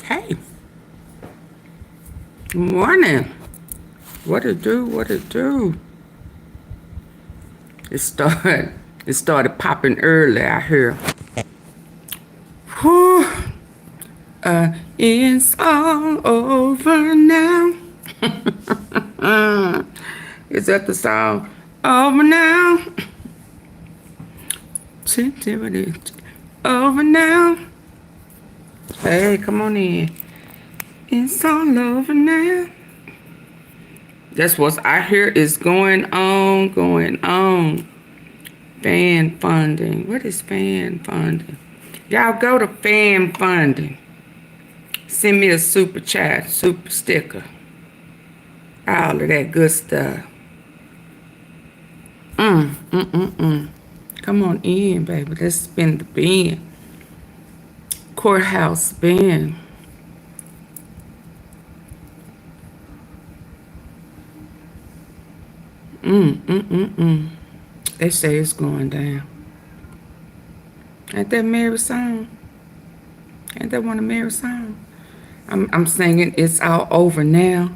Hey. Morning. What it do? What it do? It started popping early out here. Whew. It's all over now. Is that the song? Over now. Over now. Hey, come on in. It's all over now. That's what I hear is going on. Fan funding. What is fan funding? Y'all go to fan funding. Send me a super chat, super sticker. All of that good stuff. Come on in, baby. Let's spin the bin. Courthouse bin. They say it's going down. Ain't that Mary song? Ain't that one of Mary's songs? I'm singing It's All Over Now.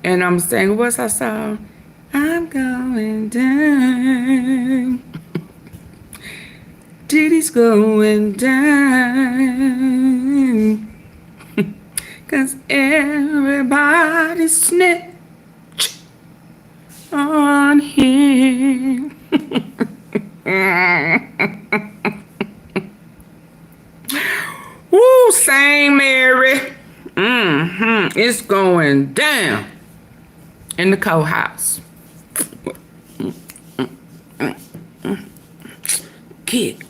And I'm saying, what's that song? I'm going down. Diddy's going down. 'Cause everybody's snitch on him. Woo, sing Mary. It's going down in the courthouse. Kid.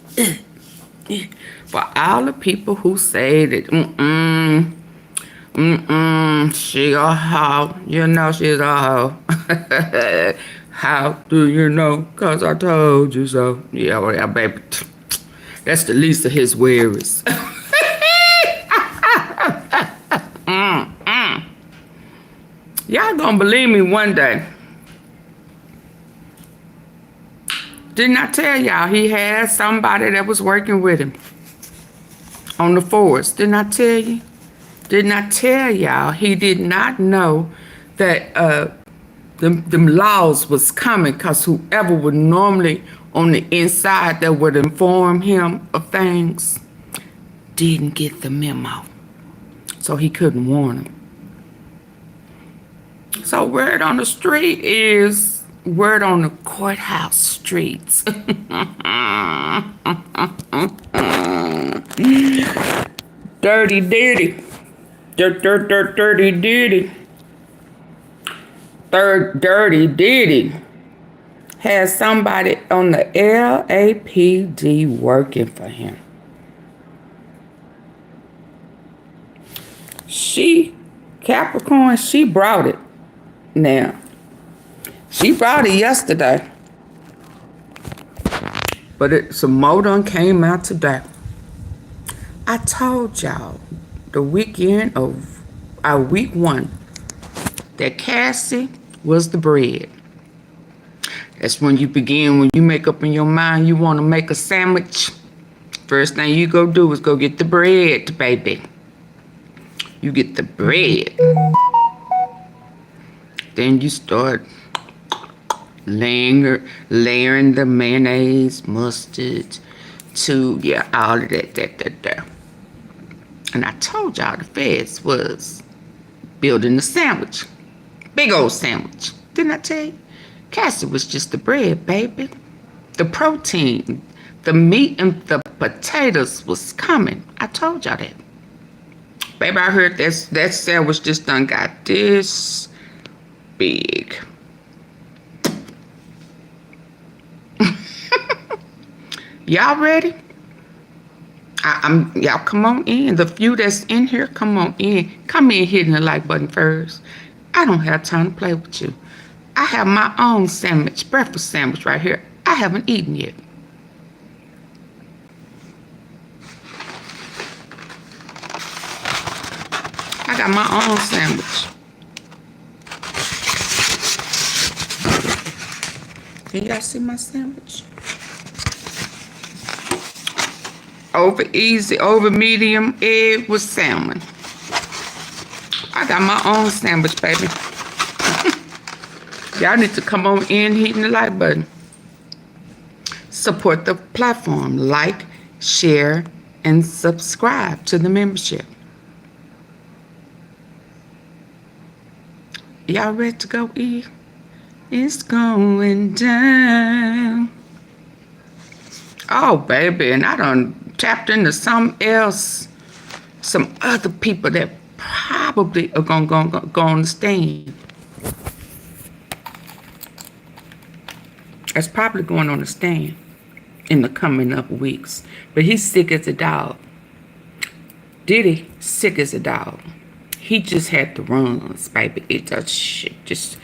For all the people who say that, she a hoe. You know she's a hoe. How do you know? 'Cause I told you so. Yeah, well, yeah, baby. That's the least of his worries. Y'all gonna believe me one day. Didn't I tell y'all he had somebody that was working with him on the force? Didn't I tell you? Didn't I tell y'all he did not know that them laws was coming, because whoever would normally on the inside that would inform him of things didn't get the memo. So he couldn't warn him. So word on the street is word on the courthouse streets. Dirty Diddy. Dirty Diddy. Dirty Diddy has somebody on the LAPD working for him. Capricorn, she brought it now. She brought it yesterday. But some more done came out today. I told y'all the weekend of our week 1 that Cassie was the bread. That's when you begin, when you make up in your mind you want to make a sandwich. First thing you go do is go get the bread, baby. You get the bread. Then you start layering the mayonnaise, mustard, all of that. And I told y'all the feds was building the sandwich. Big old sandwich. Didn't I tell you? Cassie was just the bread, baby. The protein, the meat and the potatoes was coming. I told y'all that. Baby, I heard that sandwich just done got this big. Y'all ready? Y'all come on in. The few that's in here, come on in. Come in hitting the like button first. I don't have time to play with you. I have my own sandwich, breakfast sandwich right here. I haven't eaten yet. I got my own sandwich. Can y'all see my sandwich? over easy, over medium, egg with salmon. I got my own sandwich, baby. Y'all need to come on in, hitting the like button. Support the platform. Like, share, and subscribe to the membership. Y'all ready to go eat? It's going down. Oh, baby, and I done tapped into something else. Some other people that probably are gonna go on the stand. That's probably going on the stand in the coming up weeks. But he's sick as a dog. Diddy, sick as a dog. He just had the runs, baby. It does shit. Just.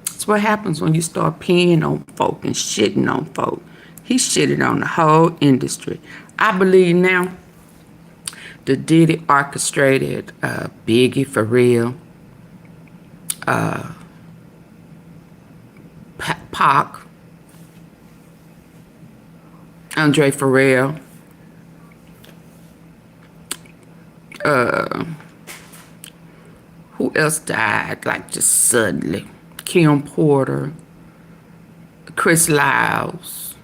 It's what happens when you start peeing on folk and shitting on folk. He shitted on the whole industry. I believe now the Diddy orchestrated Biggie for real. Pac, Andre Pharrell, who else died like just suddenly? Kim Porter, Chris Lyles,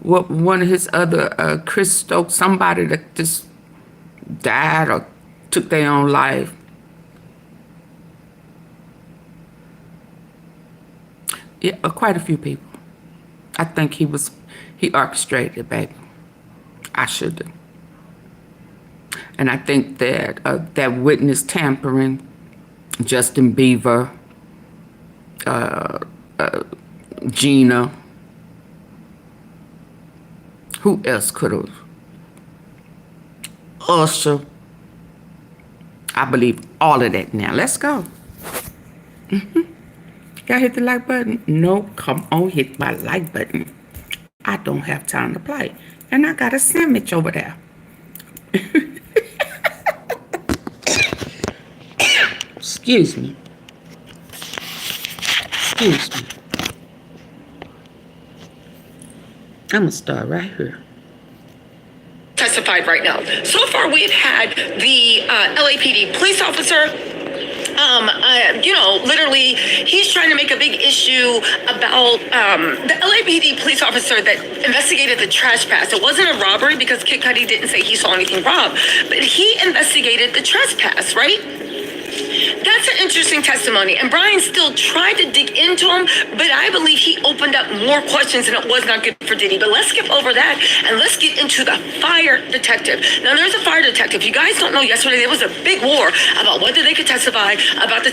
one of his other, Chris Stokes, somebody that just died or took their own life. Yeah, quite a few people. I think he orchestrated it, baby. I should have. And I think that that witness tampering, Justin Bieber, Gina, who else could have? Usher. I believe all of that now. Let's go. Y'all hit the like button? No, come on, hit my like button. I don't have time to play. And I got a sandwich over there. Excuse me. Excuse me. I'm going to start right here. Testified right now. So far, we've had the LAPD police officer. Literally, he's trying to make a big issue about the LAPD police officer that investigated the trash pass. It wasn't a robbery because Kid Cudi didn't say he saw anything robbed, but he investigated the trespass, right? That's an interesting testimony, and Brian still tried to dig into him, but I believe he opened up more questions, and it was not good for Diddy. But let's skip over that, and let's get into the fire detective. Now, there's a fire detective. You guys don't know, yesterday there was a big war about whether they could testify about the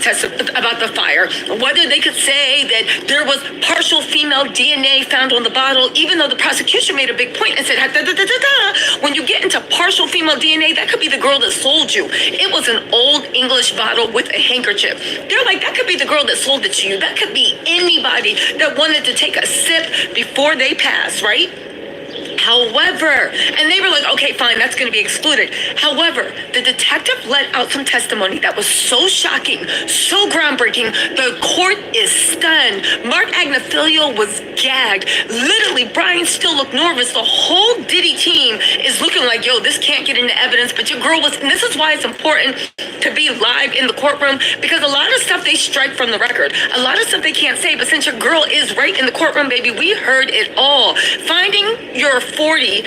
fire, whether they could say that there was partial female DNA found on the bottle, even though the prosecution made a big point and said, when you get into partial female DNA, that could be the girl that sold you. It was an old English bottle with a handkerchief. They're like, that could be the girl that sold it to you. That could be anybody that wanted to take a sip before they pass, right? However, and they were like, okay, fine, that's going to be excluded. However, the detective let out some testimony that was so shocking, so groundbreaking, the court is stunned. Mark Agnifilo was gagged. Literally, Brian still looked nervous. The whole Diddy team is looking like, yo, this can't get into evidence, but your girl was, and this is why it's important to be live in the courtroom, because a lot of stuff they strike from the record. A lot of stuff they can't say, but since your girl is right in the courtroom, baby, we heard it all. Finding your 40,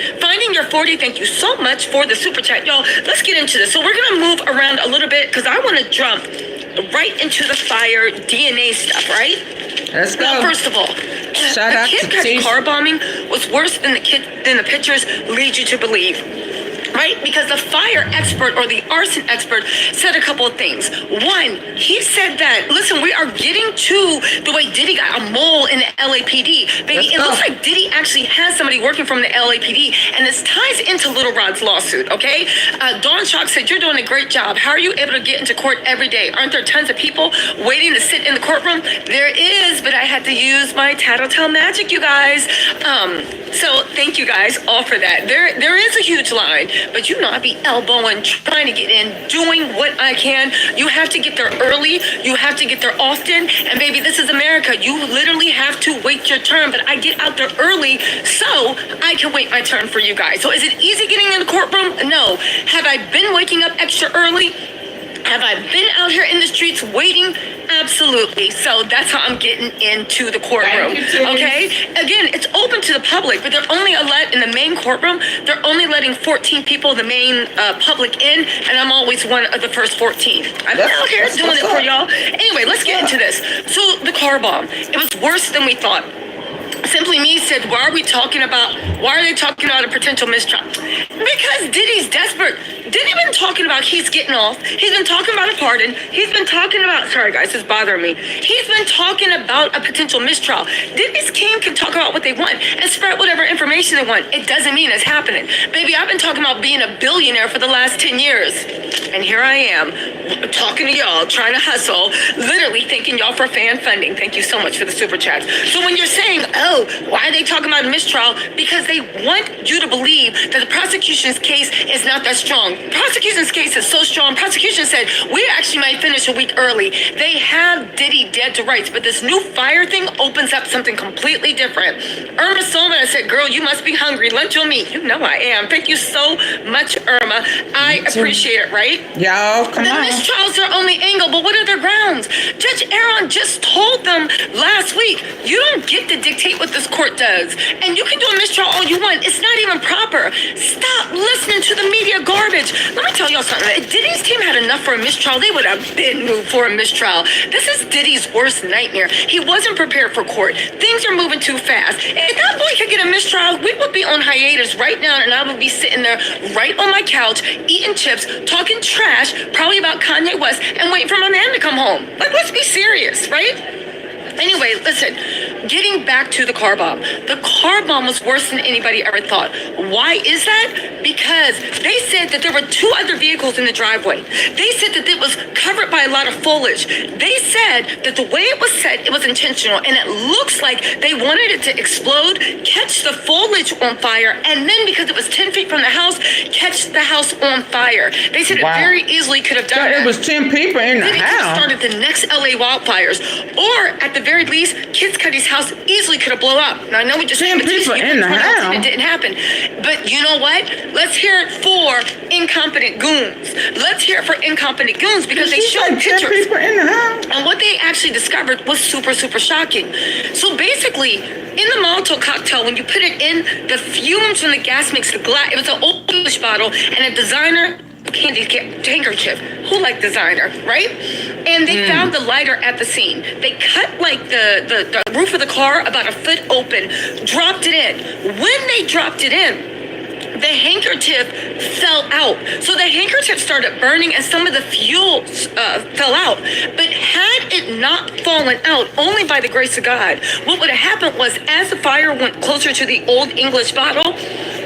thank you so much for the super chat. Y'all, let's get into this. So we're going to move around a little bit because I want to jump right into the fire DNA stuff, right? Let's go. Well, first of all, Shout out Kid to Cudi car bombing was worse than the pictures lead you to believe. Right? Because the fire expert or the arson expert said a couple of things. One, he said that, listen, we are getting to the way Diddy got a mole in the LAPD. Baby, it looks like Diddy actually has somebody working from the LAPD, and this ties into Little Rod's lawsuit, okay? Dawn Shock said, you're doing a great job. How are you able to get into court every day? Aren't there tons of people waiting to sit in the courtroom? There is, but I had to use my tattletale magic, you guys. So thank you guys all for that. There is a huge line, but you do not be elbowing, trying to get in, doing what I can. You have to get there early. You have to get there often. And baby, this is America. You literally have to wait your turn. But I get out there early so I can wait my turn for you guys. So is it easy getting in the courtroom? No. Have I been waking up extra early? Have I been out here in the streets waiting? Absolutely. So that's how I'm getting into the courtroom. Okay? Again, it's open to the public, but they're only allowed in the main courtroom. They're only letting 14 people, the main public, in, and I'm always one of the first 14. I'm out here doing it for y'all. Anyway, let's get into this. So the car bomb, it was worse than we thought. Simply Me said, why are they talking about a potential mistrial? Because Diddy's desperate. Diddy been talking about he's getting off. He's been talking about a pardon. He's been talking about, sorry guys, it's bothering me. He's been talking about a potential mistrial. Diddy's team can talk about what they want and spread whatever information they want. It doesn't mean it's happening. Baby, I've been talking about being a billionaire for the last 10 years. And here I am, talking to y'all, trying to hustle, literally thanking y'all for fan funding. Thank you so much for the super chats. So when you're saying, oh, why are they talking about a mistrial? Because they want you to believe that the prosecution's case is not that strong. Prosecution's case is so strong. Prosecution said, we actually might finish a week early. They have Diddy dead to rights, but this new fire thing opens up something completely different. Irma Solman, I said, girl, you must be hungry. Lunch on me. You know I am. Thank you so much, Irma. I appreciate it, right? Y'all, come on. The mistrial's their only angle, but what are their grounds? Judge Aaron just told them last week, you don't get to dictate what this court does. And you can do a mistrial all you want. It's not even proper. Stop listening to the media garbage. Let me tell y'all something. If Diddy's team had enough for a mistrial, they would have been moved for a mistrial. This is Diddy's worst nightmare. He wasn't prepared for court. Things are moving too fast. If that boy could get a mistrial, we would be on hiatus right now, and I would be sitting there right on my couch, eating chips, talking trash, probably about Kanye West, and waiting for my man to come home. Like, let's be serious, right? Anyway, listen, getting back to the car bomb. The car bomb was worse than anybody ever thought. Why is that? Because they said that there were two other vehicles in the driveway. They said that it was covered by a lot of foliage. They said that the way it was set, it was intentional, and it looks like they wanted it to explode, catch the foliage on fire, and then because it was 10 feet from the house, catch the house on fire. They said it very easily could have done that. It was 10 people in the house. Started the next LA wildfires, or at the very least, Kid Cudi's house easily could have blown up. Now I know we just 10 people in the house. It didn't happen, but you know what? Let's hear it for incompetent goons. Let's hear it for incompetent goons because they showed pictures. 10 people in the house. And what they actually discovered was super, super shocking. So basically, in the Molotov cocktail, when you put it in, the fumes from the gas makes the glass. It was an old English bottle and a designer candy handkerchief. Who liked designer, right? And they found the lighter at the scene. They cut like the roof of the car about a foot open, dropped it in. When they dropped it in, the handkerchief fell out. So the handkerchief started burning and some of the fuel fell out. But had it not fallen out, only by the grace of God, what would have happened was as the fire went closer to the old English bottle,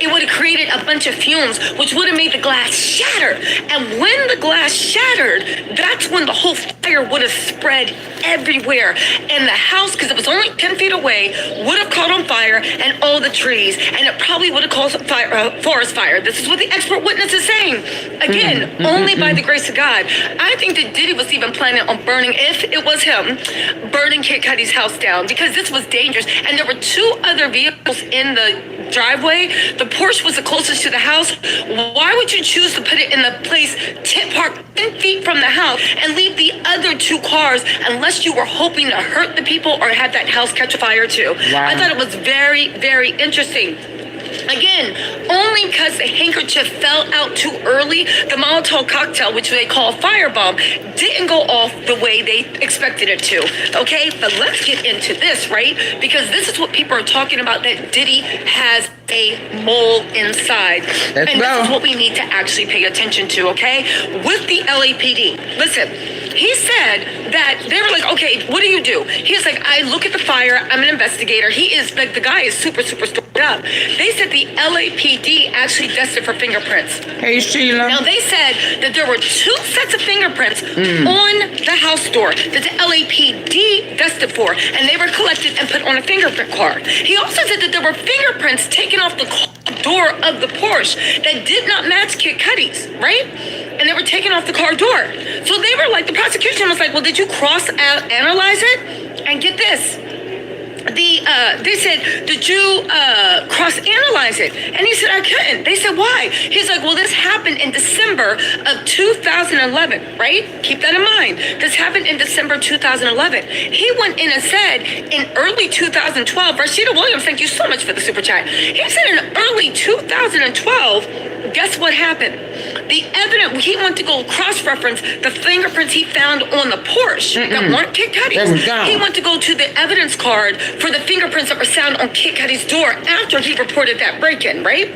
it would have created a bunch of fumes, which would have made the glass shatter. And when the glass shattered, that's when the whole fire would have spread everywhere. And the house, because it was only 10 feet away, would have caught on fire and all the trees. And it probably would have caused a fire, forest fire. This is what the expert witness is saying. Again, only by the grace of God. I think that Diddy was even planning on burning, if it was him, burning Kid Cudi's house down because this was dangerous. And there were two other vehicles in the driveway. The Porsche was the closest to the house. Why would you choose to put it in the place parked 10 feet from the house and leave the other two cars unless you were hoping to hurt the people or have that house catch fire too? Wow. I thought it was very, very interesting. Again, only because the handkerchief fell out too early, the Molotov cocktail, which they call firebomb, didn't go off the way they expected it to. Okay, but let's get into this, right? Because this is what people are talking about, that Diddy has a mole inside. This is what we need to actually pay attention to, okay? With the LAPD. Listen, he said that they were like, okay, what do you do? He's like, I look at the fire. I'm an investigator. He is like, the guy is super, super stored up. They said the LAPD actually tested for fingerprints. Hey, Sheila. Now, they said that there were two sets of fingerprints on the house door that the LAPD tested for, and they were collected and put on a fingerprint card. He also said that there were fingerprints taken off the car door of the Porsche that did not match Kid Cudi's, right? And they were taking off the car door. So they were like, the prosecution was like, well, did you cross-analyze it? And get this. They said, did you cross-analyze it? And he said, I couldn't. They said, why? He's like, well, this happened in December of 2011, right? Keep that in mind. This happened in December 2011. He went in and said in early 2012, Rashida Williams, thank you so much for the super chat. He said in early 2012, guess what happened? The evidence, he went to go cross-reference the fingerprints he found on the Porsche that weren't Kid Cudi's. He went to go to the evidence card for the fingerprints that were found on Kid Cudi's door after he reported that break-in, right?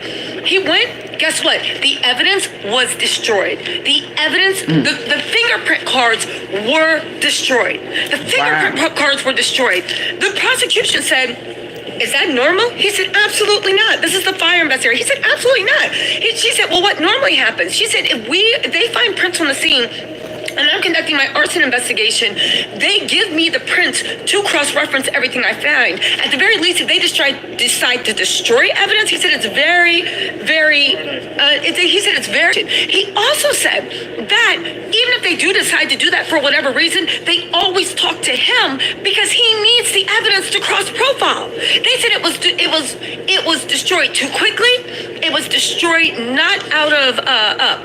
He went, guess what? The evidence was destroyed. The evidence, the fingerprint cards were destroyed. The fingerprint cards were destroyed. The prosecution said, is that normal? He said, absolutely not. This is the fire investigator. He said, absolutely not. She said, well, what normally happens? She said, if they find prints on the scene, and I'm conducting my arson investigation, they give me the prints to cross-reference everything I find. At the very least, if they decide to destroy evidence, he said it's very, he said it's very. He also said that even if they do decide to do that for whatever reason, they always talk to him because he needs the evidence to cross-profile. They said it was destroyed too quickly. It was destroyed not out of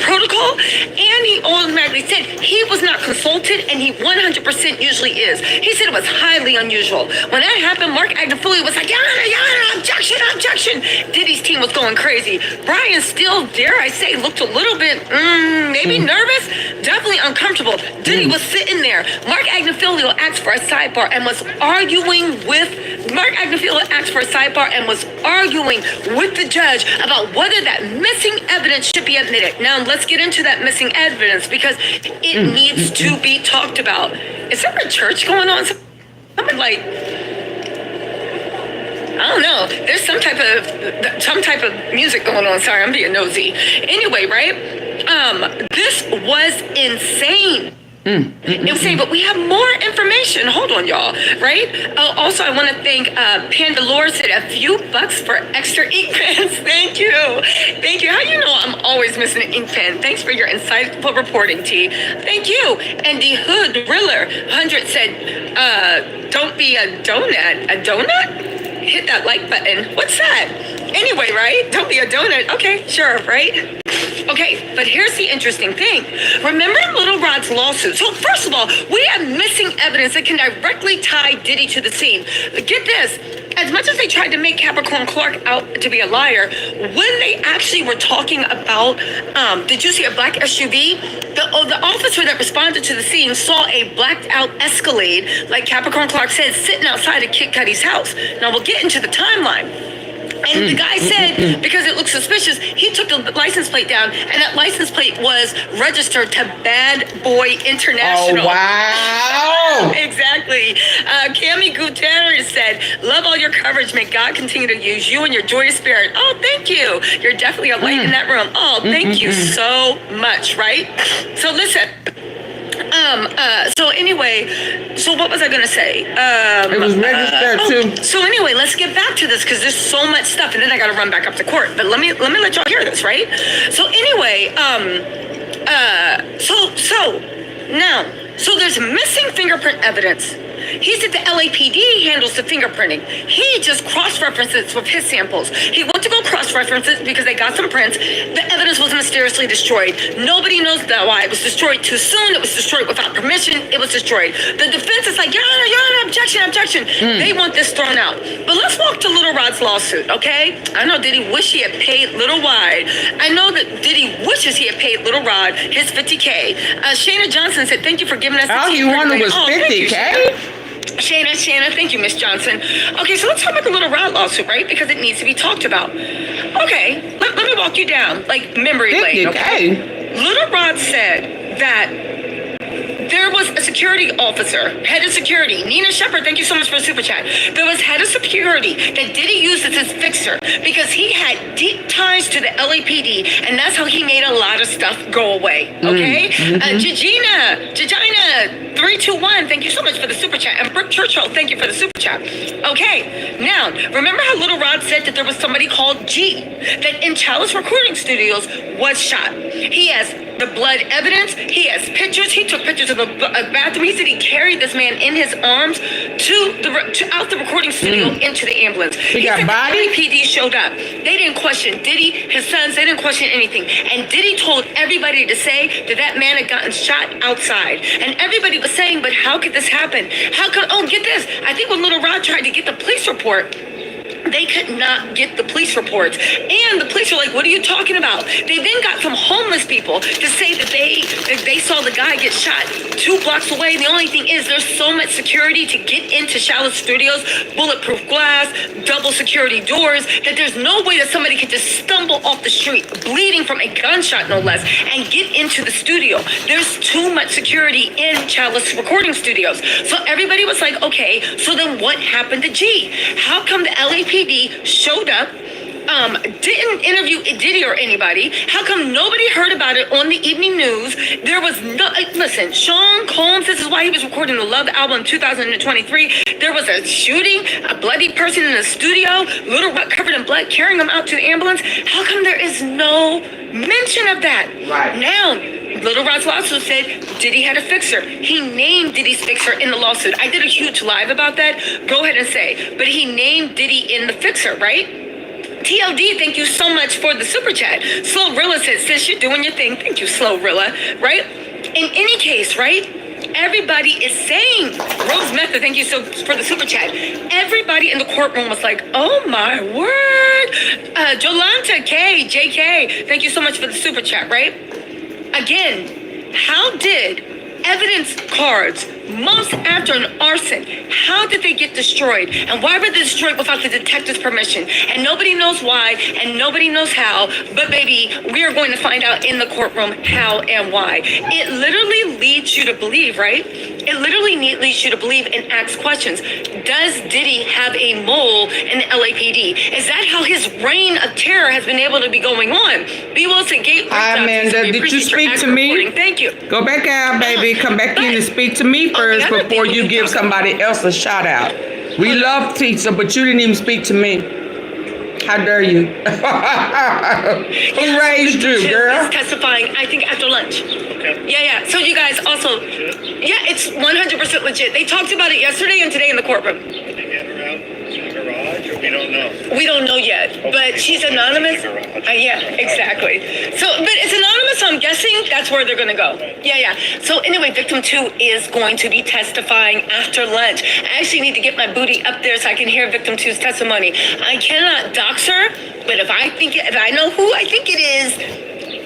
protocol, and he automatically said he was not consulted, and he 100% usually is. He said it was highly unusual. When that happened, Mark Agnifilo was like, Yana, objection. Diddy's team was going crazy. Brian still, dare I say, looked a little bit, maybe nervous, definitely uncomfortable. Diddy was sitting there. Mark Agnifilo asked for a sidebar and was arguing with the judge about whether that missing evidence should be admitted. Now, let's get into that missing evidence because it needs to be talked about. Is there a church going on? Something like, I don't know. There's some type of music going on. Sorry, I'm being nosy. Anyway, right? This was insane. Insane, but we have more information. Hold on, y'all. Right? Also, I want to thank Pandalore said a few bucks for extra ink pens. Thank you. How you know I'm always missing an ink pen? Thanks for your insightful reporting, T. Thank you. And the Hood Riller 100 said, don't be a donut. A donut? Hit that like button. What's that? Anyway, right? Don't be a donut. Okay, sure, right? Okay, but here's the interesting thing. Remember Little Rod's lawsuit? So first of all, we have missing evidence that can directly tie Diddy to the scene. Get this. As much as they tried to make Capricorn Clark out to be a liar, when they actually were talking about, did you see a black SUV? The officer that responded to the scene saw a blacked out Escalade, like Capricorn Clark said, sitting outside of Kid Cudi's house. Now we'll get into the timeline. And the guy said, because it looked suspicious, he took the license plate down, and that license plate was registered to Bad Boy International. Oh, wow. Exactly. Cami Gutierrez said, love all your coverage. May God continue to use you and your joyous spirit. Oh, thank you. You're definitely a light in that room. Oh, thank you so much, right? So listen. So anyway, so what was I gonna say? It was registered too. So anyway, let's get back to this because there's so much stuff, and then I gotta run back up to court. But let me let y'all hear this, right? So anyway, so there's missing fingerprint evidence. He said the LAPD handles the fingerprinting. He just cross-references with his samples. He went to go cross-reference it because they got some prints. The evidence was mysteriously destroyed. Nobody knows why. It was destroyed too soon. It was destroyed without permission. It was destroyed. The defense is like, Your Honor, objection. They want this thrown out. But let's walk to Little Rod's lawsuit, okay? I know Diddy wish he had paid Little Rod. I know that Diddy wishes he had paid Little Rod his $50K. Shayna Johnson said, thank you for giving us the All you wanted was $50K? Shayna, thank you, Miss Johnson. Okay, so let's talk about the Little Rod lawsuit, right? Because it needs to be talked about. Okay, let me walk you down, like memory lane, okay? Little Rod said that there was a security officer, head of security, Nina Shepard, thank you so much for the super chat. There was head of security that Diddy used as his fixer because he had deep ties to the LAPD, and that's how he made a lot of stuff go away, okay? Jajina, 321, thank you so much for the super chat. And Brooke Churchill, thank you for the super chat. Okay, now, remember how Little Rod said that there was somebody called G that in Chalice Recording Studios was shot? He has the blood evidence, he has pictures, he took pictures of a bathroom. He said he carried this man in his arms out the recording studio into the ambulance. He got body? PD showed up. They didn't question Diddy, his sons, they didn't question anything. And Diddy told everybody to say that man had gotten shot outside. And everybody was saying, but how could this happen? How could, oh, get this. I think when Little Rod tried to get the police report, they could not get the police reports. And the police were like, what are you talking about? They then got some homeless people to say that they saw the guy get shot 2 blocks away. The only thing is there's so much security to get into Chalice Studios, bulletproof glass, double security doors, that there's no way that somebody could just stumble off the street, bleeding from a gunshot no less, and get into the studio. There's too much security in Chalice Recording Studios. So everybody was like, okay, so then what happened to G? How come the LAPD showed up, didn't interview Diddy or anybody? How come nobody heard about it on the evening news? There was no, listen, Sean Combs, this is why he was recording the Love album in 2023. There was a shooting, a bloody person in the studio, Little Rod covered in blood, carrying him out to the ambulance. How come there is no mention of that? Right. Now, Little Rod's lawsuit said Diddy had a fixer. He named Diddy's fixer in the lawsuit. I did a huge live about that. Go ahead and say. But he named Diddy in the fixer, right? TLD, thank you so much for the super chat. Slow Rilla said, sis, you're doing your thing. Thank you, Slow Rilla, right? In any case, right? Everybody is saying, Rose Method, thank you so for the super chat. Everybody in the courtroom was like, oh my word. Jolanta K, JK, thank you so much for the super chat, right? Again, how did evidence cards months after an arson, how did they get destroyed? And why were they destroyed without the detective's permission? And nobody knows why, and nobody knows how, but baby, we are going to find out in the courtroom how and why. It literally leads you to believe, right? It literally leads you to believe and ask questions. Does Diddy have a mole in the LAPD? Is that how his reign of terror has been able to be going on? B. Wilson, Gate. Amanda, did you speak to me? Reporting. Thank you. Go back out, baby. Come back in and speak to me first before you give somebody else a shout out. We love Pizza, but you didn't even speak to me. How dare you? Who raised you, girl? Is testifying, I think, after lunch. Okay. Yeah. So you guys also, yeah, it's 100% legit. They talked about it yesterday and today in the courtroom. Did they get her out to the garage, or we don't know? We don't know yet, but she's anonymous. Yeah, exactly. So, but it's anonymous, so I'm guessing that's where they're going to go. Yeah. So anyway, victim 2 is going to be testifying after lunch. I actually need to get my booty up there so I can hear victim 2's testimony. I cannot dox her, but if I know who I think it is,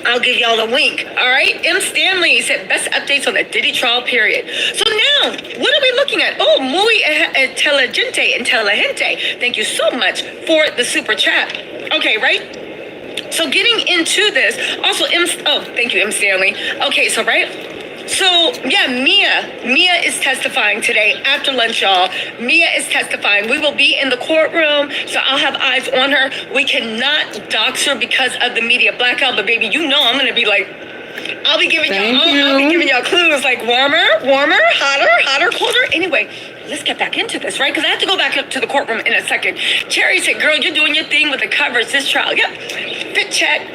I'll give y'all a wink, all right? M. Stanley said best updates on the Diddy trial period. So now, what are we looking at? Oh, muy inteligente. Thank you so much for the super chat. Okay, right? So getting into this, also thank you, M. Stanley. Okay, so right? So, yeah, Mia is testifying today after lunch, y'all. Mia is testifying. We will be in the courtroom, so I'll have eyes on her. We cannot dox her because of the media blackout, but baby, you know I'm going to be like, I'll be giving y'all clues like warmer, hotter, colder. Anyway, let's get back into this, right? Because I have to go back up to the courtroom in a second. Cherry said, girl, you're doing your thing with the covers this trial. Yep, fit check.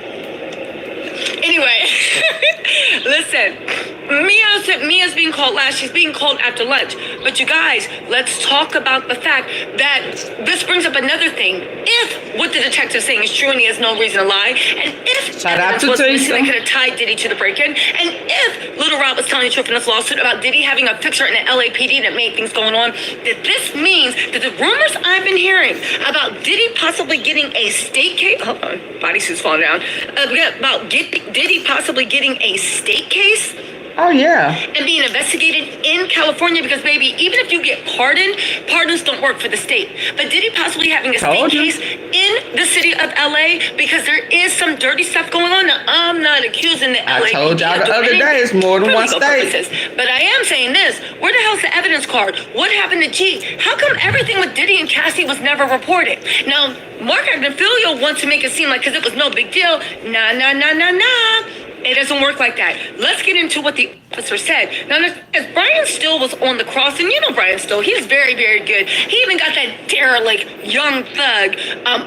Anyway, listen, Mia's being called last. She's being called after lunch. But you guys, let's talk about the fact that this brings up another thing. If what the detective's saying is true and he has no reason to lie, and if evidence was missing that could have tied Diddy to the break-in, and if Little Rod was telling the truth in this lawsuit about Diddy having a fixer in the LAPD that made things going on, that this means that the rumors I've been hearing about Diddy possibly getting a state case, hold on, bodysuit's falling down, about Diddy possibly getting a state case Oh, yeah. and being investigated in California because, baby, even if you get pardoned, pardons don't work for the state. But Diddy possibly having a state case in the city of LA because there is some dirty stuff going on. Now, I'm not accusing the LA. I told y'all the other day it's more than one state. But I am saying this. Where the hell's the evidence card? What happened to G? How come everything with Diddy and Cassie was never reported? Now, Mark Agnifilio wants to make it seem like because it was no big deal. Nah. It doesn't work like that. Let's get into what the officer said. Now, as Brian Still was on the cross, and you know Brian Still, he's very, very good. He even got that derelict young thug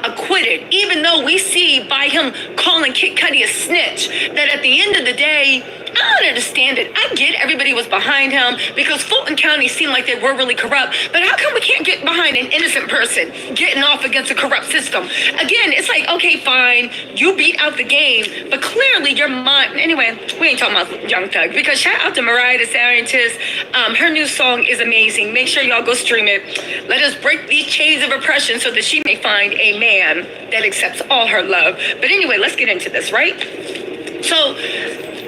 acquitted, even though we see by him calling Kid Cudi a snitch, that at the end of the day, I don't understand it. I get everybody was behind him because Fulton County seemed like they were really corrupt, but how come we can't get behind an innocent person getting off against a corrupt system? Again, it's like, okay, fine, you beat out the game, but clearly your mind. Anyway, we ain't talking about Young Thug because shout out to Mariah the Scientist. Her new song is amazing. Make sure y'all go stream it. Let us break these chains of oppression so that she may find a man that accepts all her love. But anyway, let's get into this, right? So,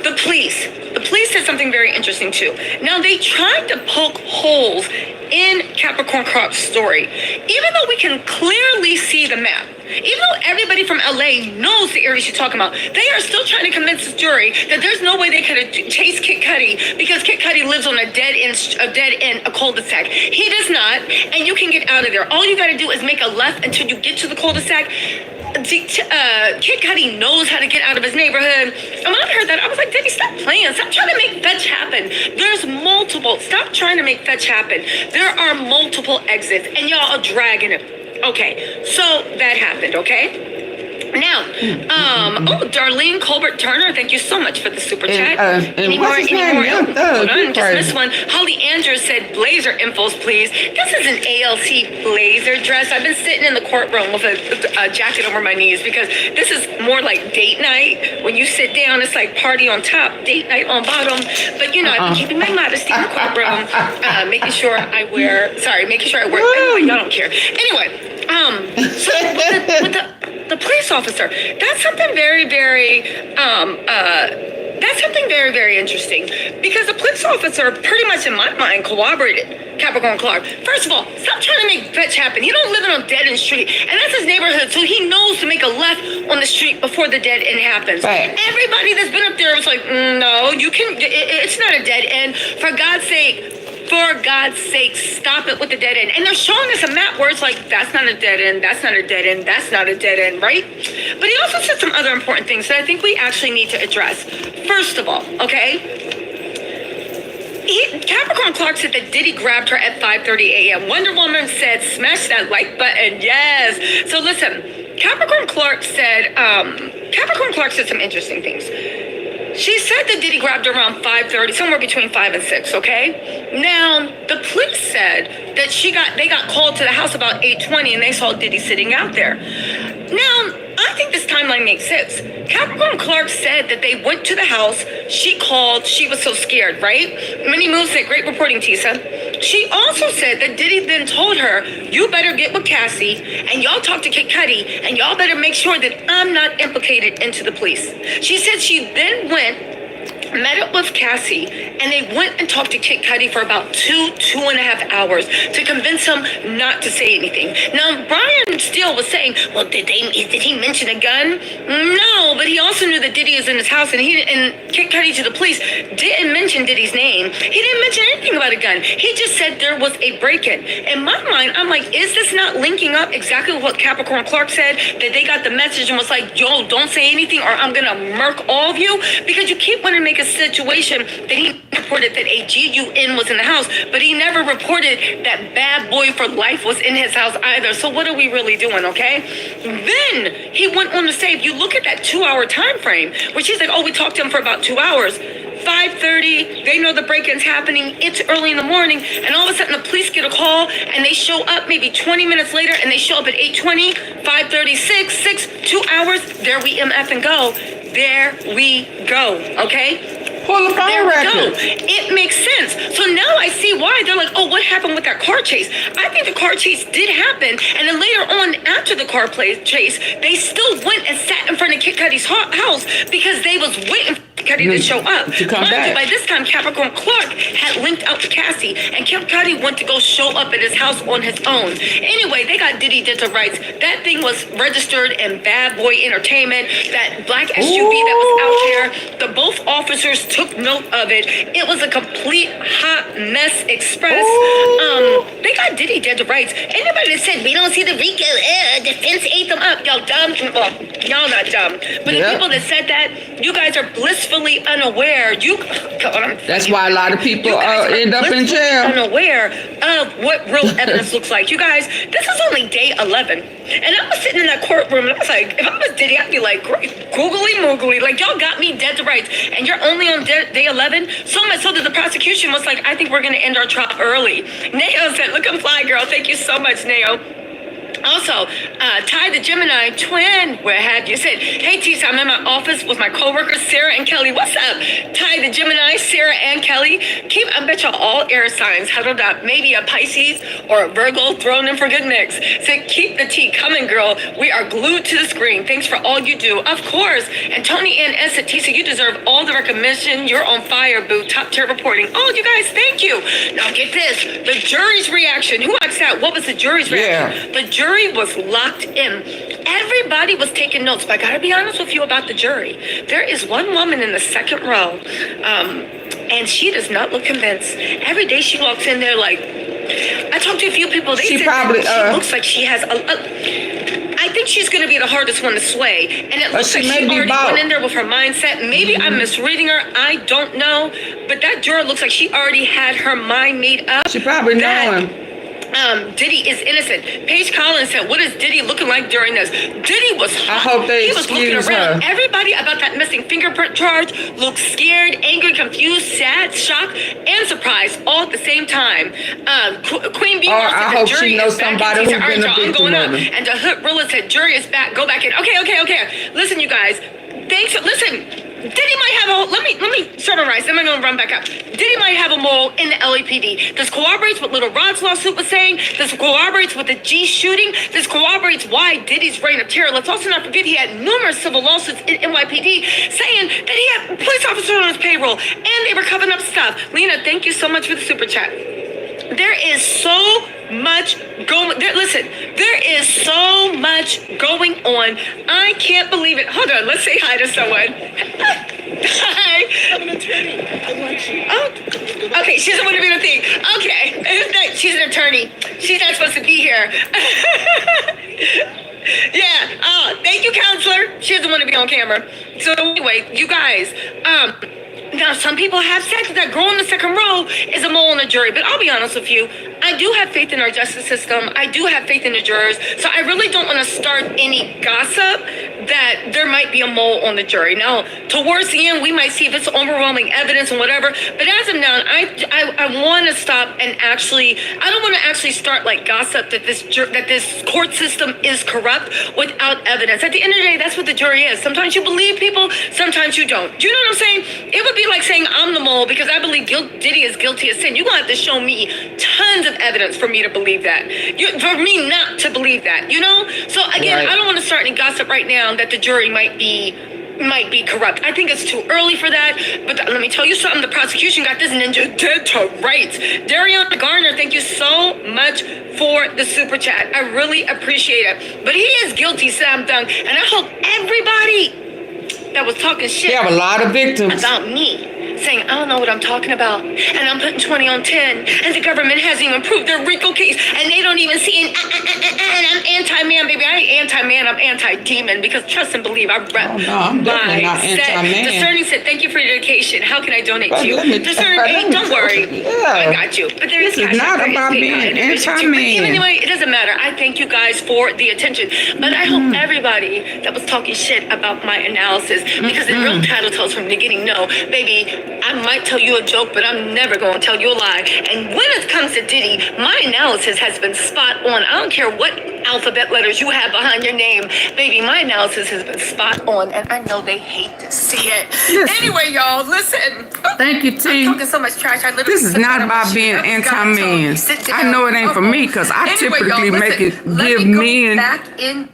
the police said something very interesting too. Now, they tried to poke holes in Capricorn Clark's story, even though we can clearly see the map. Even though everybody from LA knows the area she's talking about, they are still trying to convince the jury that there's no way they could have chased Kid Cudi because Kid Cudi lives on a dead end, a cul-de-sac. He does not, and you can get out of there. All you got to do is make a left until you get to the cul-de-sac. Kid Cudi knows how to get out of his neighborhood. And when I heard that, I was like, Diddy, stop playing. Stop trying to make fetch happen. There's multiple. Stop trying to make fetch happen. There are multiple exits, and y'all are dragging it. Okay, so that happened, okay? Now, Darlene Colbert Turner, thank you so much for the super chat. And what's his name? Hold on, just missed one. Holly Andrews said blazer infos, please. This is an ALC blazer dress. I've been sitting in the courtroom with a jacket over my knees because this is more like date night. When you sit down, it's like party on top, date night on bottom. But you know, I've been keeping my modesty in the courtroom, making sure I wear. Anyway, y'all don't care. Anyway. So with the police officer, that's something very, very, very interesting because the police officer pretty much in my mind corroborated Capricorn Clark. First of all, stop trying to make fetch happen. He don't live on a dead end street, and that's his neighborhood, so he knows to make a left on the street before the dead end happens. Right. Everybody that's been up there was like, no, you can. It's not a dead end. For God's sake, stop it with the dead end. And they're showing us a map where it's like, that's not a dead end, that's not a dead end, that's not a dead end, right? But he also said some other important things that I think we actually need to address. First of all, okay? Capricorn Clark said that Diddy grabbed her at 5:30 a.m. Wonder Woman said, smash that like button, yes. So listen, Capricorn Clark said some interesting things. She said that Diddy grabbed her around 5:30, somewhere between 5 and 6, okay? Now, the police said that they got called to the house about 8:20 and they saw Diddy sitting out there. Now, I think this timeline makes sense. Capricorn Clark said that they went to the house, she called, she was so scared, right? Many Moves said, great reporting, Tisa. She also said that Diddy then told her, you better get with Cassie and y'all talk to Kid Cudi and y'all better make sure that I'm not implicated into the police. She said she then met up with Cassie and they went and talked to Kid Cudi for about 2.5 hours to convince him not to say anything. Now, Brian Steele was saying, well, did he mention a gun? No, but he also knew that Diddy is in his house and Kid Cudi to the police didn't mention Diddy's name. He didn't mention anything about a gun. He just said there was a break-in. In my mind, I'm like, is this not linking up exactly with what Capricorn Clark said? That they got the message and was like, yo, don't say anything or I'm gonna murk all of you? Because you keep wanting to make a situation that he reported that a GUN was in the house, but he never reported that bad boy for life was in his house either. So what are we really doing, okay? Then he went on to say, if you look at that 2-hour time frame, where she's like, oh, we talked to him for about 2 hours. 5:30, they know the break-in's happening, it's early in the morning, and all of a sudden the police get a call and they show up maybe 20 minutes later and they show up at 8:20, 5:36, 2 hours, there we MF and go. There we go, okay? Pull the phone record. It makes sense. So now I see why they're like, oh, what happened with that car chase? I think the car chase did happen, and then later on, after the car chase, they still went and sat in front of Kid Cudi's house because they was waiting for Cuddy didn't show up. To come Mind you, back. by this time, Capricorn Clark had linked out to Cassie, and Kim Cuddy went to go show up at his house on his own. Anyway, they got Diddy did the rights. That thing was registered in Bad Boy Entertainment. That black SUV that was out there. The both officers took note of it. It was a complete hot mess express. They got Diddy dead to rights. Anybody that said we don't see the RICO, defense ate them up, y'all dumb. Well, y'all not dumb, but the people that said that, you guys are blissfully unaware. That's why a lot of people end up in jail. Unaware of what real evidence looks like. You guys, this is only day 11, and I was sitting in that courtroom, and I was like, if I was Diddy, I'd be like, googly moogly, like y'all got me dead to rights, and you're only on day 11. So much so that the prosecution was like, I think we're gonna end our trial early. Nao said, look, I'm fly, girl. Thank you so much, Nao. Also, Ty the Gemini twin, where have you said, hey Tisa, I'm in my office with my coworkers Sarah and Kelly. What's up? Ty the Gemini, Sarah and Kelly. I bet y'all all air signs huddled up. Maybe a Pisces or a Virgo thrown in for good mix. Said, keep the tea coming, girl. We are glued to the screen. Thanks for all you do. Of course. And Tony Ann S said, Tisa, you deserve all the recognition. You're on fire, boo. Top tier reporting. Oh, you guys, thank you. Now get this. The jury's reaction. Who asked that? What was the jury's reaction? The jury was locked in. Everybody was taking notes, but I gotta be honest with you about the jury. There is one woman in the second row, and she does not look convinced. Every day she walks in there like, I talked to a few people, they said probably, she looks like she has I think she's going to be the hardest one to sway. And it looks like she already went in there with her mindset. Maybe I'm misreading her. I don't know. But that juror looks like she already had her mind made up. She probably know him. Diddy is innocent. Paige Collins said, what is Diddy looking like during this? Diddy was hot. I hope they He was looking around. her. Everybody about that missing fingerprint charge looked scared, angry, confused, sad, shocked, and surprised all at the same time. Queen Bee wants I the hope jury she knows is back. somebody who's been a victim of it. And the Hood Rilla said, jury is back. Go back in. Okay. Listen, you guys. Thanks. Listen. Diddy might have a, let me summarize, then I'm going to run back up. Diddy might have a mole in the LAPD. This corroborates what Little Rod's lawsuit was saying. This corroborates with the G shooting. This corroborates why Diddy's reign of terror. Let's also not forget he had numerous civil lawsuits in NYPD saying that he had police officers on his payroll and they were covering up stuff. Lena, thank you so much for the super chat. There is so much going there. Listen, there is so much going on. I can't believe it. Hold on, let's say hi to someone. Hi. I'm an attorney. I want you. Oh, okay. She doesn't want to be in the thing. Okay. She's an attorney. She's not supposed to be here. Yeah. Oh, thank you, counselor. She doesn't want to be on camera. So anyway, you guys, now, some people have said that girl in the second row is a mole on the jury, but I'll be honest with you. I do have faith in our justice system. I do have faith in the jurors. So I really don't want to start any gossip that there might be a mole on the jury. Now, towards the end, we might see if it's overwhelming evidence and whatever. But as of now, I want to stop and actually, I don't want to actually start like gossip that this court system is corrupt without evidence. At the end of the day, that's what the jury is. Sometimes you believe people, sometimes you don't. Do you know what I'm saying? It would be like saying I'm the mole because I believe Diddy is guilty of sin. You're going to have to show me tons of evidence for me to believe that. For me not to believe that, you know? So again, right. I don't want to start any gossip right now that the jury might be corrupt. I think it's too early for that. But let me tell you something. The prosecution got this ninja dead to rights. Darian Garner, thank you so much for the super chat. I really appreciate it. But he is guilty, Sam Dunk. And I hope everybody that was talking shit. You have a lot of victims about me saying, I don't know what I'm talking about, and I'm putting 20 on 10, and the government hasn't even proved their RICO case, and they don't even see and I'm anti-man, baby. I ain't anti-man, I'm anti-demon, because trust and believe, I rep I'm definitely not anti-man. Discerning said, thank you for your dedication. How can I donate to you? Discerning, don't worry. I got you. But there is not about being anti-man. Anyway, it doesn't matter. I thank you guys for the attention, but I hope everybody that was talking shit about my analysis, because the real title tells from the beginning, no, baby, I might tell you a joke, but I'm never going to tell you a lie. And when it comes to Diddy, my analysis has been spot on. I don't care what alphabet letters you have behind your name. Baby, my analysis has been spot on, and I know they hate to see it. Listen. Anyway, y'all, listen. Thank you, T. I'm talking so much trash. This is not about being anti-man. I know it ain't for me, because I typically give men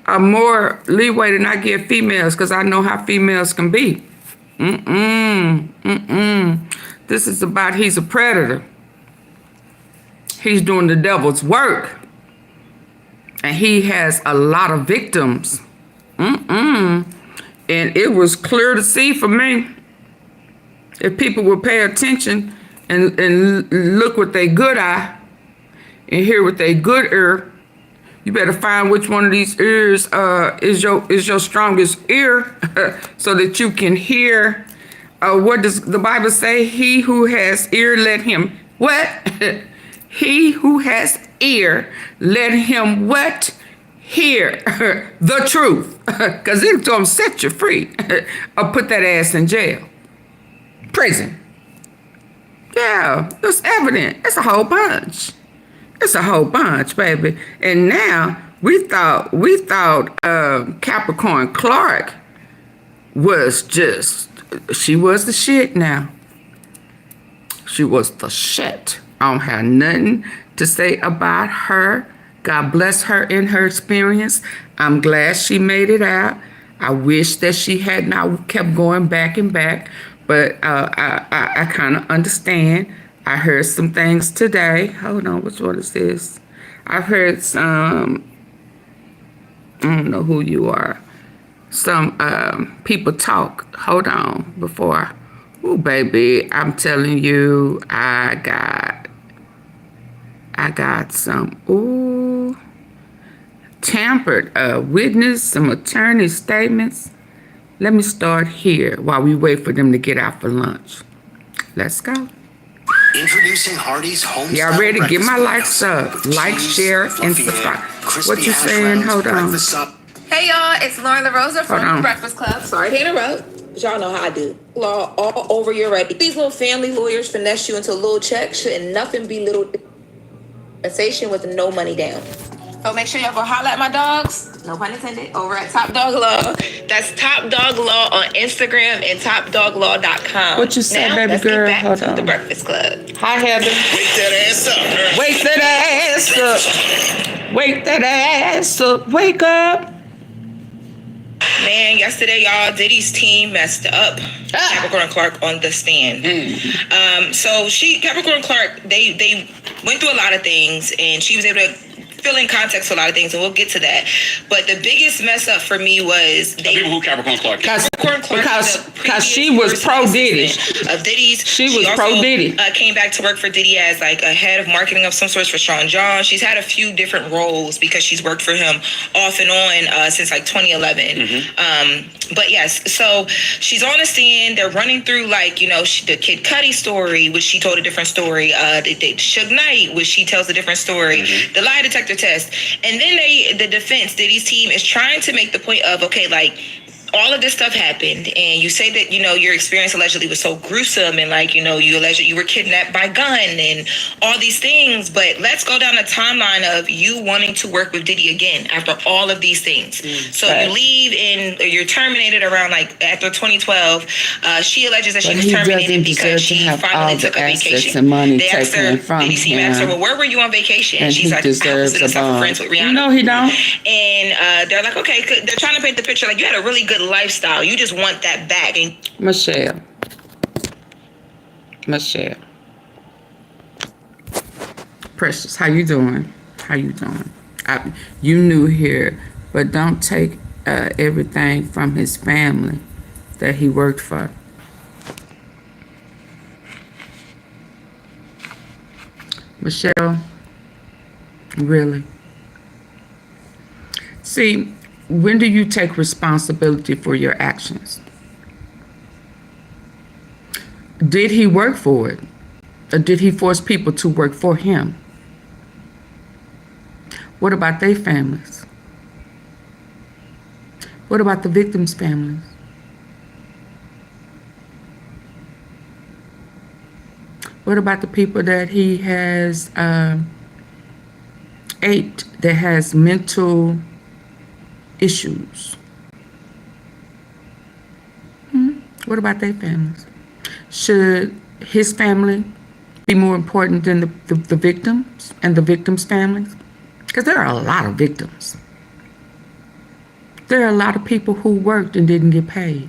a more leeway than I give females, because I know how females can be. This is about he's a predator. He's doing the devil's work. And he has a lot of victims. And it was clear to see for me. If people would pay attention and look with their good eye and hear with their good ear, you better find which one of these ears is your strongest ear so that you can hear. What does the Bible say? He who has ear, let him what? He who has ear, let him what? Hear the truth. Because it's going to set you free. Or put that ass in jail. Prison. Yeah, it's evident. It's a whole bunch. It's a whole bunch, baby. And now we thought Capricorn Clark was just, she was the shit now. She was the shit. I don't have nothing to say about her. God bless her in her experience. I'm glad she made it out. I wish that she had not kept going back and back, but I kind of understand. I heard some things today. Hold on, which one is this? I heard some, I don't know who you are. Some people talk. Hold on, before. Oh, baby, I'm telling you, I got some, ooh, tampered witness, some attorney statements. Let me start here while we wait for them to get out for lunch. Let's go. Introducing Hardee's home. Y'all ready? Give my likes up. Like, share, and subscribe. What you saying? Hold on. Hey y'all, it's Lauren LaRosa from on. The Breakfast Club. Sorry to interrupt, but y'all know how I do. Law all over your ready. These little family lawyers finesse you into a little check. Shouldn't nothing be little sensation with no money down. So make sure y'all go holler at my dogs, no pun intended, over at Top Dog Law. That's Top Dog Law on Instagram and topdoglaw.com. What you say, now, baby let's girl? Get back Hold to on. The Breakfast Club. Hi, Heather. Wake that ass up. Wake that ass up. Wake that ass up. Wake up. Man, yesterday, y'all, Diddy's team messed up Capricorn Clark on the stand. So Capricorn Clark, they went through a lot of things, and she was able to fill in context for a lot of things, and we'll get to that. But the biggest mess up for me was People who Capricorn Clark is. Because she was pro Diddy. Of Diddy's. She was also, pro Diddy. Came back to work for Diddy as like a head of marketing of some sorts for Sean John. She's had a few different roles because she's worked for him off and on since like 2011. But yes, so she's on the stand. They're running through like, you know, the Kid Cudi story, which she told a different story. The Suge Knight, which she tells a different story. The lie detector test. And then the defense, Diddy's team, is trying to make the point of, okay, like, all of this stuff happened, and you say that, you know, your experience allegedly was so gruesome, and like, you know, you alleged you were kidnapped by gun and all these things, but let's go down the timeline of you wanting to work with Diddy again after all of these things. So you leave and you're terminated around like after 2012. She alleges that she was terminated because she finally took a vacation. And money they asked her, taken from Diddy's team asked her, well, where were you on vacation? And she's like, I was in South friends with Rihanna. No, he don't. And they're like, okay, they're trying to paint the picture like you had a really good lifestyle. You just want that back. And Michelle. Precious, how you doing? How you doing? You new here, but don't take everything from his family that he worked for. Michelle, really? See, when do you take responsibility for your actions? Did he work for it? Or did he force people to work for him? What about their families? What about the victims' families? What about the people that he has aped, that has mental issues? What about their families? Should his family be more important than the victims and the victims' families? Because there are a lot of victims. There are a lot of people who worked and didn't get paid.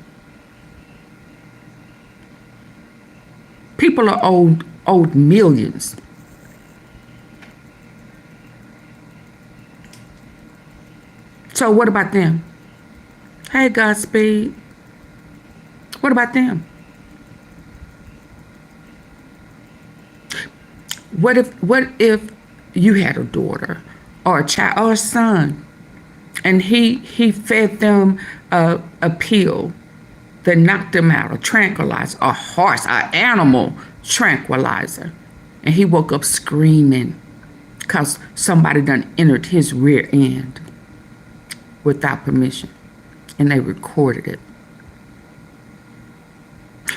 People are owed millions. So what about them? Hey, Godspeed. What about them? What if you had a daughter or a child or a son, and he fed them a pill that knocked them out, a tranquilizer, a horse, an animal tranquilizer, and he woke up screaming because somebody done entered his rear end without permission, and they recorded it.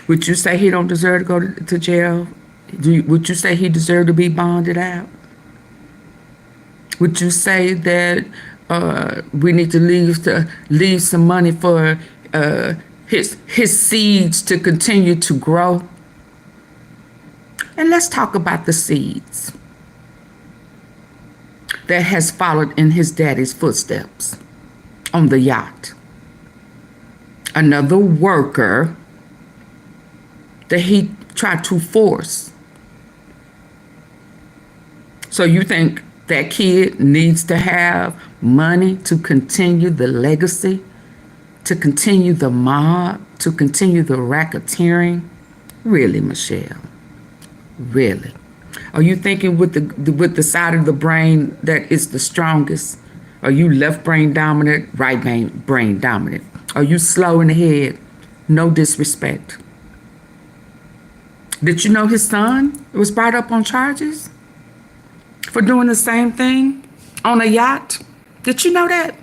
Would you say he don't deserve to go to jail? Would you say he deserved to be bonded out? Would you say that we need to leave some money for his seeds to continue to grow? And let's talk about the seeds that has followed in his daddy's footsteps on the yacht. Another worker that he tried to force. So you think that kid needs to have money to continue the legacy, to continue the mob, to continue the racketeering? Really, Michelle? Really? Are you thinking with the side of the brain that is the strongest? Are you left brain dominant, right brain dominant? Are you slow in the head? No disrespect. Did you know his son was brought up on charges for doing the same thing on a yacht? Did you know that?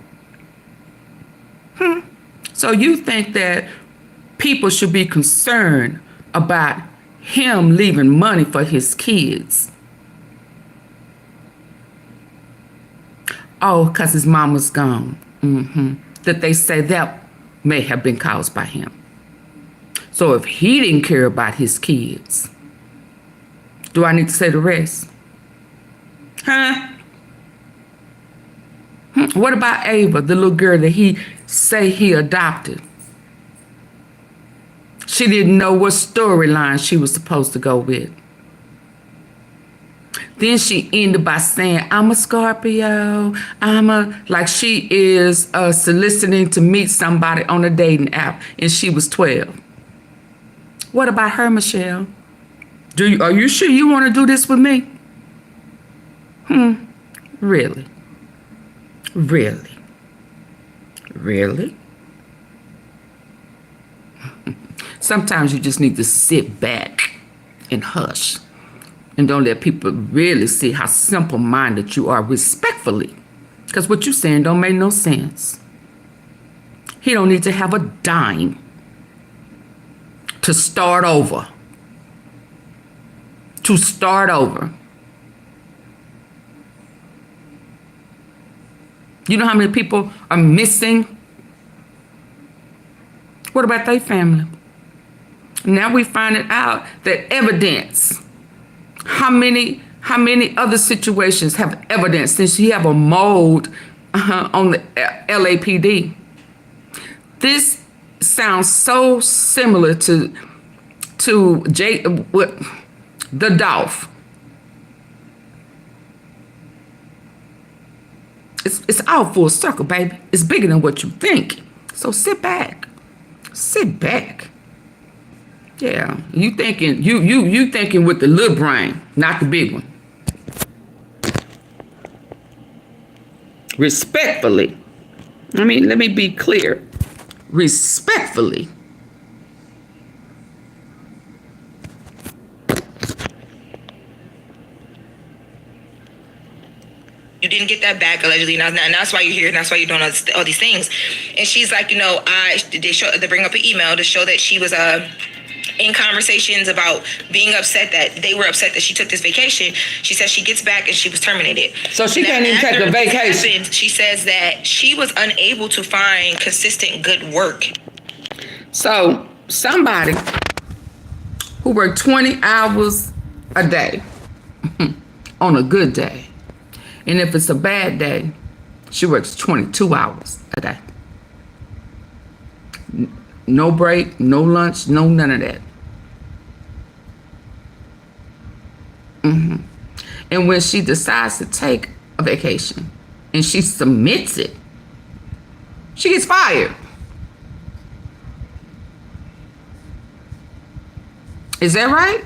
So you think that people should be concerned about him leaving money for his kids? Oh, because his mama's gone. That they say that may have been caused by him. So if he didn't care about his kids, do I need to say the rest? What about Ava, the little girl that he say he adopted? She didn't know what storyline she was supposed to go with. Then she ended by saying, I'm a Scorpio. Like she is soliciting to meet somebody on a dating app, and she was 12. What about her, Michelle? Are you sure you want to do this with me? Really? Really? Really? Sometimes you just need to sit back and hush and don't let people really see how simple-minded you are respectfully, because what you're saying don't make no sense. He don't need to have a dime to start over. To start over. You know how many people are missing? What about their family? Now we finding out that evidence. How many other situations have evidence since you have a mold on the LAPD? This sounds so similar to the DOLPH. It's all full circle, baby. It's bigger than what you think. So sit back. Sit back. Yeah, you thinking you thinking with the little brain, not the big one. Respectfully. Let me be clear. Respectfully. You didn't get that back allegedly, and that's why you're here, and that's why you're doing all these things. And she's like, they bring up an email to show that she was in conversations about being upset that they were upset that she took this vacation. She says she gets back and she was terminated. So she can't even take a vacation. She says that she was unable to find consistent good work. So somebody who worked 20 hours a day on a good day, and if it's a bad day, she works 22 hours a day. No break, no lunch, no none of that. And when she decides to take a vacation and she submits it, she gets fired. Is that right?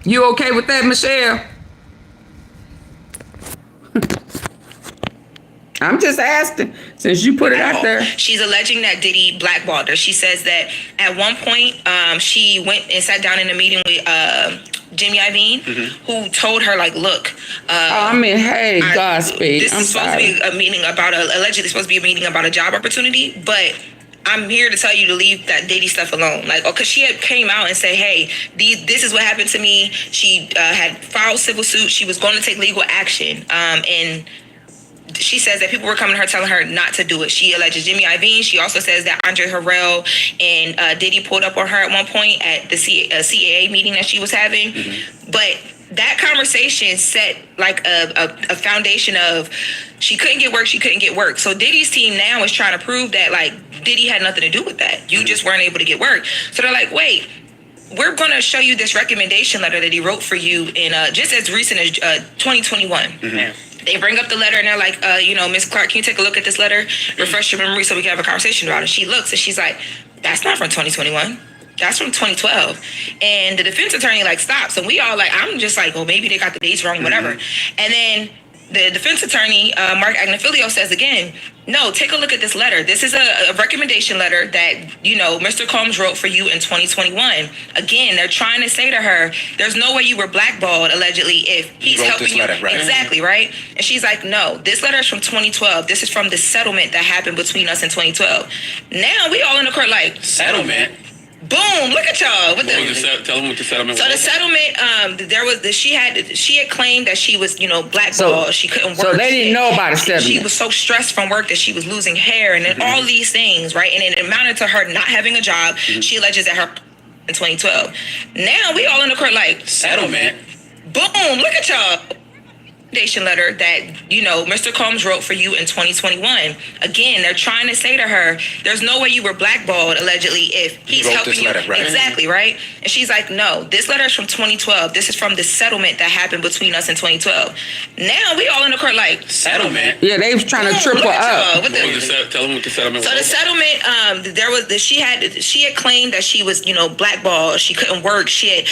You okay with that, Michelle? I'm just asking, since you put it out there. She's alleging that Diddy blackballed her. She says that at one point, she went and sat down in a meeting with Jimmy Iovine, who told her, like, look. Hey, Godspeed. This is supposed to be a meeting about, allegedly supposed to be a meeting about a job opportunity, but I'm here to tell you to leave that Diddy stuff alone. Like, because she had came out and said, hey, this is what happened to me. She had filed civil suit. She was going to take legal action. And she says that people were coming to her telling her not to do it. She alleges Jimmy Iovine. She also says that Andre Harrell and Diddy pulled up on her at one point at the CAA meeting that she was having. But that conversation set like a foundation of she couldn't get work. So Diddy's team now is trying to prove that like Diddy had nothing to do with that. You just weren't able to get work. So they're like, wait, we're going to show you this recommendation letter that he wrote for you in just as recent as 2021. They bring up the letter and they're like, Miss Clark, can you take a look at this letter? Refresh your memory so we can have a conversation about it. She looks and she's like, that's not from 2021. That's from 2012. And the defense attorney like stops. And we all like, I'm just like, well, maybe they got the dates wrong, whatever. And then the defense attorney, Mark Agnifilio, says again, no, take a look at this letter. This is a recommendation letter that, Mr. Combs wrote for you in 2021. Again, they're trying to say to her, there's no way you were blackballed, allegedly, if he's helping you. Letter, right? Exactly, right? And she's like, no, this letter is from 2012. This is from the settlement that happened between us in 2012. Now we all in the court like, settlement? Boom! Look at y'all. Tell them what the settlement was. So the settlement, there was she had claimed that she was, blackballed. So, she couldn't work. So they didn't know about the settlement. She was so stressed from work that she was losing hair and then all these things, right? And it amounted to her not having a job. She alleges that her in 2012. Now we all in the court like settlement. Boom! Look at y'all. Recommendation letter that Mr. Combs wrote for you in 2021. Again, they're trying to say to her, there's no way you were blackballed, allegedly, if he's helping you. Letter, right? Exactly, right? And she's like, no, this letter is from 2012. This is from the settlement that happened between us in 2012. Now we all in the court like settlement. Yeah, they was trying to trip her up. Tell them what the settlement was. So the settlement, she had claimed that she was blackballed. She couldn't work. She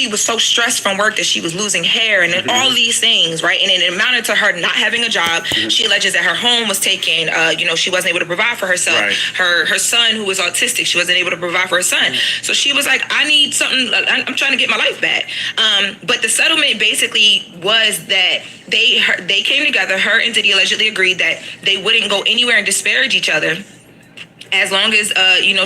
was so stressed from work that she was losing hair and then all these things. Right, and it amounted to her not having a job. She alleges that her home was taken. She wasn't able to provide for herself. Right. Her son, who was autistic, she wasn't able to provide for her son. So she was like, I need something. I'm trying to get my life back. But the settlement basically was that they came together. Her and Diddy allegedly agreed that they wouldn't go anywhere and disparage each other as long as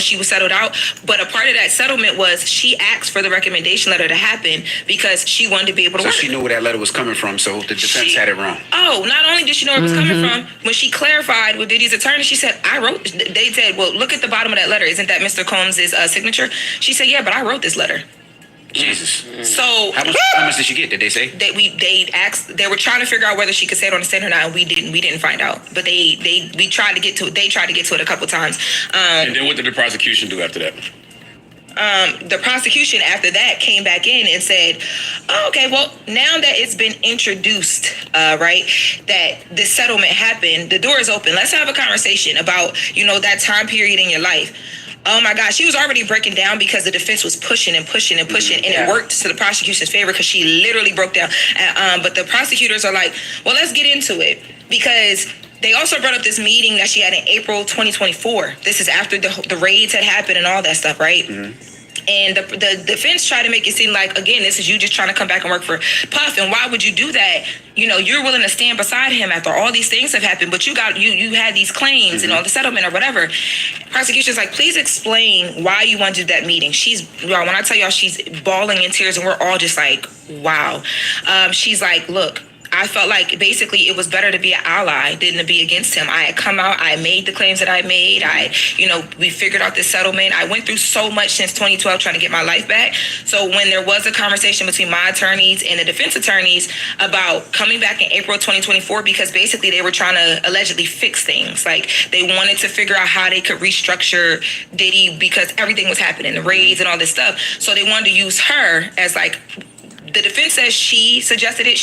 she was settled out. But a part of that settlement was she asked for the recommendation letter to happen because she wanted to be able to work. So she knew where that letter was coming from, so the defense had it wrong. Oh, not only did she know where it was coming from, when she clarified with Diddy's attorney, she said, they said, well, look at the bottom of that letter. Isn't that Mr. Combs' signature? She said, yeah, but I wrote this letter. Jesus. So how much did she get? Did they say? They asked. They were trying to figure out whether she could say it on the stand or not. And we didn't find out. But we tried to get to it. They tried to get to it a couple times. And then what did the prosecution do after that? The prosecution after that came back in and said, oh, okay, well, now that it's been introduced, right, that this settlement happened, the door is open. Let's have a conversation about, that time period in your life. Oh my gosh, she was already breaking down because the defense was pushing and it worked to the prosecution's favor because she literally broke down. But the prosecutors are like, well, let's get into it because they also brought up this meeting that she had in April 2024. This is after the raids had happened and all that stuff, right? And the defense tried to make it seem like, again, this is you just trying to come back and work for Puff. And why would you do that? You're willing to stand beside him after all these things have happened, but you had these claims and all the settlement or whatever. Prosecution's like, please explain why you wanted that meeting. When I tell y'all, she's bawling in tears and we're all just like, wow. She's like, look, I felt like basically it was better to be an ally than to be against him. I had come out, I made the claims that I made. We figured out this settlement. I went through so much since 2012 trying to get my life back. So when there was a conversation between my attorneys and the defense attorneys about coming back in April 2024, because basically they were trying to allegedly fix things. Like they wanted to figure out how they could restructure Diddy because everything was happening, the raids and all this stuff. So they wanted to use her as like the defense says she suggested it.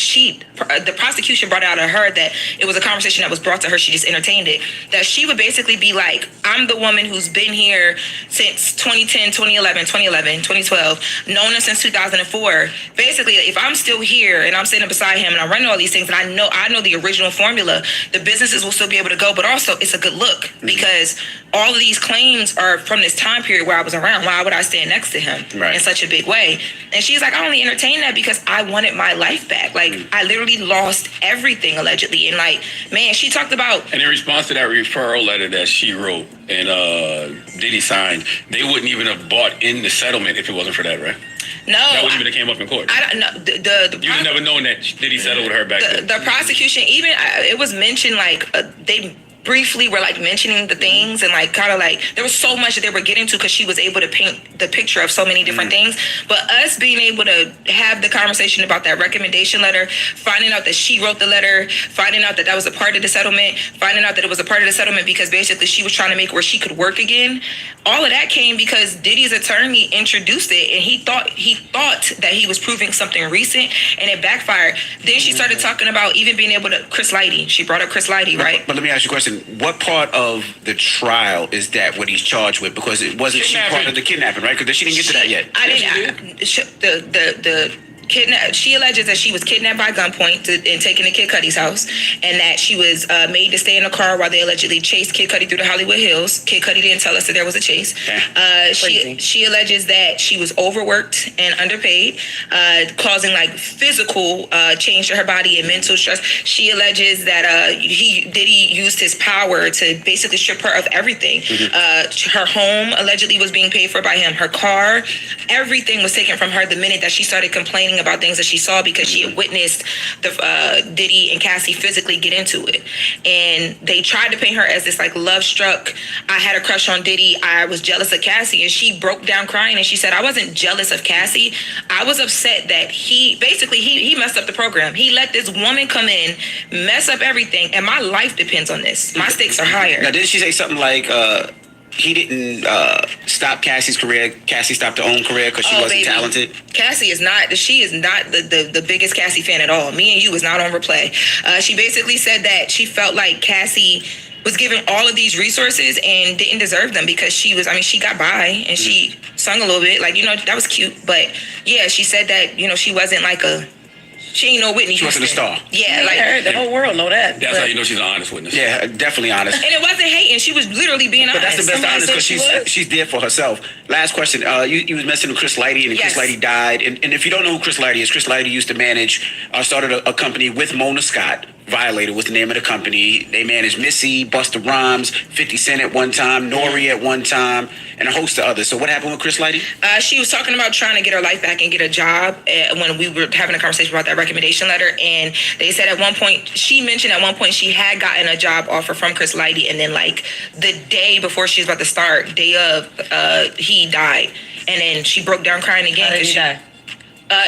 The prosecution brought out of her that it was a conversation that was brought to her. She just entertained it. That she would basically be like, I'm the woman who's been here since 2010, 2011, 2012, known her since 2004. Basically, if I'm still here and I'm sitting beside him and I'm running all these things and I know the original formula, the businesses will still be able to go, but also it's a good look because all of these claims are from this time period where I was around. Why would I stand next to him in such a big way? And she's like, I only entertained that because I wanted my life back. Like, I literally lost everything allegedly. And like, man, she talked about... And in response to that referral letter that she wrote and Diddy signed, they wouldn't even have bought in the settlement if it wasn't for that, right? No. That wouldn't even have came up in court. I don't know. You would never known that Diddy settled with her back then. The prosecution, even, it was mentioned, like, they briefly were like mentioning the things and like kind of like there was so much that they were getting to because she was able to paint the picture of so many different things. But us being able to have the conversation about that recommendation letter, finding out that she wrote the letter, finding out that that was a part of the settlement, finding out that it was a part of the settlement because basically she was trying to make where she could work again. All of that came because Diddy's attorney introduced it and he thought that he was proving something recent and it backfired. Then she started talking about even being able to Chris Lighty. She brought up Chris Lighty, right? But let me ask you a question. What part of the trial is that what he's charged with? Because it wasn't she part of the kidnapping, right? Because she didn't get to that yet. She alleges that she was kidnapped by gunpoint and taken to Kid Cudi's house, and that she was made to stay in a car while they allegedly chased Kid Cudi through the Hollywood Hills. Kid Cudi didn't tell us that there was a chase. She alleges that she was overworked and underpaid, causing like physical change to her body and mental stress. She alleges that Diddy used his power to basically strip her of everything. Her home allegedly was being paid for by him. Her car, everything was taken from her the minute that she started complaining about things that she saw because she had witnessed the Diddy and Cassie physically get into it. And they tried to paint her as this like love struck, I had a crush on Diddy, I was jealous of Cassie, and she broke down crying and she said, I wasn't jealous of Cassie, I was upset that he messed up the program. He let this woman come in, mess up everything, and my life depends on this. My stakes are higher. Now didn't she say something like he didn't stop Cassie's career. Cassie stopped her own career because she wasn't talented. Cassie is not. She is not the biggest Cassie fan at all. Me and You is not on replay. She basically said that she felt like Cassie was given all of these resources and didn't deserve them because she was. I mean, she got by and she sung a little bit. Like, you know, that was cute. But yeah, she said that, you know, she wasn't like a. She ain't no Whitney Houston. She wasn't a star. Yeah, like her, the whole world know that. That's how you know she's an honest witness. Yeah, definitely honest. And it wasn't hating. She was literally being honest. But that's the best honest because she's there for herself. Last question. You was mentioning Chris Lighty and Chris Lighty died. And if you don't know who Chris Lighty is, Chris Lighty used to manage, started a company with Mona Scott. Violated was the name of the company. They managed Missy, Busta Rhymes, 50 Cent at one time, Nori at one time, and a host of others. So what happened with Chris Lighty? She was talking about trying to get her life back and get a job when we were having a conversation about that recommendation letter. And they said at one point, she mentioned at one point she had gotten a job offer from Chris Lighty. And then like the day before she was about to start, day of, he died. And then she broke down crying again. How did he die?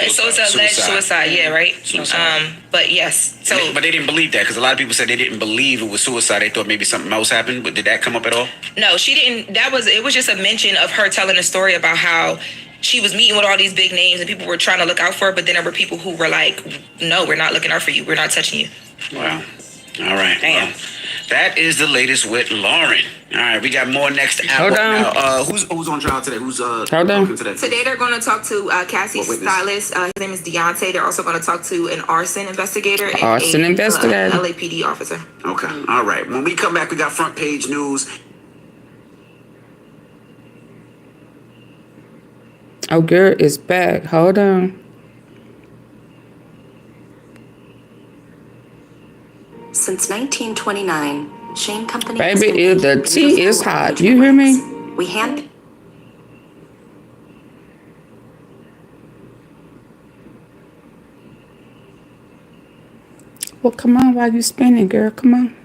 So it's alleged suicide, yeah, right? But yes. But they didn't believe that because a lot of people said they didn't believe it was suicide. They thought maybe something else happened. But did that come up at all? No, she didn't. It was just a mention of her telling a story about how she was meeting with all these big names and people were trying to look out for her. But then there were people who were like, no, we're not looking out for you. We're not touching you. Wow. All right. Damn. Well, that is the latest with Lauren. All right, we got more next hour. Hold on. Now, who's on trial today? Who's Hold on. Today they're going to talk to Cassie's stylist. His name is Deontay. They're also going to talk to an arson investigator and LAPD officer. Okay. All right. When we come back, we got front page news. Oh, girl is back. Hold on. Since 1929, Shane Company. Baby, the tea is hot. You hear me? We hand. Well, come on, while you spinning, girl. Come on.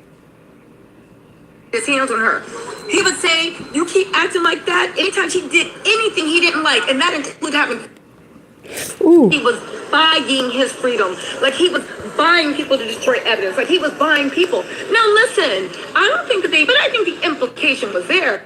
His hands on her. He would say, "You keep acting like that." Anytime she did anything he didn't like, and that included having. Ooh. He was buying his freedom. Like he was buying people to destroy evidence. Like he was buying people. Now listen, I don't think but I think the implication was there.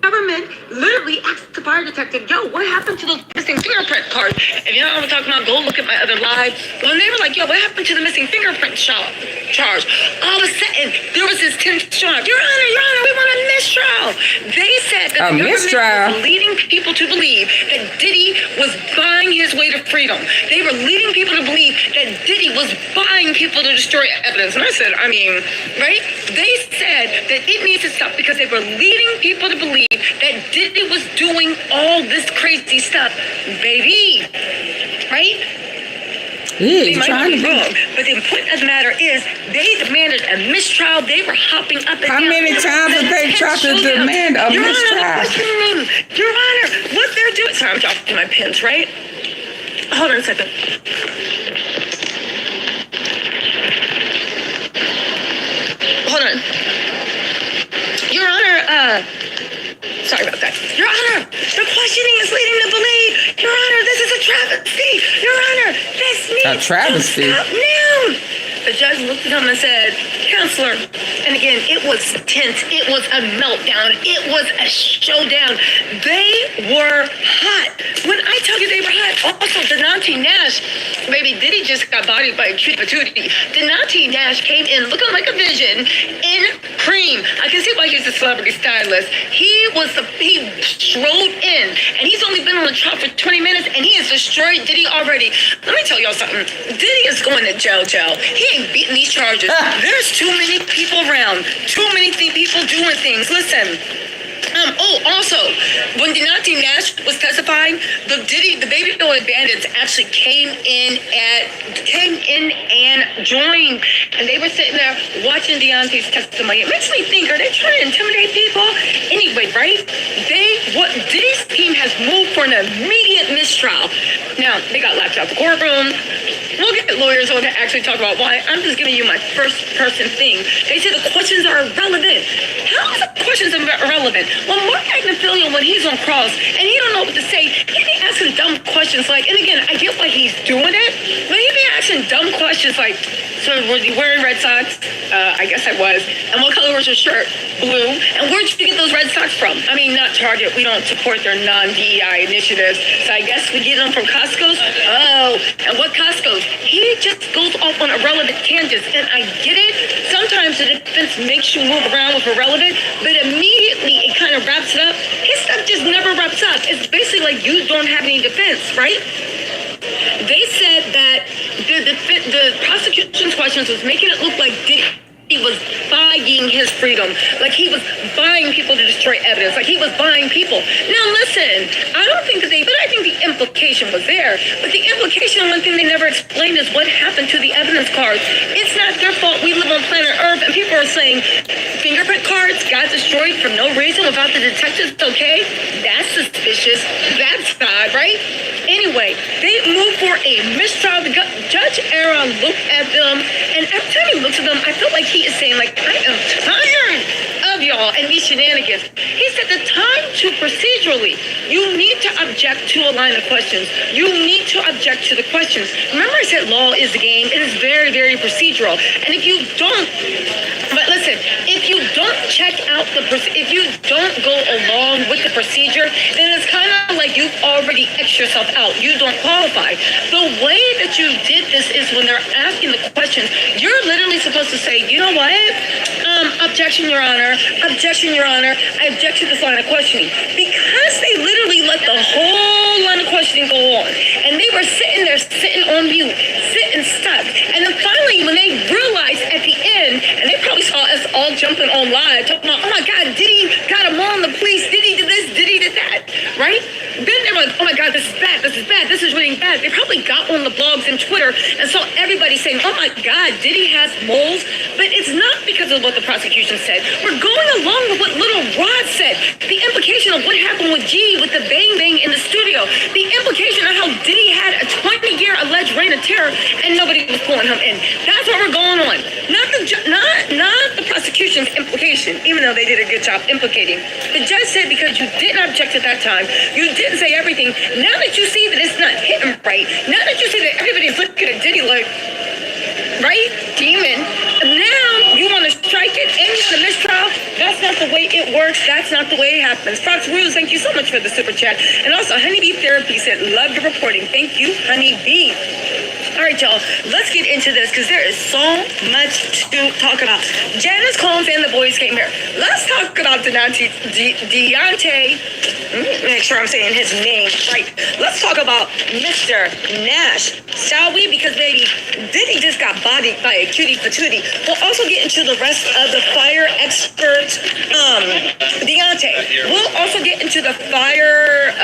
government literally asked the fire detective, yo, what happened to those missing fingerprint cards? And you know what I'm talking about? Go look at my other live. When they were like, yo, what happened to the missing fingerprint charge? All of a sudden, there was this tense charge. Your Honor, we want a mistrial. They said that the government was leading people to believe that Diddy was buying his way to freedom. They were leading people to believe that Diddy was buying people to destroy evidence. And I said, I mean, right? They said that it needs to stop because they were leading people to believe that Diddy was doing all this crazy stuff, baby. Right? They might not be wrong, but the point of the matter is they demanded a mistrial. They were hopping up and down. How many times have they tried to demand a mistrial? Your Honor, what they're doing. Sorry, I'm dropping my pins, right? Hold on a second. Hold on. Your Honor, sorry about that. Your Honor, the questioning is leading to believe. Your Honor, this is a travesty. Your Honor, this needs to stop now. The judge looked at him and said, Counselor, and again, it was tense. It was a meltdown. It was a showdown. They were hot. When I tell you they were hot, also Donati Nash, baby, Diddy just got bodied by a cute patootie. Donati Nash came in looking like a vision in cream. I can see why he's a celebrity stylist. He strode in, and he's only been on the trot for 20 minutes, and he has destroyed Diddy already. Let me tell y'all something. Diddy is going to jail. He ain't beating these charges. There's too many people around. Too many people doing things. Listen. Also, when Donati Nash was testifying, the baby boy bandits actually came in and joined, and they were sitting there watching Deontay's testimony. It makes me think, are they trying to intimidate people? Anyway, right? Diddy's team has moved for an immediate mistrial. Now, they got locked out the courtroom. We'll get lawyers on to actually talk about why. I'm just giving you my first person thing. They say the questions are irrelevant. How is the questions irrelevant? Well, Mark Agnafilio, when he's on cross and he don't know what to say, he be asking dumb questions like, and again, I get why he's doing it, but he be asking dumb questions like, so were you wearing Red Sox? I guess I was. And what color was your shirt? Blue. And where'd you get those Red Sox from? I mean, not Target. We don't support their non-DEI initiatives. So I guess we get them from Costco's. Oh, and what Costco's? He just goes off on irrelevant tangents. And I get it. Sometimes the defense makes you move around with irrelevant, but immediately it kind of wraps it up. His stuff just never wraps up. It's basically like you don't have any defense, right? They said that the prosecution's questions was making it look like Diddy was buying his freedom, like he was buying people to destroy evidence, like he was buying people. Now listen, I don't think that but I think the implication was there. But the implication, one thing they never explained is what happened to the evidence cards. It's not their fault we live on planet Earth and people are saying fingerprint cards got destroyed for no reason without the detectives, okay? That's suspicious. That's bad, right? Anyway, they moved for a mistrial. Judge Aaron looked at them, and every time he looks at them, I feel like he is saying, like, I am tired of y'all and these shenanigans. He said the time to procedurally, you need to object to a line of questions. You need to object to the questions. Remember I said law is the game. It is very, very procedural. And if you don't, but listen, if you don't check out if you don't go along with the procedure, then it's kind of like you've already X yourself out. You don't qualify. The way that you did this is when they're asking the questions, you're literally supposed to say, you know what? Objection, Your Honor. Objection, Your Honor. I object to this line of questioning. Because they literally let the whole line of questioning go on. And they were sitting there, sitting on mute, sitting stuck. And then finally, when they realized at the end, and they probably saw us all jumping on live, talking about, oh my God, Diddy got him on the police, Diddy did this, Diddy did that, right? Then they were like, oh my God, this is bad, this is bad, this is really bad. They probably got on the blogs and Twitter and saw everybody saying, oh my God, Diddy has moles. But it's not because of what the prosecution said. We're going along with what Little Rod said. The implication of what happened with G with the bang bang in the studio. The implication of how Diddy had a 20-year alleged reign of terror and nobody was pulling him in. That's what we're going on. Not the prosecution's implication, even though they did a good job implicating. The judge said because you didn't object at that time, you didn't say everything. Now that you see that it's not hitting right, now that you see that everybody's looking at Diddy like, right, demon, now you want to strike it and you want to mistrial, that's not the way it works. That's not the way it happens. Fox Rules, thank you so much for the super chat. And also, Honeybee Therapy said, love your reporting. Thank you, Honeybee. All right, y'all, let's get into this because there is so much to talk about. Janice Combs and the boys came here. Let's talk about Deontay. Make sure I'm saying his name right. Let's talk about Mr. Nash, shall we? Because baby, Diddy just got bodied by a cutie patootie. We'll also get into the rest of the fire expert, Deontay. We'll also get into the fire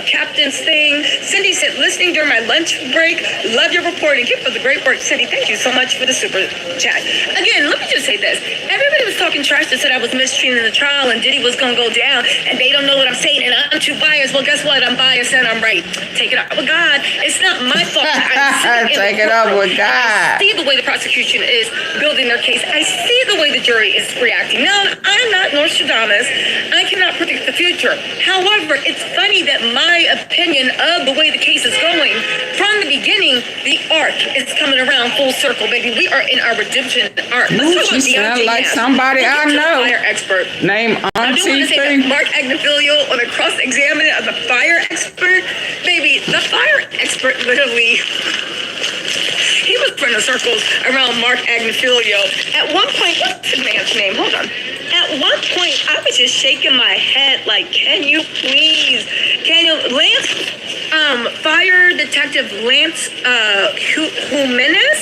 captain's thing. Cindy said, listening during my lunch break. Love your reporting. Keep up the great work, Cindy. Thank you so much for the super chat. Again, let me just say this. Everybody was talking trash that said I was mistreating the trial and Diddy was going to go down and they don't know what I'm saying and I'm too biased. Well, guess what? I'm biased and I'm right. Take it up with God. It's not my fault. Take it up with God. I see the way the prosecution is building their case. I see the way the jury is reacting. Now, I'm not Nostradamus. I cannot predict the future. However, it's funny that my opinion of the way the case is going, from the beginning, the arc is coming around full circle, baby. We are in our redemption arc. Ooh, she sounds like somebody I know. Fire expert. Name I do want to say that AunTeaFee. Mark Agnifilio on a cross-examination of the fire expert, baby, the fire expert literally, he was running circles around Mark Agnifilio. At one point, what's the man's name? Hold on. At one point, I was just shaking my head like, can you please, Lance, Fire Detective Lance Jimenez?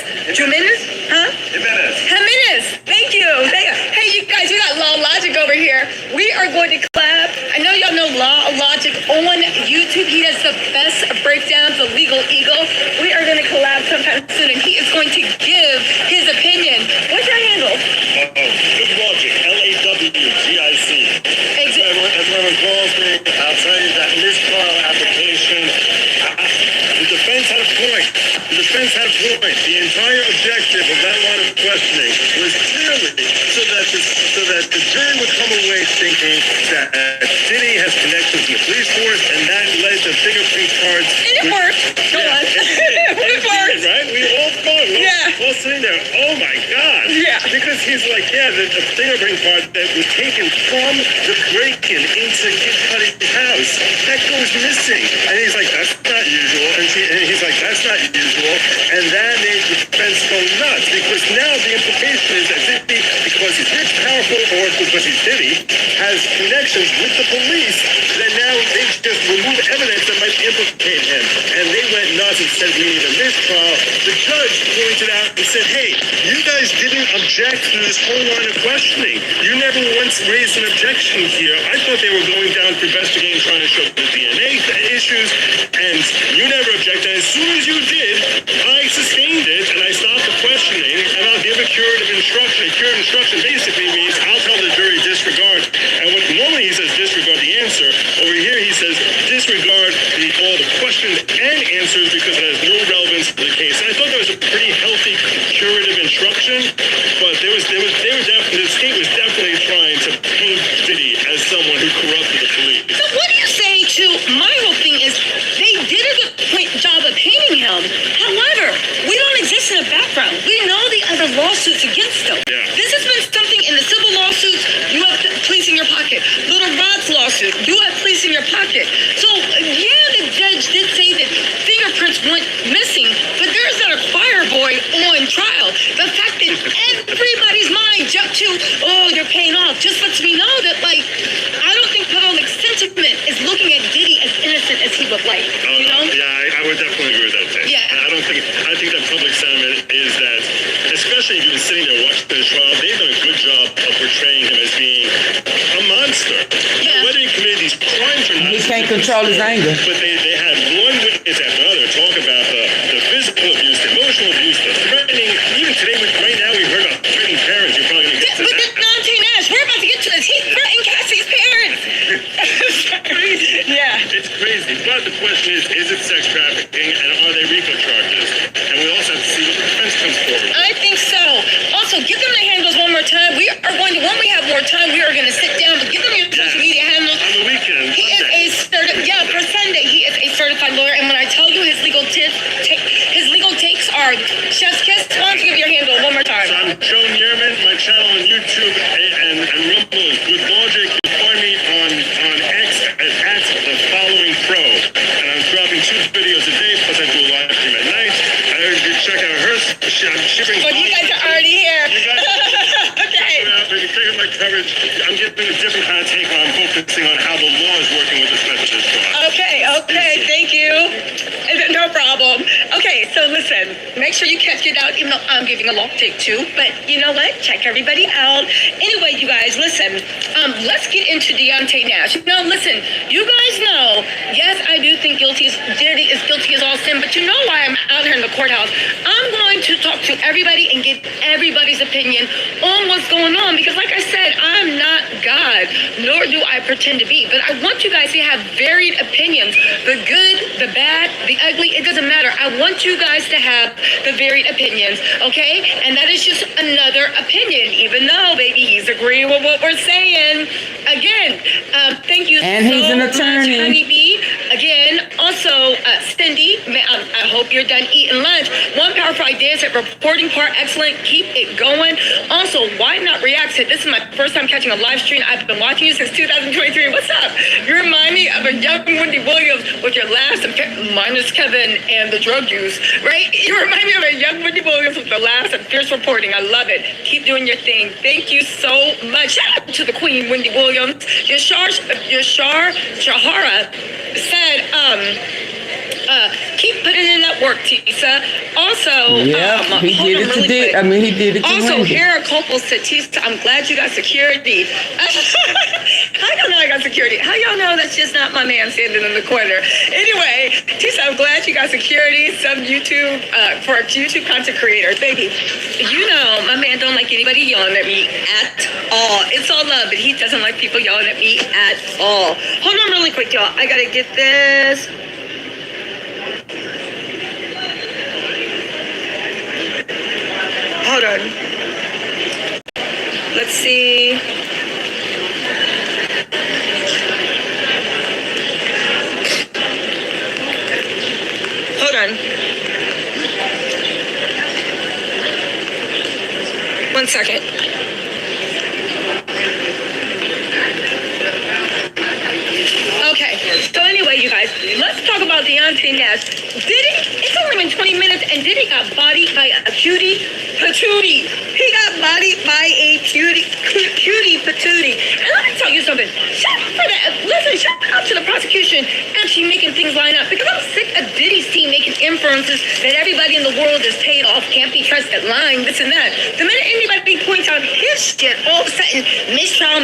Thank you. Hey, you guys, we got Law Logic over here. We are going to collab. I know y'all know Law Logic on YouTube. He does the best breakdowns of Legal Eagle. We are going to collab sometime soon, and he is going to give his opinion. What's your handle? Good Logic, LAWGIC. As everyone calls me, I'll tell you that mistrial application, the defense had a point. The entire objective of that line of questioning was clearly so that the jury would come away thinking that Diddy has connections in the police force, and that led to fingerprint cards. And it worked. Go on. It worked, right? We all thought, all sitting there, oh my God. Yeah. Because he's like, the fingerprint card that was taken from the break-in into Kid Cudi's house, that goes missing. And he's like, that's not usual. And he's like, that's not usual. And that made the defense go nuts, because now the implication is that Diddy, because he's rich, powerful, or because he's Diddy, has connections with the police, that now they just remove evidence that might implicate him. And they went nuts and said, we need a mistrial. The judge pointed out and said, hey, you guys didn't object to this whole line of questioning. You never once raised an objection here. I thought they were going down for investigating, trying to show the DNA issues, and you never objected. As soon as you did, I sustained it, and I stopped the questioning, and I'll give a curative instruction. A curative instruction basically means I'll tell the jury disregard, and what normally he says disregard the answer, over here he says disregard all the questions and answers because it has no relevance to the case. And I thought that was a pretty healthy curative instruction, but the state was definitely trying to paint Diddy as someone who corrupted the police. So what do you say to my whole thing is they did a good job of painting him. However, we don't exist in the background. We know the other lawsuits against them. Yeah. This has been something in the civil lawsuits. You have police in your pocket. Little Rod's lawsuit, you have police in your pocket. So yeah, the judge did say that fingerprints went missing, but there's not a choir boy on trial. The fact that everybody's mind jumped to, oh, you're paying off, just lets me know that, like, I don't think public sentiment is looking at Diddy as innocent as he would like. You know? Yeah, I would definitely agree with that, Tay. Yeah. I think that public sentiment is that, especially if you've been sitting there watching the trial, they've done a good job of portraying him as being a monster. Yeah. Whether he committed these crimes or not. He can't control his anger. But they had one witness after another talk about the physical abuse, the emotional abuse, the threatening. Even today, right now, we heard about threatening parents. You're probably going to get to But that. Deontay Nash, we're about to get to this. He threatened Cassie's parents. Crazy. Yeah. It's crazy. But the question is it sex trafficking, and are they RICO charges? And we also have to see what the defense comes forward. I think so. Also, give them the handles one more time. We are going to, when we have more time, we are going to sit down, but give them your social media handles. On the weekend, He is for Sunday, he is a certified lawyer, and when I tell you his legal takes are chef's kiss, why don't you give your handle one more time? So I'm Joan Yearman. My channel on YouTube and Rumble is Good Logic. You can find me on X at the following pro. And I'm dropping 2 videos a day, plus I do a live stream at night. I urge you to check out her. I'm shipping. But you guys are already here. You guys Okay. check out my coverage. I'm giving a different kind of take on focusing on how the law is working with respect to this fraud. Okay, thank you. No problem. Okay, so listen, make sure you catch it out, even though I'm giving a long take too. But you know what? Check everybody out. Anyway, you guys, listen. Let's get into Deontay Nash. Now, listen. You guys know, yes, I do think Diddy is guilty as all sin, but you know why I'm out here in the courthouse. I'm going to talk to everybody and get everybody's opinion on what's going on, because like I said, I'm not God, nor do I pretend to be. But I want you guys to have varied opinions. The good, the bad, the ugly, it doesn't matter. I want you guys to have the varied opinions, okay? And that is just another opinion, even though, baby, he's agreeing with what we're saying. Again, thank you And so he's an much, attorney. Honeybee. Again, also, Cindy, I hope you're done eating lunch. One powerful idea is that reporting part, excellent. Keep it going. Also, why not react to this? Is my first time catching a live stream. I've been watching you since 2023. What's up? You remind me of a young Wendy Williams with your laughs and minus Kevin and the drug use, right? You remind me of a young Wendy Williams with the laughs and fierce reporting. I love it. Keep doing your thing. Thank you so much. Shout out to the Queen, Wendy Williams. Yashar Shahara said, keep putting in that work, Tisa. Also, Yeah, he hold did on it really today. quick. I mean, he did it to Also, Wendy. here are Copel said, Tisa, I'm glad you got security. How y'all know I got security? How y'all know that's just not my man standing in the corner? Anyway, Tisa, I'm glad you got security. Some YouTube, for a YouTube content creator. Baby, you know my man don't like anybody yelling at me at all. It's all love, but he doesn't like people yelling at me at all. Hold on really quick, y'all. I gotta get this. Hold on. Let's see. Hold on. 1 second. Okay, so anyway, you guys, let's talk about Deontay Nash. Diddy, it's only been 20 minutes and Diddy got bodied by a cutie patootie. He got bodied by a cutie patootie. And let me tell you something. Shout out for that. Listen, shout out to the prosecution actually making things line up, because I'm sick of Diddy's team making inferences that everybody in the world is paid off, can't be trusted, lying, this and that. The minute anybody points out his shit, all of a sudden, mistrial,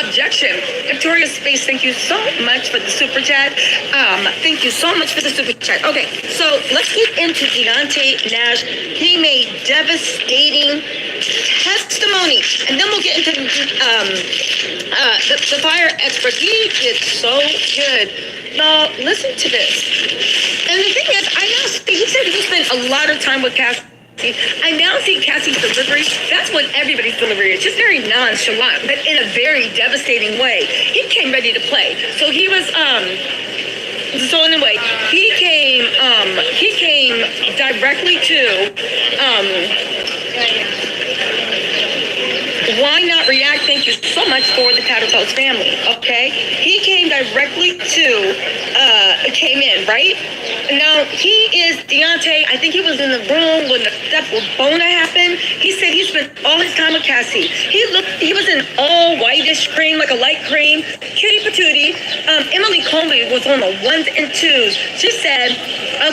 objection. Victoria Space, thank you so much for the super chat. Thank you so much for the super chat. Okay, so let's get into Deontay Nash. He made devastating testimony, and then we'll get into the fire expert. He did so good. Now, listen to this. And the thing is, I now see, he said he spent a lot of time with Cassie. I now see Cassie's delivery. That's what everybody's delivery is. Just very nonchalant, but in a very devastating way. He came ready to play. So he was, so anyway, he came directly to, why not react? Thank you so much for the Tattletoes family, okay? He came directly to, came in, right? Now, he is Deontay. I think he was in the room when the stuff with Bona happened. He said he spent all his time with Cassie. He was in all whitish cream, like a light cream, cutie patootie. Emily Comey was on the 1s and 2s. She said,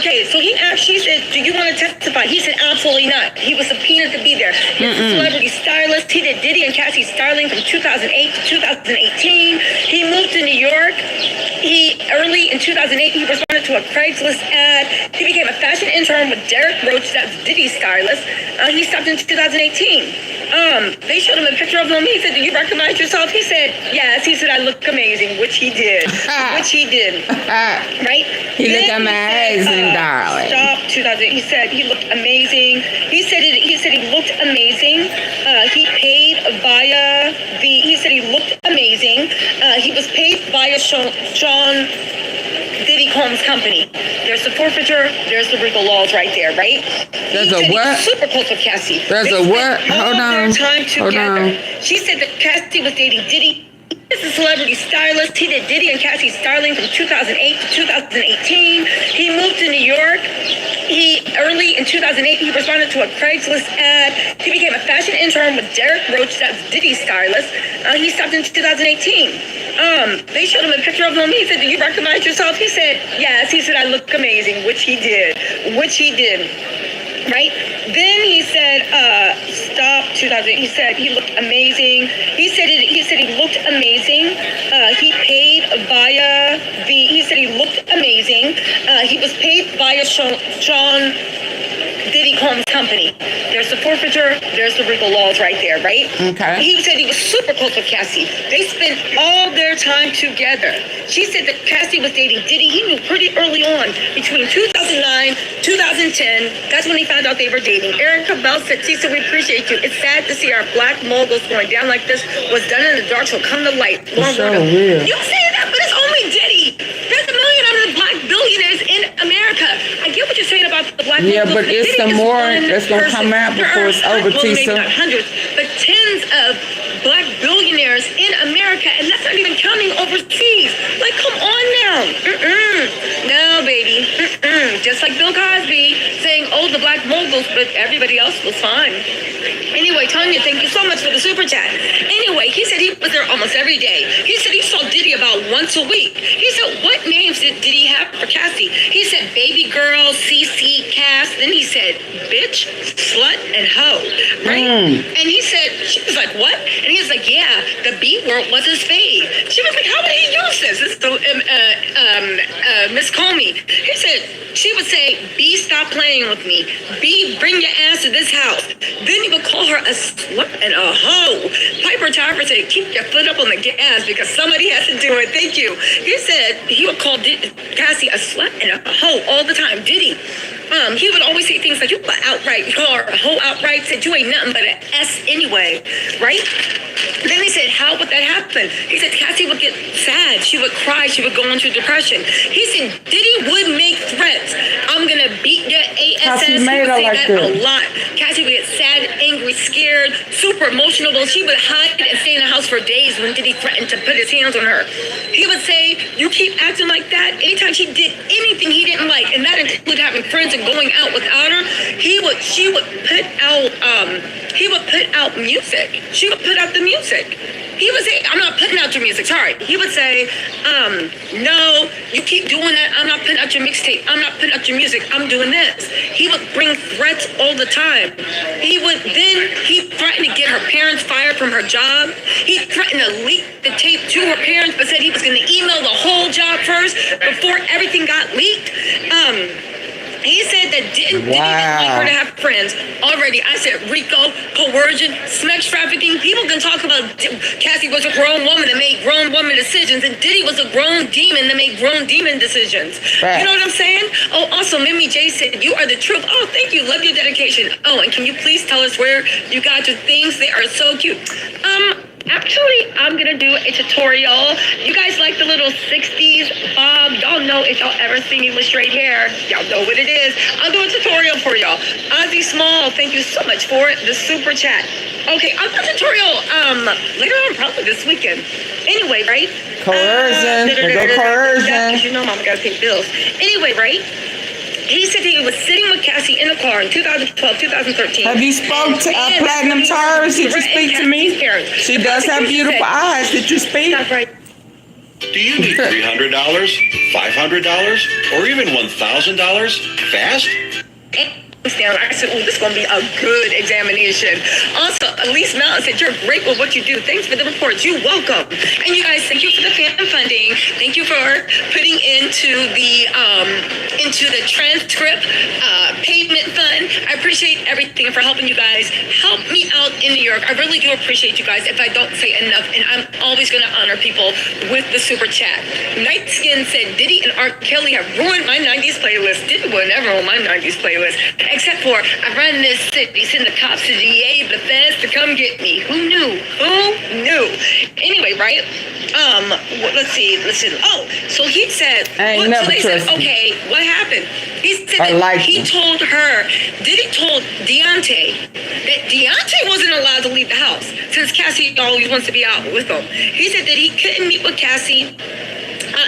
okay, so she said, do you want to testify? He said, absolutely not. He was subpoenaed to be there. He's a celebrity stylist. He did Diddy and Cassie styling from 2008 to 2018. He moved to New York. Early in 2008, he responded to a Craigslist ad. He became a fashion intern with Derek Roach, that's Diddy's stylist. He stopped in 2018. They showed him a picture of him. He said, do you recognize yourself? He said, yes. He said, I look amazing, which he did. Right? He looked amazing, darling. Stop 2008. He said he looked amazing. He said he looked amazing. He paid via he said he looked amazing. He was paid via Sean Diddy Combs Company. There's the forfeiture, there's the legal laws right there, right? There's a what? Super close with Cassie. There's a what? Hold on. Hold on. She said that Cassie was dating Diddy. He's a celebrity stylist. He did Diddy and Cassie's styling from 2008 to 2018. He moved to New York. Early in 2008, he responded to a Craigslist ad. He became a fashion intern with Derek Roach, that's Diddy's stylist. He stopped in 2018. They showed him a picture of him. He said, "Do you recognize yourself?" He said, "Yes." He said, "I look amazing," which he did. Right? Then he said, stop 2000. He said he looked amazing. He said he looked amazing. He paid via he said he looked amazing. He was paid via Sean Diddy Combs Company. There's the forfeiture, there's the legal laws right there, right? Okay. He said he was super close with Cassie. They spent all their time together. She said that Cassie was dating Diddy. He knew pretty early on, between 2009, 2010. That's when he found out they were dating. Erica Bell said, "Tisa, we appreciate you. It's sad to see our black moguls going down like this. What's done in the dark shall come to light." It's so weird. You say that, but it's only Diddy. There's a million other black billionaires in America. I get what you're saying about the black Yeah, moguls, but it's Diddy some is more one that's gonna person. come out There before are it's over, maybe Tisa. not hundreds, but tens of black billionaires in America, and that's not even counting overseas. Like, come on now. No, baby. Just like Bill Cosby saying, "Oh, the black moguls," but everybody else was fine. Anyway, Tanya, thank you so much for the super chat. Anyway, he said he was there almost every day. He said he saw Diddy about once a week. He said, "What names did Diddy have for Cassie?" He said, "Baby girl, CC, Cass." Then he said, "Bitch, slut, and hoe." Right? And he said, she was like, "What?" And he was like, "Yeah, the B word was his fave." She was like, "How would he use this?" This is Miss Comey. He said, she would say, "B, stop playing with me. B, bring your ass to this house." Then he would call her a slut and a hoe. Piper Tarver said, "Keep your foot up on the gas because somebody has to do it." Thank you. He said he would call Cassie a slut and a hoe all the time. Diddy. He would always say things like, "You outright," or a hoe outright said, "You ain't nothing but an S anyway," right? Then he said, "How would that happen?" He said Cassie would get sad. She would cry. She would go into depression. He said Diddy would make threats. "I'm going to beat your ass." Cassie He would made her say like that that. a lot. Cassie would get sad, angry, scared, super emotional. She would hide and stay in the house for days when Diddy threatened to put his hands on her. He would say, "You keep acting like that." Anytime she did anything he didn't like, and that included having friends and going out without her, she would put out music. She would put out the music. He would say, "I'm not putting out your music." Sorry. He would say, "No, you keep doing that. I'm not putting out your mixtape. I'm not putting out your music. I'm doing this." He would bring threats all the time. He threatened to get her parents fired from her job. He threatened to leak the tape to her parents, but said he was going to email the whole job first before everything got leaked. He said that Diddy didn't want her to have friends. Already, I said RICO, coercion, sex trafficking. People can talk about Cassie was a grown woman that made grown woman decisions, and Diddy was a grown demon that made grown demon decisions. Right. You know what I'm saying? Oh, also, Mimi J said, "You are the truth." Oh, thank you. Love your dedication. Oh, and can you please tell us where you got your things? They are so cute. Actually, I'm gonna do a tutorial. You guys like the little 60s bob? Y'all know if y'all ever see me with straight hair, y'all know what it is. I'll do a tutorial for y'all. Ozzy Small, thank you so much for the super chat. Okay, I'll do a tutorial later on, probably this weekend. Anyway, right? Coercion. There go coercion. You know mama gotta pay bills. Anyway, right? He said he was sitting with Cassie in a car in 2012, 2013. Have you spoke to Platinum Taurus? Did you speak to me? She does have beautiful eyes. Did you speak? That's right. Do you need $300, $500, or even $1,000 fast? Down. I said, "Oh, this is going to be a good examination." Also, Elise Mountain said, "You're great with what you do. Thanks for the reports. You're welcome." And you guys, thank you for the fan funding. Thank you for putting into the transcript payment fund. I appreciate everything and for helping you guys help me out in New York. I really do appreciate you guys if I don't say enough, and I'm always going to honor people with the super chat. Night Skin said, "Diddy and R. Kelly have ruined my 90s playlist." Diddy will never ruin my 90s playlist. Except for, "I run this city, send the cops to DA, the feds to come get me." Who knew? Who knew? Anyway, right? Let's see. Listen. Oh, so he said. I ain't so never they said, trusted him. okay, what happened? He said I that like he him. told her. Diddy told Deontay that Deontay wasn't allowed to leave the house since Cassie always wants to be out with him. He said that he couldn't meet with Cassie.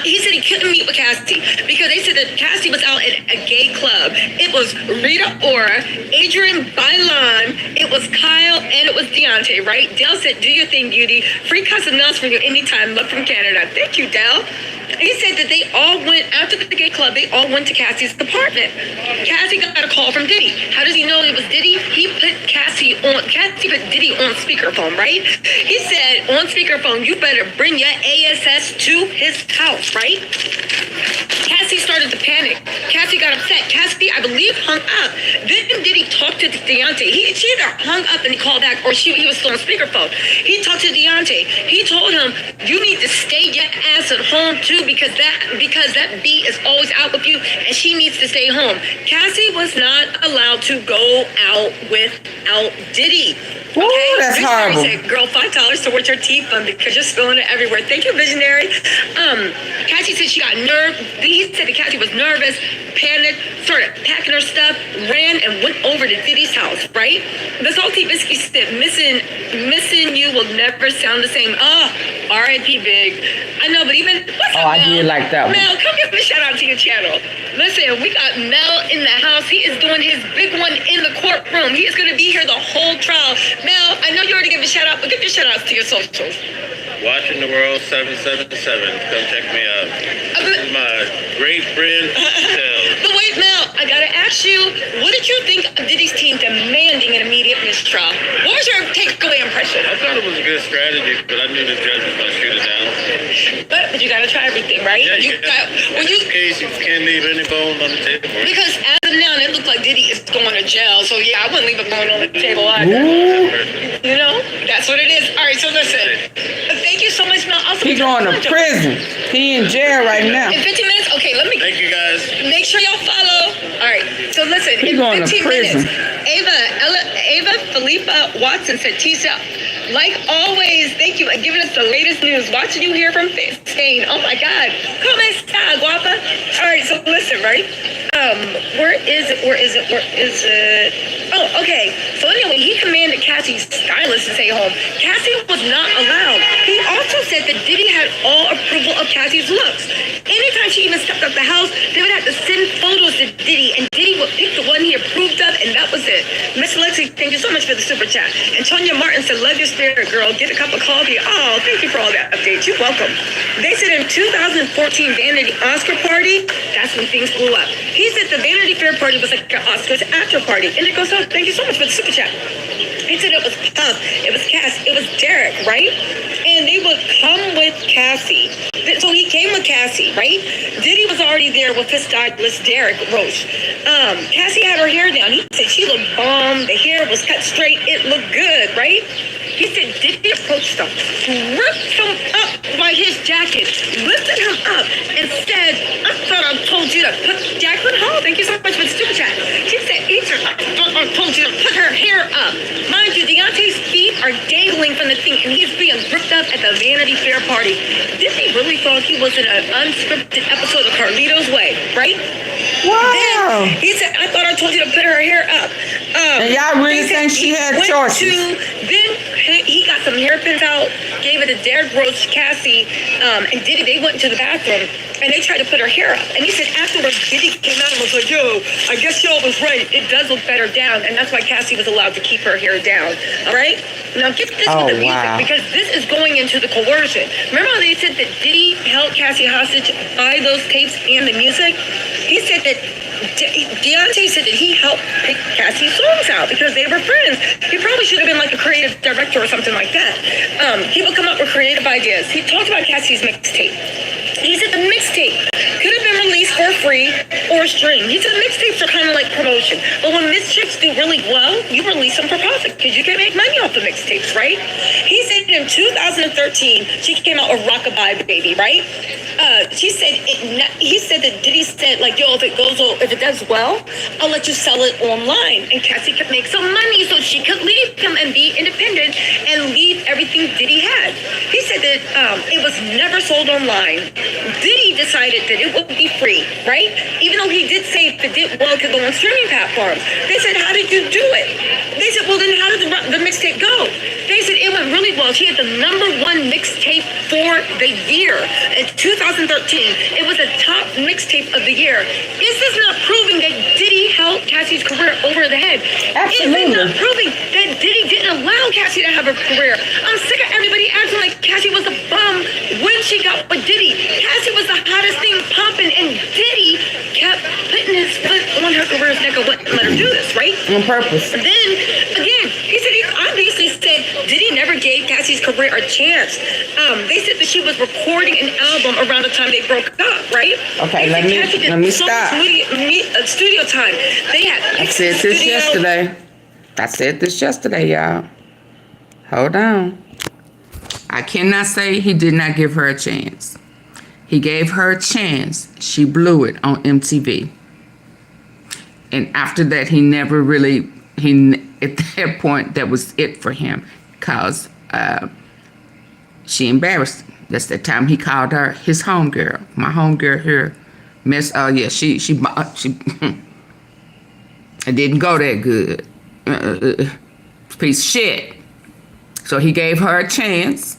He said he couldn't meet with Cassie because they said that Cassie was out at a gay club. It was Rita Ora, Adrian Bailon, it was Kyle, and it was Deontay, right? Dell said, do your thing, beauty. Free custom nails for you anytime. Love from Canada. Thank you, Dell. He said that they all went, after the gay club, they all went to Cassie's apartment. Cassie got a call from Diddy. How does he know it was Diddy? He put Cassie put Diddy on speakerphone, right? He said on speakerphone, you better bring your ASS to his house, right? Cassie started to panic. Cassie got upset. Cassie, I believe, hung up. Then Diddy talked to Deontay. She either hung up and he called back or he was still on speakerphone. He talked to Deontay. He told him, you need to stay your ass at home too because that B is always out with you and she needs to stay home. Cassie was not allowed to go out without Diddy. Ooh, that's Visionary horrible. said, girl, $5 towards your tea fund because you're spilling it everywhere. Thank you, Visionary. Cassie said she got nervous. He said that Cassie was nervous, panicked, started packing her stuff, ran and went over to Diddy's house, right? The Salty Biscuit said, missing you will never sound the same. R.I.P. Big. I know, but even... What's up, I Mel? did like that one. Mel, come give me a shout out to your channel. Listen, we got Mel in the house. He is doing his big one in the courtroom. He is going to be here the whole trial. Mel, I know you already gave a shout out, but give your shout outs to your socials. Watching the World 777. Come check me out. This is my great friend, Stell. But wait, Mel, I gotta ask you, what did you think of Diddy's team demanding an immediate mistrial? What was your takeaway impression? I thought it was a good strategy, but I knew the judge was going to shoot it down. But you gotta try everything, right? Yeah, you got, when in you, this case, you can't leave any bones on the table. because as of now, it looks like Diddy is going to jail. So yeah, I wouldn't leave a bone on the table either. You know, that's what it is. All right, so listen. Thank you so much, Mel. Also, He going to prison. He in jail right now. In 15 minutes, okay, let me. Thank you, guys. Make sure y'all follow. All right. So listen, He in going to 15 prison. minutes, Ava Philippa Watson said, Tisha, like always, thank you for giving us the latest news. Watching you here from Spain. Oh my God. Come está, guapa? All right. So listen, right? Where is it? Oh, okay. So anyway, he commanded Cassie's stylist to stay home. Cassie was not allowed. He also said that Diddy had all approval of Cassie's looks. Anytime she even stepped up the house, they would have to send photos to Diddy, and Diddy would pick the one he approved of, and that was it. Miss Lexi, thank you so much for the super chat. And Tonya Martin said, love your spirit, girl. Get a cup of coffee. Oh, thank you for all that updates. You're welcome. They said in 2014 Vanity Oscar party, that's when things blew up. He said the Vanity Fair party was like an Oscars after party. Indigo, so thank you so much for the super chat. He said it was Puff, it was Cass, it was Derek, right? And they would come with Cassie. So he came with Cassie, right? Diddy was already there with his stylist, Derek Roche. Cassie had her hair down. He said she looked bomb. The hair was cut straight. It looked good, right? He said Diddy approached him, ripped him up by his jacket, lifted him up, and said, I thought I told you to put Jacqueline Hall. Thank you so much for the super chat. She said, I thought I told you to put her hair up. Mind you, Deontay's feet are dangling from the thing, and he's being ripped up at the Vanity Fair party. Disney really thought he was in an unscripted episode of Carlito's Way, right? Wow. Then he said, I thought I told you to put her hair up. And y'all really they said think she he had went choices? Then he got some hairpins out, gave it to Derek Rose, Cassie, and Diddy. They went to the bathroom and they tried to put her hair up. And he said afterwards, Diddy came out and was like, yo, I guess y'all was right. It does look better down. And that's why Cassie was allowed to keep her hair down. All right? Now get this with the music, wow. because this is going into the coercion. Remember how they said that Diddy held Cassie hostage by those tapes and the music? He said that Deontay said that he helped pick Cassie's songs out because they were friends. He probably should have been like a creative director or something like that. He would come up with creative ideas. He talked about Cassie's mixtape. He said the mixtape could have been released for free or streamed. He said mixtapes are kind of like promotion. But when mixtapes do really well, you release them for profit because you can make money off the mixtapes, right? He said in 2013, she came out with Rockabye Baby, right? He said that Diddy said, like, yo, if it does well, I'll let you sell it online. And Cassie could make some money so she could leave him and be independent and leave everything Diddy had. He said that it was never sold online. Diddy decided that it would be free, right? Even though he did say that it did well to go on streaming platforms. They said, how did you do it? They said, well, then how did the mixtape go? They said it went really well. She had the #1 mixtape for the year. In 2013, it was a top mixtape of the year. Is this not proving that Diddy held Cassie's career over the head? Absolutely. Is it not proving that Diddy didn't allow Cassie to have a career? I'm sick of everybody acting like Cassie was a bum when she got with Diddy. Cassie was the hottest thing pumping, and Diddy kept putting his foot on her career's neck and wouldn't let her do this, right? On purpose. And then, again, he said he obviously said Diddy never gave Cassie's career a chance. They said that she was recording an album around the time they broke up, right? Okay, They let said Cassie did me so stop. much studio time. They had I said this studio- yesterday. I said this yesterday, y'all. Hold on. I cannot say he did not give her a chance. He gave her a chance. She blew it on MTV. And after that, he never really, at that point, that was it for him. Because she embarrassed him. That's the time he called her his homegirl. My homegirl here. Miss, oh yeah, she it didn't go that good. Piece of shit. So he gave her a chance.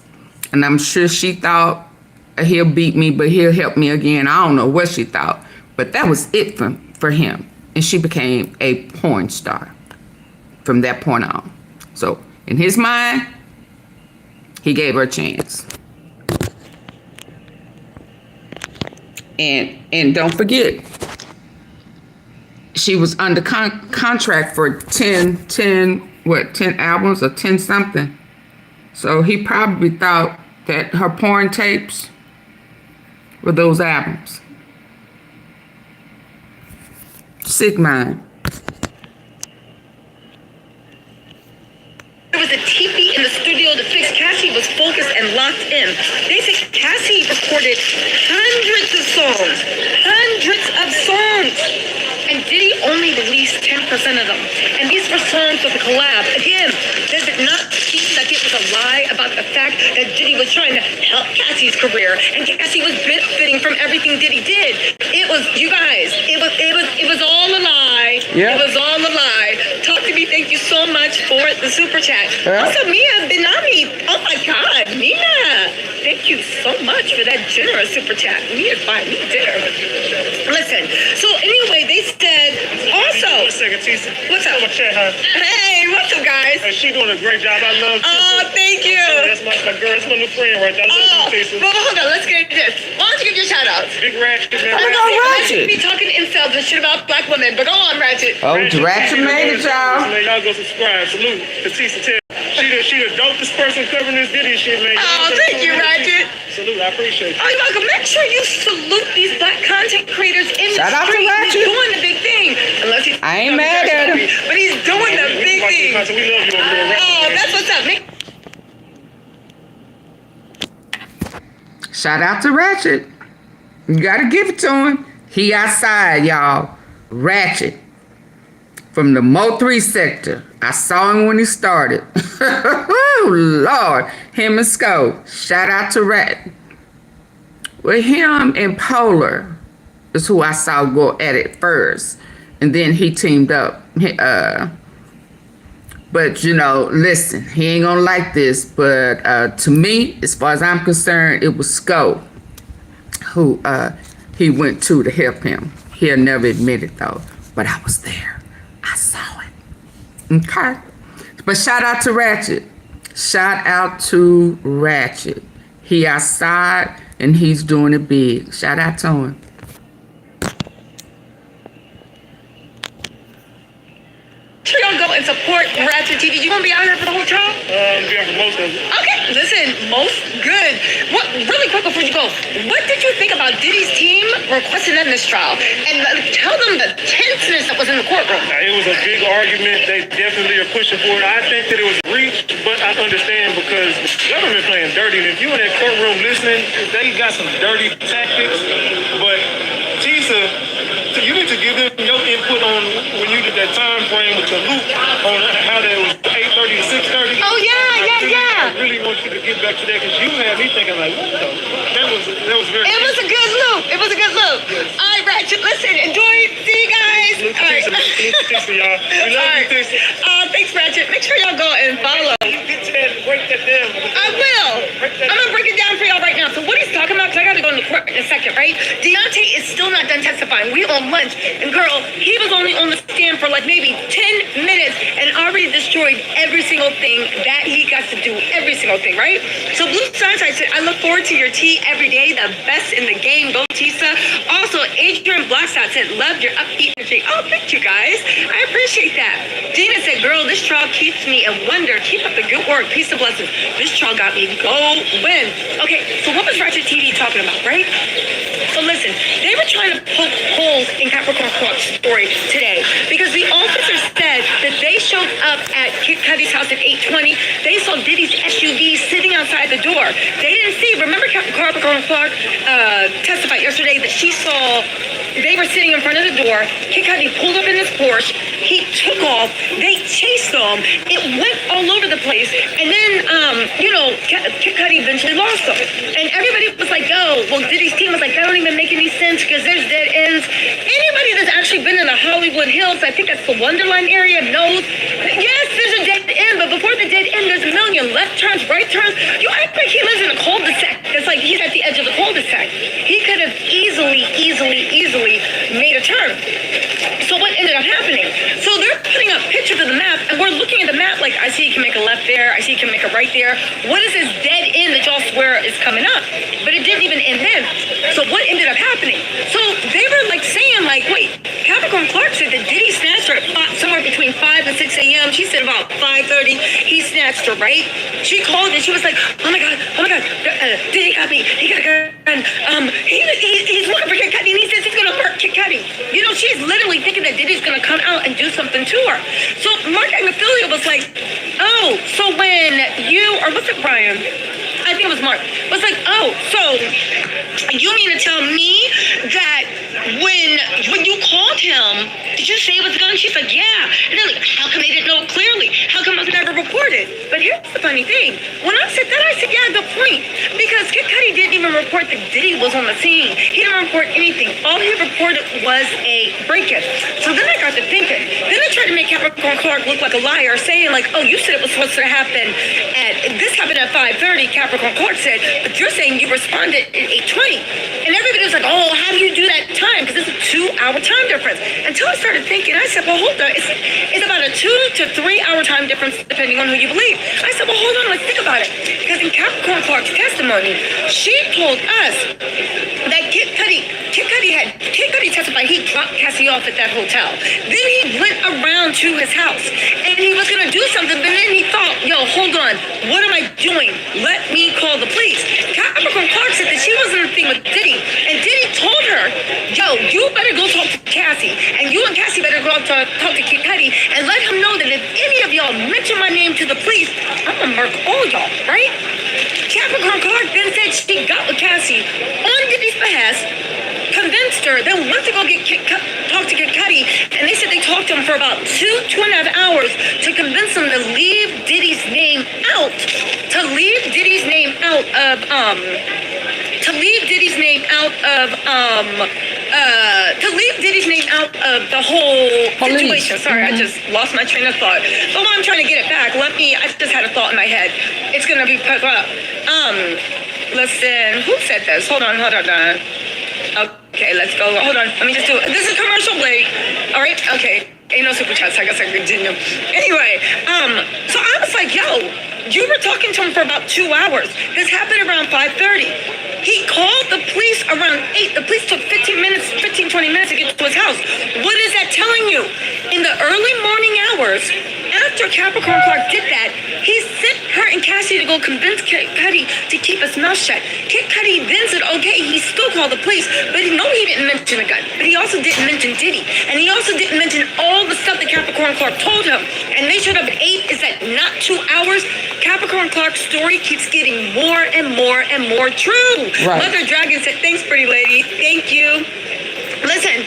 And I'm sure she thought, he'll beat me, but he'll help me again. I don't know what she thought. But that was it for him. And she became a porn star from that point on. So in his mind, he gave her a chance. And don't forget, she was under contract for 10 albums or 10 something. So he probably thought that her porn tapes were those albums. Sick mind. There was a TV in the studio to fix. Cassie was focused and locked in. They say Cassie recorded hundreds of songs. And Diddy only released 10% of them. And these were songs with a collab. Again, does it not seem like it was a lie about the fact that Diddy was trying to help Cassie's career and Cassie was benefiting from everything Diddy did? It was, you guys, it was all a lie. Yeah. It was all a lie. Talk to me. Thank you so much for the super chat. Yeah. Also, Mia Benami. Oh my God, Mia. Thank you so much for that generous super chat. Mia's buying me dinner. Listen, so anyway, they said also. 1 second, Tisa. What's up? I'm gonna check her. Hey, what's up, guys? Hey, she doing a great job. I love Tisa. Oh, thank you. That's my girl. That's my new friend right there. I love you, Tisa. Well, hold on. Let's get into this. Why don't you give your shout outs? Big Ratchet, man. I'm gonna Ratchet. Be talking incels and shit about black women, but go on, Ratchet. Oh, Ratchet made it, y'all. Man, y'all go subscribe. Salute to Tisa Tell. She the dopest person covering this video shit, man. Oh, thank you, Ratchet. Salute, I appreciate you. Oh, you're welcome. Make sure you salute these black content creators in the Shout out to street. Ratchet. He's doing the big thing. Unless he's I ain't mad at him. but he's doing the big thing. We love you over there, Ratchet. Oh, that's what's up. Shout out to Ratchet. You gotta give it to him. He outside, y'all. Ratchet. From the Mo3 sector. I saw him when he started. Oh, Lord. Him and Sco. Shout out to Rat. With him and Polar is who I saw go at it first. And then he teamed up. But, you know, listen, he ain't gonna like this. But to me, as far as I'm concerned, it was Sco who he went to help him. He'll never admit it, though. But I was there. I saw it. Okay? But shout out to Ratchet. Shout out to Ratchet. He outside and he's doing it big. Shout out to him. Sure y'all go and support Ratchet TV. You gonna be out here for the whole trial? Be on for most of it. Okay, listen, most good. What? Really quick before you go, what did you think about Diddy's team requesting that mistrial? And tell them the tenseness that was in the courtroom. It was a big argument. They definitely are pushing for it. I think that it was reached, but I understand because the government playing dirty. And if you in that courtroom listening, they got some dirty tactics. But Tisa, to you need to give them your input on when you did that time frame with your loop on how that was 8:30 to 6:30. Oh, yeah. I really want you to get back to that because you had me thinking like, what the? That was very. It was a good loop. All right, Ratchet, listen, enjoy. See you guys. All right. Peace, y'all. We love you, Peace. Thanks, Ratchet. Make sure y'all go and follow. Get to that, break that down. I will. I'm going to break it down for y'all right now. So what he's talking about, because I got to go in the court in a second, right? Deontay is still not done testifying. We on lunch. And girl, he was only on the stand for like maybe 10 minutes and already destroyed every single thing that he got to do. Every single thing, right? So Blue Sunshine said, I look forward to your tea every day. The best in the game. Go Tisa. Also, Adrian Blackshot said, love your upbeat energy. Oh, thank you guys. I appreciate that. Gina said, girl, this trial keeps me in wonder. Keep up the good work. Peace and blessings. This trial got me going. Okay, so what was Ratchet TV talking about, right? So listen, they were trying to poke holes in Capricorn Clark's story today because the officer said that they showed up at Kid Cudi's house at 8:20. They saw Diddy's SUV sitting outside the door. They didn't see. Remember Capricorn Clark testified yesterday that she saw they were sitting in front of the door. Kid Cudi pulled up in his Porsche. He took off. They chased them. It went all over the place. And then, Kid Cudi eventually lost them. And everybody was like, oh, well, Diddy's team was like, that don't even make any sense because there's dead ends. Anybody that's actually been in the Hollywood Hills, I think that's the Wonderland area, knows, yes, there's a dead end, but before the dead end, there's a million left turns, right turns. You act like he lives in a cul-de-sac. It's like he's at the edge of the cul-de-sac. He could have easily made a turn. So what ended up happening? So they're putting up pictures of the map, and we're looking at the map like, I see you can make a left there, I see you can make a right there. What is this dead end that y'all swear is coming up? But it didn't even end then. So what ended up happening? So they were like saying like, wait, Capricorn Clark said that Diddy snatched her at somewhere between 5 and 6 a.m. She said about 5:30, he snatched her, right? She called and she was like, oh my God, Diddy got me, he got a gun. He's looking for Kid Cudi and he says he's gonna murk Kid Cudi. You know, she's literally thinking that Diddy's gonna come out and do something to her. So Mark Angophilia was like, oh, so when you, or was it Brian? I think it was Mark. Was like, oh, so you mean to tell me that when you called him, did you say it was a gun? She's like, yeah. And they're like, how come they didn't know it clearly? How come it was never reported? But here's the funny thing. When I said that, I said, yeah, good point. Because Kid Cudi didn't even report that Diddy was on the scene. He didn't report anything. All he reported was a break-in. So then I got to thinking. Then they tried to make Capricorn Clark look like a liar, saying like, oh, you said it was supposed to happen this happened at 5:30, Capricorn Clark said, but you're saying you responded at 8:20. And everybody was like, oh, how do you do that time? Because it's a 2-hour time difference. Until I started thinking, I said, well, hold on. It's about a 2 to 3 hour time difference depending on who you believe. I said, well, hold on, let's think about it. Because in Capricorn Clark's testimony, she told us that Kid Cudi testified he dropped Cassie off at that hotel. Then he went around to his house and he was gonna do something, but then he thought, yo, hold on, what am I doing? Let me call the police. Capricorn Clark said that she was in the thing with Diddy, and Diddy told her, yo, you better go talk to Cassie, and you and Cassie better go talk to Kid Cudi and let him know that if any of y'all mention my name to the police, I'm gonna murk all y'all, right? Capricorn Clark then said she got with Cassie on Diddy's behest, convinced her, then went to go talk to Kid Cudi, and they said they talked to him for about 2.5 hours to convince him to leave Diddy's name out, the whole situation. Sorry, I just lost my train of thought. But while I'm trying to get it back, I just had a thought in my head. It's gonna be put up. Listen, who said this? Hold on. Okay, let's go. Hold on, let me just do it. This is commercial break. All right, okay. Ain't no super chats, I guess I can continue. Anyway, so I was like, yo, you were talking to him for about 2 hours. This happened around 5:30. He called the police around 8. The police took 20 minutes to get to his house. What is that telling you? In the early morning hours, after Capricorn Clark did that, he sent her and Cassie to go convince Kid Cudi to keep his mouth shut. Kid Cudi then said, okay, he still called the police, but he didn't mention a gun. But he also didn't mention Diddy. And he also didn't mention all the stuff that Capricorn Clark told him. And they showed up at 8. Is that not 2 hours? Capricorn Clark's story keeps getting more and more and more true. Right. Mother Dragon said, thanks, pretty lady. Thank you. Listen,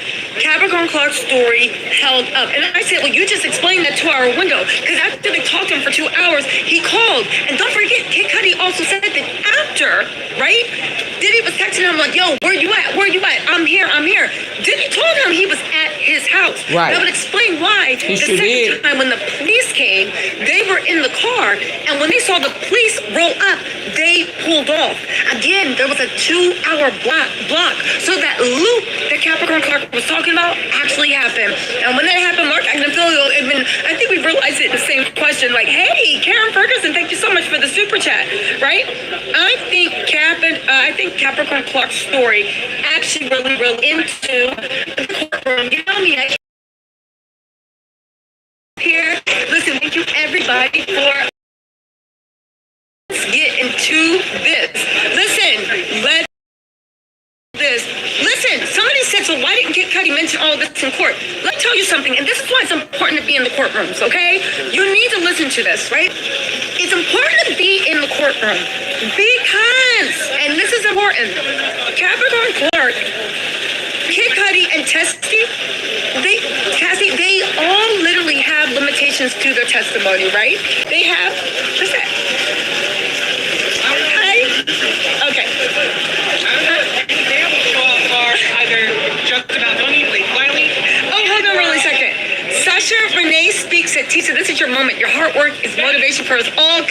Capricorn Clark's story held up. And I said, well, you just explained that 2-hour window. Because after they talked to him for 2 hours, he called. And don't forget, Kid Cudi also said that after, right? Diddy was texting him like, yo, where you at? Where you at? I'm here. Diddy told him he was at his house. Right. That would explain why the second time when the police came, they were in the car. And when they saw the police roll up, they pulled off. Again, there was a 2-hour block. So that loop that Capricorn Clark was talking about actually happened. And when that happened, Mark Agnifilio, I think we realized it in the same question, like, hey, Karen Ferguson, thank you so much for the super chat, right? I think Capricorn Clark's story actually really into the courtroom. You know me, I here. Listen, thank you everybody for get into this. Listen, somebody said, so why didn't Kid Cudi mention all this in court? Let me tell you something, and this is why it's important to be in the courtrooms, okay? You need to listen to this, right? It's important to be in the courtroom because, and this is important, Capricorn Clark, Kid Cudi, and Tessie, they all literally have limitations to their testimony, right? They have, what's that? Hi? Okay. They have are either just about unequally, violently. Oh, hold on really a second. Sasha Renee speaks at Tisa. This is your moment. Your hard work is motivation for us all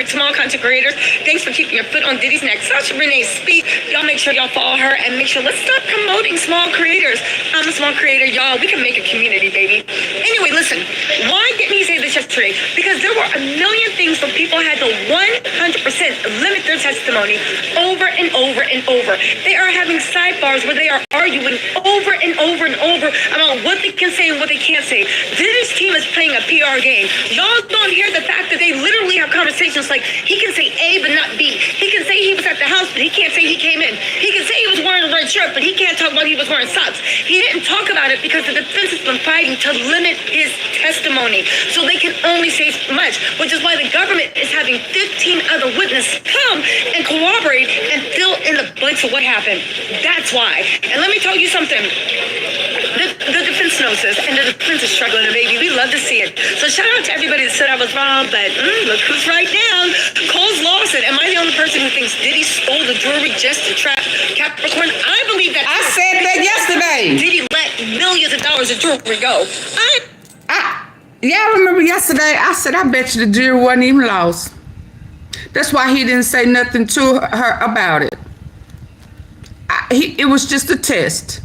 small content creators. Thanks for keeping your foot on Diddy's neck. Sasha Renee speak. Y'all make sure y'all follow her and make sure let's start promoting small creators. I'm a small creator, y'all. We can make a community, baby. Anyway, listen. Why didn't he say this yesterday? Because there were a million things where people had to 100% limit their testimony over and over and over. They are having sidebars where they are arguing over and over and over about what they can say and what they can't say. Diddy's team is playing a PR game. Y'all don't hear the fact that they literally have conversations like he can say A but not B. He can say he was at the house but he can't say he came in. He can say he was wearing a red shirt but he can't talk about he was wearing socks. He didn't talk about it because the defense has been fighting to limit his testimony. So they can only say so much, which is why the government is having 15 other witnesses come and corroborate and fill in the blanks of what happened. That's why. And let me tell you something. The defense knows this, and the defense is struggling, baby. We love to see it. So shout out to everybody that said I was wrong, but look who's right now. Cole's Lawson. Am I the only person who thinks Diddy stole the jewelry just to trap Capricorn? I believe that. I said that yesterday. Diddy let millions of dollars of jewelry go. Y'all remember yesterday? I said, I bet you the jewelry wasn't even lost. That's why he didn't say nothing to her about it. It was just a test.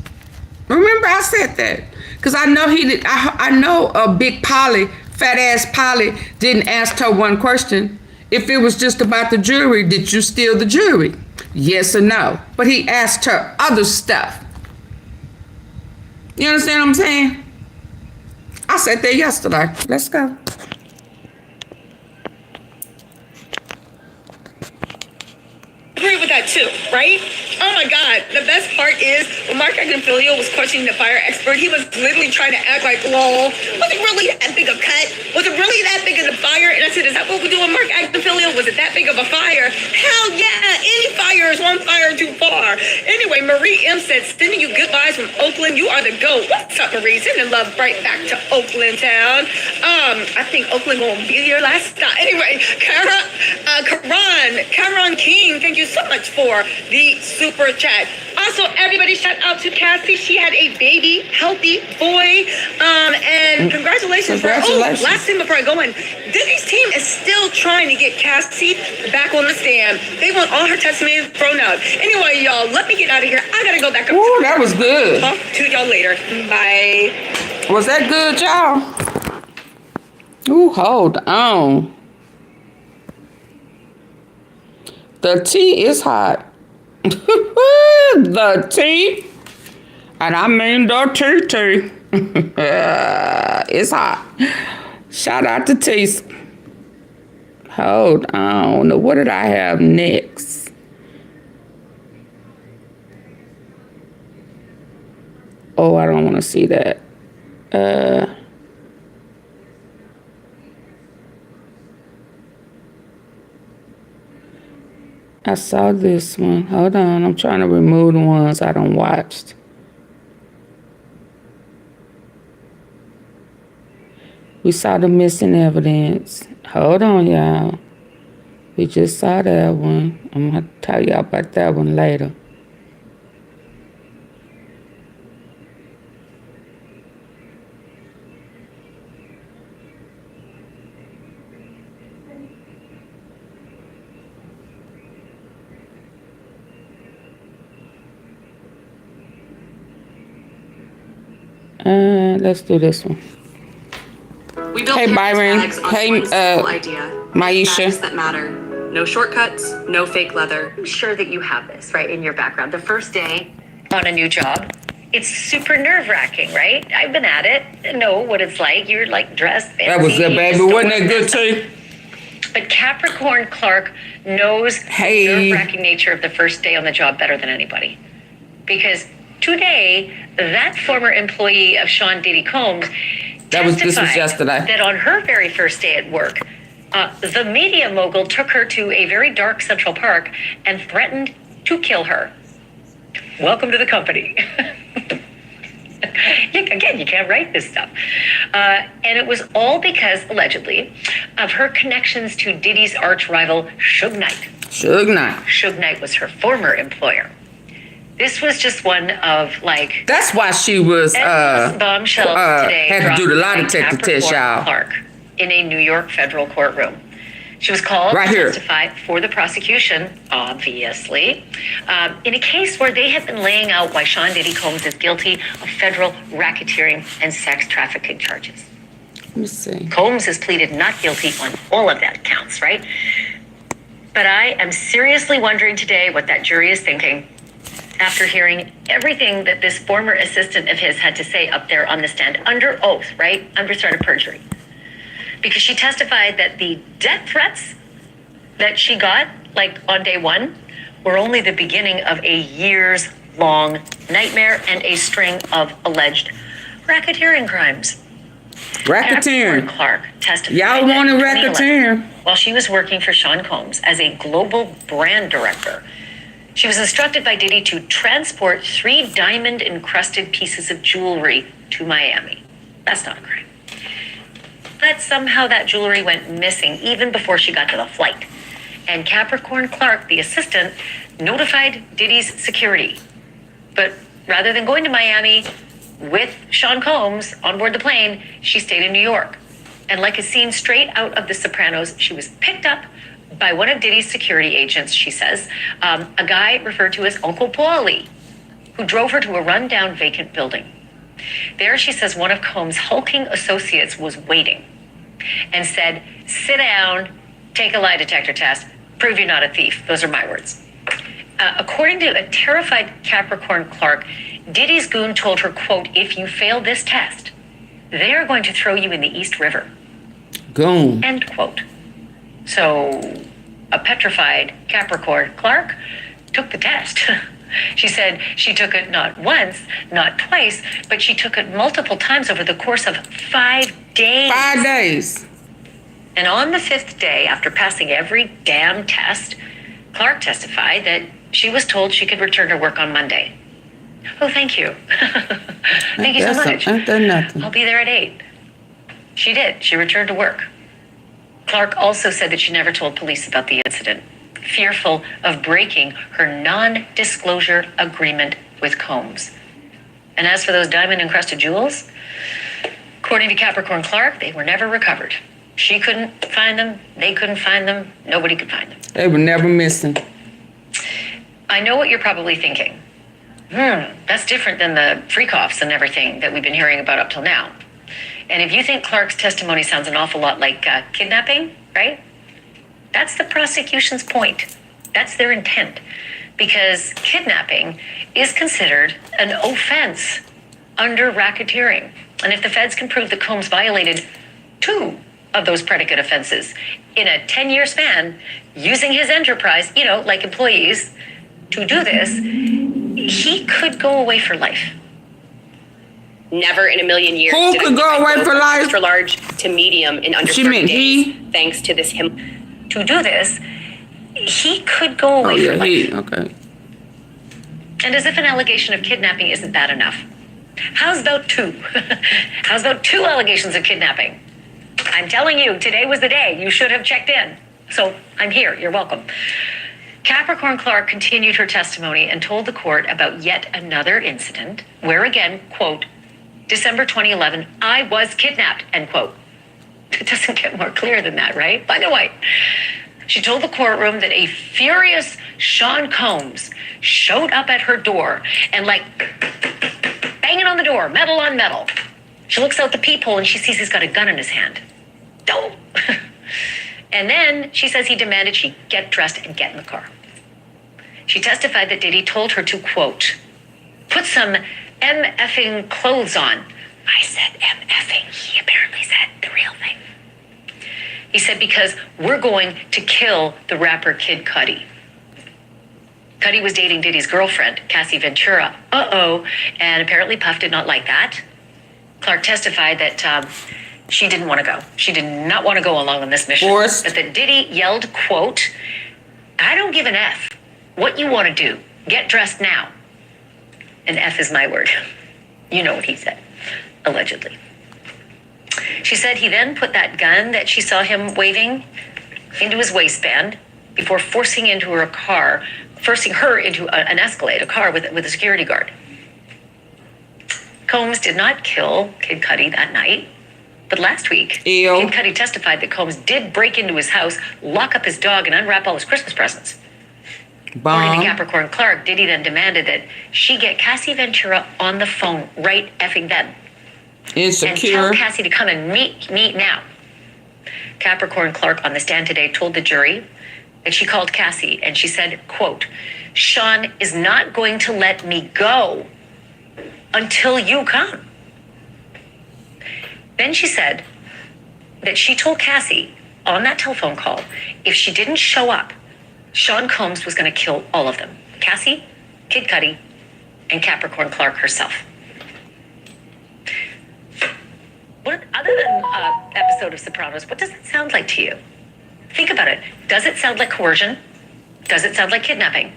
Remember I said that? Because I know he did. I know a big Polly, fat ass Polly, didn't ask her one question. If it was just about the jewelry, did you steal the jewelry? Yes or no. But he asked her other stuff. You understand what I'm saying? I said that yesterday. Let's go. Agree with that too, right? Oh my God, the best part is when Mark Agnifilio was questioning the fire expert, he was literally trying to act like, lol, was it really that big a cut? Was it really that big of a fire? And I said, is that what we do with Mark Agnifilio? Was it that big of a fire? Hell yeah, any fire is one fire too far. Anyway, Marie M said, sending you good vibes from Oakland, you are the GOAT. What's up, Marie? Sending love right back to Oakland town. I think Oakland gonna be your last stop. Anyway, Karan King, thank you so much for the super chat. Also, everybody shout out to Cassie. She had a baby, healthy boy. And congratulations. Last thing before I go in, Diddy's team is still trying to get Cassie back on the stand. They want all her testimony thrown out. Anyway, y'all, let me get out of here. I gotta go back up. Ooh, that was good. Talk to y'all later. Bye. Was that good, y'all? Ooh, hold on. The tea is hot. The tea, and I mean the tea. It's hot. Shout out to tea. Hold on. What did I have next? Oh, I don't want to see that. I saw this one. Hold on. I'm trying to remove the ones I don't watched. We saw the missing evidence. Hold on, y'all. We just saw that one. I'm going to tell y'all about that one later. Let's do this one. We built Hey, Byron. tags on Hey, one simple idea. Maisha. Bags that matter. No shortcuts, no fake leather. I'm sure that you have this, right, in your background. The first day on a new job, it's super nerve-wracking, right? I've been at it. I know what it's like. You're like dressed. That was good, baby. Wasn't that good too? But Capricorn Clark knows Hey. the nerve-wracking nature of the first day on the job better than anybody. Because today, that former employee of Sean Diddy Combs This was testified yesterday. that on her very first day at work, the media mogul took her to a very dark Central Park and threatened to kill her. Welcome to the company. Again, you can't write this stuff. And it was all because, allegedly, of her connections to Diddy's arch rival, Suge Knight. Suge Knight. Suge Knight was her former employer. This was just one of, like... That's why she was, bombshells today had to do the lie dropped by detector test, Capricorn y'all. Clark in a New York federal courtroom. She was called Right to here. testify for the prosecution, obviously, in a case where they have been laying out why Sean Diddy Combs is guilty of federal racketeering and sex trafficking charges. Let me see. Combs has pleaded not guilty on all of that counts, right? But I am seriously wondering today what that jury is thinking after hearing everything that this former assistant of his had to say up there on the stand under oath, right? Under threat of perjury. Because she testified that the death threats that she got, like on day one, were only the beginning of a years-long nightmare and a string of alleged racketeering crimes. Racketeering. Clark testified. Y'all wanted that in 2011, racketeering. while she was working for Sean Combs as a global brand director, she was instructed by Diddy to transport 3 diamond-encrusted pieces of jewelry to Miami. That's not a crime. But somehow that jewelry went missing even before she got to the flight. And Capricorn Clark, the assistant, notified Diddy's security. But rather than going to Miami with Sean Combs on board the plane, she stayed in New York. And like a scene straight out of The Sopranos, she was picked up by one of Diddy's security agents, she says, a guy referred to as Uncle Paulie, who drove her to a rundown vacant building. There, she says, one of Combs' hulking associates was waiting and said, sit down, take a lie detector test, prove you're not a thief. Those are my words. According to a terrified Capricorn Clark, Diddy's goon told her, quote, if you fail this test, they are going to throw you in the East River. Goon. End quote. So a petrified Capricorn Clark took the test. She said she took it not once, not twice, but she took it multiple times over the course of 5 days. 5 days. And on the 5th day, after passing every damn test, Clark testified that she was told she could return to work on Monday. Oh, thank you. Thank you so much. Ain't that nothing? I'll be there at 8. She did. She returned to work. Clark also said that she never told police about the incident, fearful of breaking her non-disclosure agreement with Combs. And as for those diamond-encrusted jewels, according to Capricorn Clark, they were never recovered. She couldn't find them. They couldn't find them. Nobody could find them. They were never missing. I know what you're probably thinking. That's different than the freak-offs and everything that we've been hearing about up till now. And if you think Clark's testimony sounds an awful lot like kidnapping, right? That's the prosecution's point. That's their intent. Because kidnapping is considered an offense under racketeering. And if the feds can prove that Combs violated 2 of those predicate offenses in a 10-year span, using his enterprise, like employees, to do this, he could go away for life. Never in a million years. Who did could I go away for life? Extra large to medium in under She 30 meant days, he? thanks to this him. To do this, he could go away for life. Okay. And as if an allegation of kidnapping isn't bad enough, how's about 2? How's about 2 allegations of kidnapping? I'm telling you, today was the day. You should have checked in. So I'm here. You're welcome. Capricorn Clark continued her testimony and told the court about yet another incident where, again, quote, December 2011, I was kidnapped, end quote. It doesn't get more clear than that, right? By the way, she told the courtroom that a furious Sean Combs showed up at her door and banging on the door, metal on metal. She looks out the peephole and she sees he's got a gun in his hand. Oh. And then she says he demanded she get dressed and get in the car. She testified that Diddy told her to, quote, put some MFing clothes on. I said MFing. He apparently said the real thing. He said, because we're going to kill the rapper Kid Cudi. Cudi was dating Diddy's girlfriend, Cassie Ventura. And apparently Puff did not like that. Clark testified that she didn't want to go. She did not want to go along on this mission. Forced. But that Diddy yelled, quote, I don't give an F what you want to do. Get dressed now. And F is my word. You know what he said, allegedly. She said he then put that gun that she saw him waving into his waistband before forcing her into an Escalade, a car with a security guard. Combs did not kill Kid Cudi that night, but last week, Kid Cudi testified that Combs did break into his house, lock up his dog, and unwrap all his Christmas presents. According to Capricorn Clark, Diddy then demanded that she get Cassie Ventura on the phone right effing then. Insecure. And tell Cassie to come and meet me now. Capricorn Clark on the stand today told the jury that she called Cassie and she said, quote, Sean is not going to let me go until you come. Then she said that she told Cassie on that telephone call, if she didn't show up, Sean Combs was going to kill all of them. Cassie, Kid Cudi, and Capricorn Clark herself. Other than episode of Sopranos, what does it sound like to you? Think about it. Does it sound like coercion? Does it sound like kidnapping?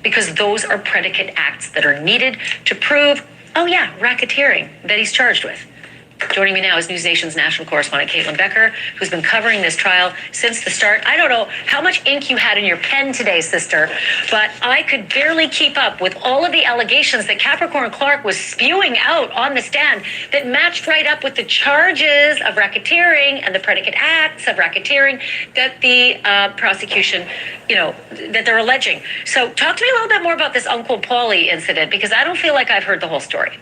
Because those are predicate acts that are needed to prove, racketeering that he's charged with. Joining me now is News Nation's national correspondent Caitlin Becker, who's been covering this trial since the start. I don't know how much ink you had in your pen today, sister, but I could barely keep up with all of the allegations that Capricorn Clark was spewing out on the stand that matched right up with the charges of racketeering and the predicate acts of racketeering that the prosecution, that they're alleging. So talk to me a little bit more about this Uncle Paulie incident, because I don't feel like I've heard the whole story.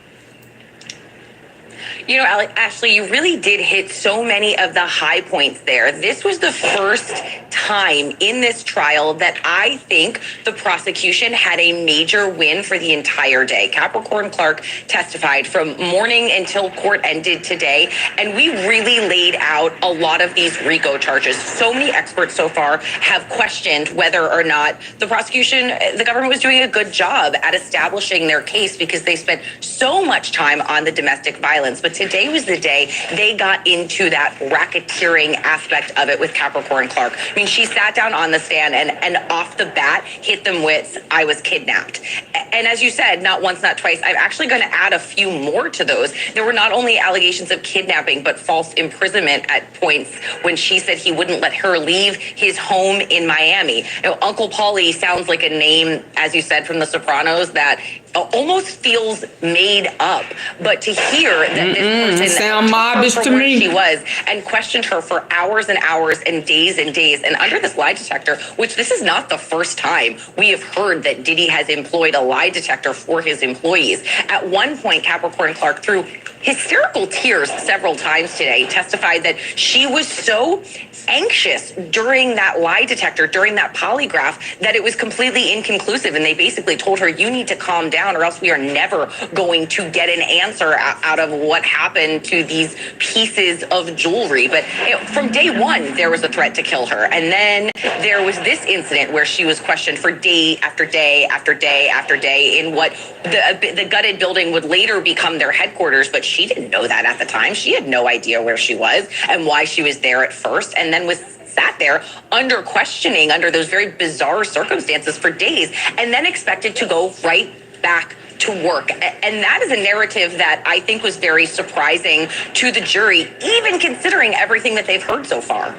Ashley, you really did hit so many of the high points there. This was the first time in this trial that I think the prosecution had a major win for the entire day. Capricorn Clark testified from morning until court ended today, and we really laid out a lot of these RICO charges. So many experts so far have questioned whether or not the government was doing a good job at establishing their case because they spent so much time on the domestic violence. But today was the day they got into that racketeering aspect of it with Capricorn Clark. I mean, she sat down on the stand and off the bat hit them with, I was kidnapped. And as you said, not once, not twice, I'm actually going to add a few more to those. There were not only allegations of kidnapping, but false imprisonment at points when she said he wouldn't let her leave his home in Miami. Uncle Paulie sounds like a name, as you said, from The Sopranos that almost feels made up. But to hear that this person sound mobbish to me. She was and questioned her for hours and hours and days and under this lie detector, which this is not the first time we have heard that Diddy has employed a lie detector for his employees. At one point, Capricorn Clark, through hysterical tears several times today, testified that she was so anxious during that lie detector, during that polygraph, that it was completely inconclusive. And they basically told her, you need to calm down or else we are never going to get an answer out of what happened to these pieces of jewelry. But from day one, there was a threat to kill her. And then there was this incident where she was questioned for day after day after day after day in what the gutted building would later become their headquarters. But she didn't know that at the time. She had no idea where she was and why she was there at first. And then was sat there under questioning under those very bizarre circumstances for days and then expected to go right back to work. And that is a narrative that I think was very surprising to the jury, even considering everything that they've heard so far.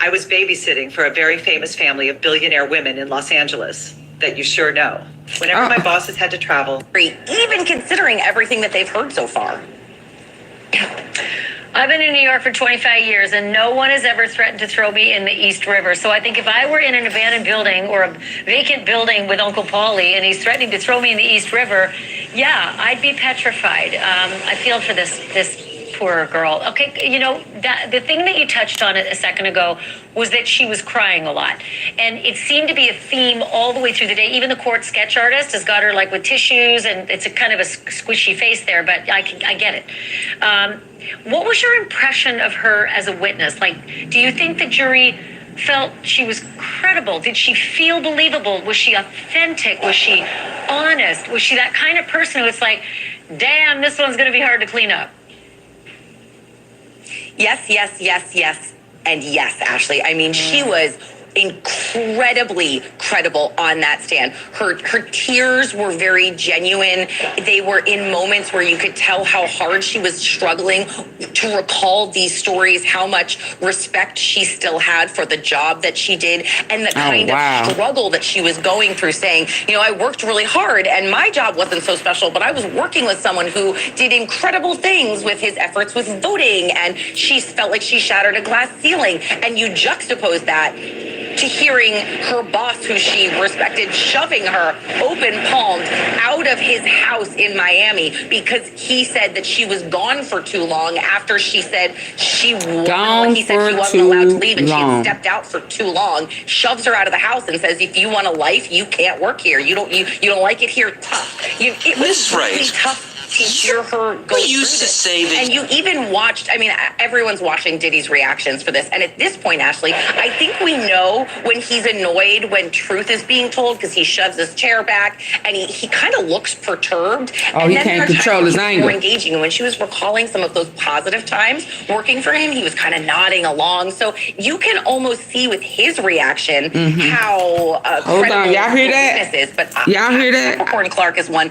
I was babysitting for a very famous family of billionaire women in Los Angeles that you sure know. Whenever my bosses had to travel. Even considering everything that they've heard so far. I've been in New York for 25 years, and no one has ever threatened to throw me in the East River. So I think if I were in an abandoned building or a vacant building with Uncle Paulie and he's threatening to throw me in the East River, yeah, I'd be petrified. I feel for this poor girl. Okay, you know, the thing that you touched on a second ago was that she was crying a lot. And it seemed to be a theme all the way through the day. Even the court sketch artist has got her like with tissues, and it's a kind of a squishy face there, but I get it. What was your impression of her as a witness? Like, do you think the jury felt she was credible? Did she feel believable? Was she authentic? Was she honest? Was she that kind of person who it's like, damn, this one's going to be hard to clean up? Yes, yes, yes, yes, and yes, Ashley. I mean, she was incredibly credible on that stand. Her tears were very genuine. They were in moments where you could tell how hard she was struggling to recall these stories, how much respect she still had for the job that she did, and the kind of struggle that she was going through, saying, you know, I worked really hard and my job wasn't so special, but I was working with someone who did incredible things with his efforts with voting, and she felt like she shattered a glass ceiling. And you juxtapose that to hearing her boss, who she respected, shoving her open-palmed out of his house in Miami because he said that she was gone for too long after she said she wasn't allowed to leave and she had stepped out for too long, shoves her out of the house and says, if you want a life, you can't work here. You don't like it here, tough. It was really tough to hear her go through this. And you even watched, I mean, everyone's watching Diddy's reactions for this. And at this point, Ashley, I think we know when he's annoyed when truth is being told because he shoves his chair back and he kind of looks perturbed. Oh, he can't control his anger. More engaging. And when she was recalling some of those positive times working for him, he was kind of nodding along. So you can almost see with his reaction how hold on, y'all hear that? Is. But y'all hear that? Capricorn Clark is one.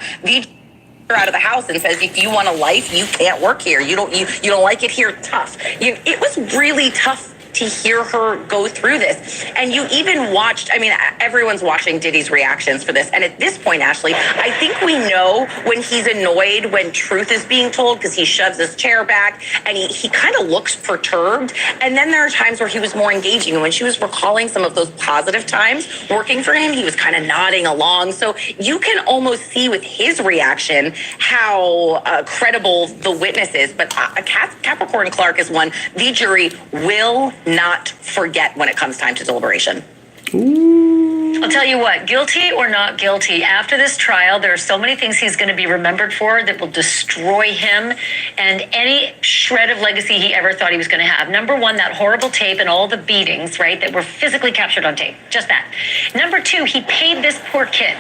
Out of the house and says, if you want a life, you can't work here. You don't like it here, tough. It was really tough to hear her go through this. And you even watched, I mean, everyone's watching Diddy's reactions for this. And at this point, Ashley, I think we know when he's annoyed when truth is being told because he shoves his chair back and he kind of looks perturbed. And then there are times where he was more engaging. And when she was recalling some of those positive times working for him, he was kind of nodding along. So you can almost see with his reaction how credible the witness is. But Capricorn Clark is one the jury will not forget when it comes time to deliberation. I'll tell you what, guilty or not guilty, after this trial, there are so many things he's going to be remembered for that will destroy him and any shred of legacy he ever thought he was going to have. Number one, that horrible tape and all the beatings, right, that were physically captured on tape. Just that. Number two, he paid this poor kid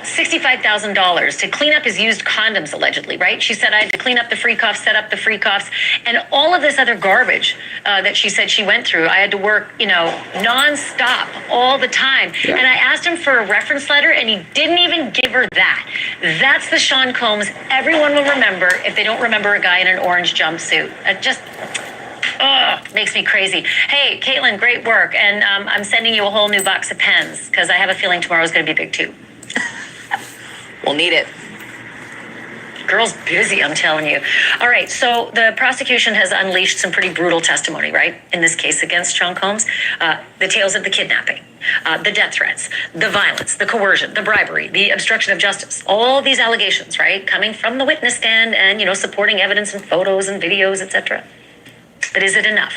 $65,000 to clean up his used condoms, allegedly, right? She said, I had to clean up the free coughs, set up the free coughs, and all of this other garbage that she said she went through. I had to work, nonstop all the time. Yeah. And I asked him for a reference letter, and he didn't even give her that. That's the Sean Combs everyone will remember if they don't remember a guy in an orange jumpsuit. It just makes me crazy. Hey, Caitlin, great work. And I'm sending you a whole new box of pens because I have a feeling tomorrow's going to be big, too. We'll need it. Girl's busy, I'm telling you. All right, so the prosecution has unleashed some pretty brutal testimony, right? In this case against Sean Combs. The tales of the kidnapping, the death threats, the violence, the coercion, the bribery, the obstruction of justice. All these allegations, right? Coming from the witness stand and, supporting evidence and photos and videos, etc. But is it enough?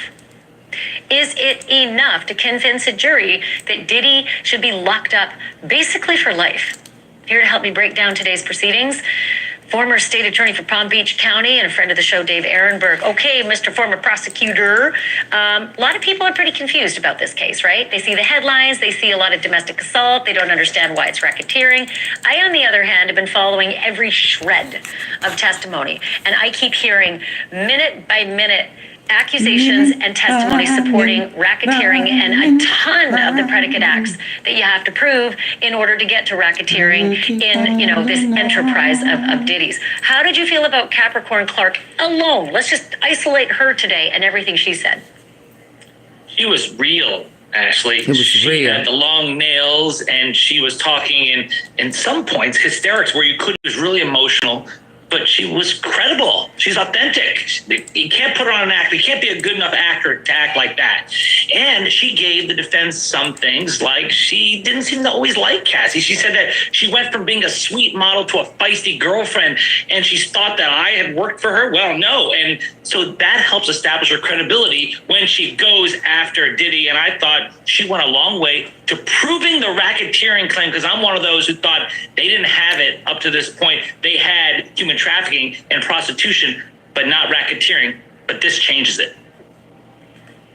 Is it enough to convince a jury that Diddy should be locked up basically for life? Here to help me break down today's proceedings, former state attorney for Palm Beach County and a friend of the show, Dave Ehrenberg. Okay, Mr. Former Prosecutor. A lot of people are pretty confused about this case, right? They see the headlines, they see a lot of domestic assault, they don't understand why it's racketeering. I, on the other hand, have been following every shred of testimony, and I keep hearing minute by minute accusations and testimony supporting racketeering and a ton of the predicate acts that you have to prove in order to get to racketeering in, you know, this enterprise of Diddy's. How did you feel about Capricorn Clark alone? Let's just isolate her today and everything she said. She was real, Ashley. She had the long nails, and she was talking in some points hysterics where it was really emotional. But she was credible. She's authentic. You can't put her on an act. You can't be a good enough actor to act like that. And she gave the defense some things, like she didn't seem to always like Cassie. She said that she went from being a sweet model to a feisty girlfriend, and she thought that I had worked for her. Well, no. And so that helps establish her credibility when she goes after Diddy. And I thought she went a long way to proving the racketeering claim, because I'm one of those who thought they didn't have it up to this point. They had human trafficking and prostitution, but not racketeering. But this changes it.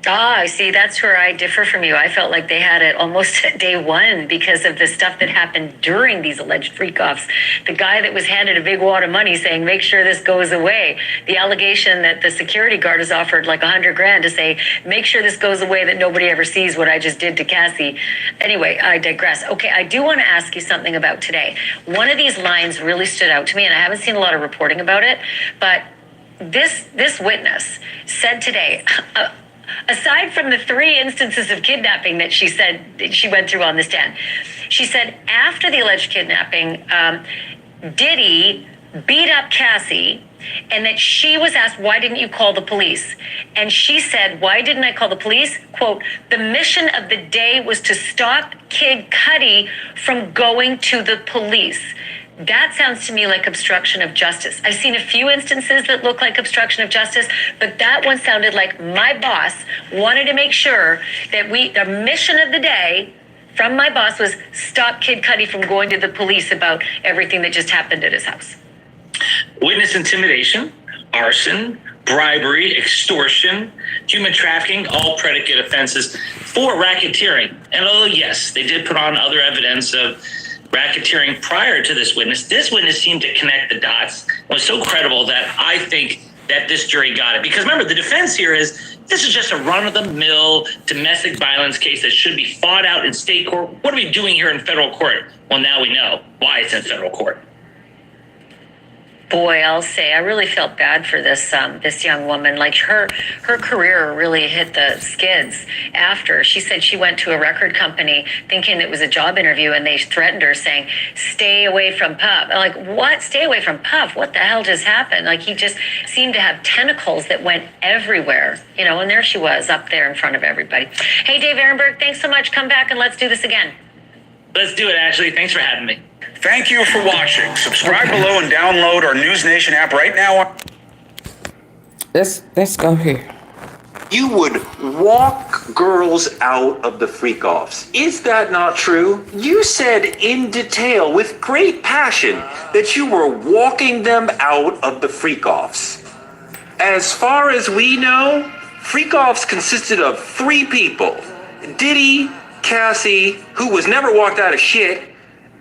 Ah, see, that's where I differ from you. I felt like they had it almost at day one because of the stuff that happened during these alleged freak-offs. The guy that was handed a big wad of money saying, make sure this goes away. The allegation that the security guard has offered like $100,000 to say, make sure this goes away, that nobody ever sees what I just did to Cassie. Anyway, I digress. Okay, I do want to ask you something about today. One of these lines really stood out to me, and I haven't seen a lot of reporting about it, but this witness said today, aside from the 3 instances of kidnapping that she said she went through on the stand, she said after the alleged kidnapping, Diddy beat up Cassie, and that she was asked, why didn't you call the police? And she said, why didn't I call the police? Quote, the mission of the day was to stop Kid Cudi from going to the police. That sounds to me like obstruction of justice. I've seen a few instances that look like obstruction of justice, but that one sounded like my boss wanted to make sure that the mission of the day from my boss was stop Kid Cudi from going to the police about everything that just happened at his house. Witness intimidation, arson, bribery, extortion, human trafficking, all predicate offenses for racketeering. And although, yes, they did put on other evidence of racketeering prior to this witness seemed to connect the dots. It was so credible that I think that this jury got it. Because remember, the defense here is this is just a run-of-the-mill domestic violence case that should be fought out in state court. What are we doing here in federal court? Well, now we know why it's in federal court. Boy, I'll say I really felt bad for this young woman. Like her career really hit the skids after. She said she went to a record company thinking it was a job interview, and they threatened her saying, stay away from Puff. I'm like, what? Stay away from Puff? What the hell just happened? Like, he just seemed to have tentacles that went everywhere, you know, and there she was up there in front of everybody. Hey, Dave Ehrenberg, thanks so much. Come back and let's do this again. Let's do it, Ashley. Thanks for having me. Thank you for watching. Subscribe below and download our News Nation app right now. Let's go here. You would walk girls out of the freak-offs. Is that not true? You said in detail, with great passion, that you were walking them out of the freak-offs. As far as we know, freak-offs consisted of 3 people. Diddy, Cassie, who was never walked out of shit,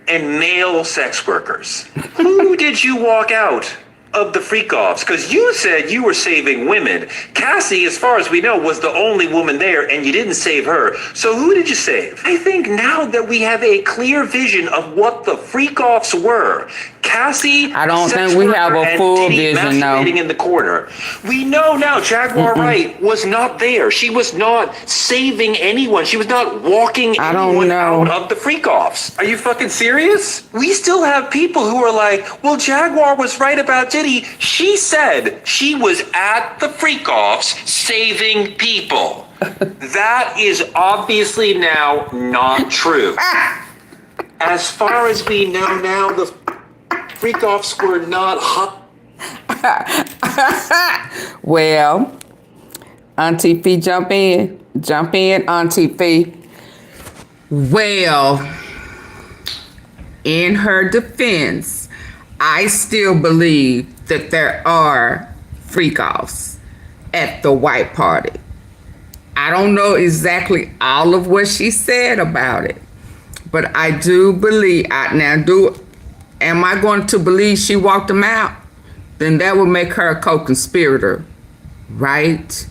and male sex workers. Who did you walk out of the freak-offs? Because you said you were saving women. Cassie, as far as we know, was the only woman there, and you didn't save her. So who did you save? I think now that we have a clear vision of what the freak-offs were, Cassie, I don't think we have a full vision now. In the corner. We know now Jaguar Wright was not there. She was not saving anyone. She was not walking anyone out of the freak-offs. Are you fucking serious? We still have people who are like, well, Jaguar was right about Diddy. She said she was at the freak-offs saving people. That is obviously now not true. As far as we know now, the freak-offs were not hot. Well, AunTeaFee, jump in, AunTeaFee. Well, in her defense, I still believe that there are freak-offs at the white party. I don't know exactly all of what she said about it, but I do believe, am I going to believe she walked them out? Then that would make her a co-conspirator, right?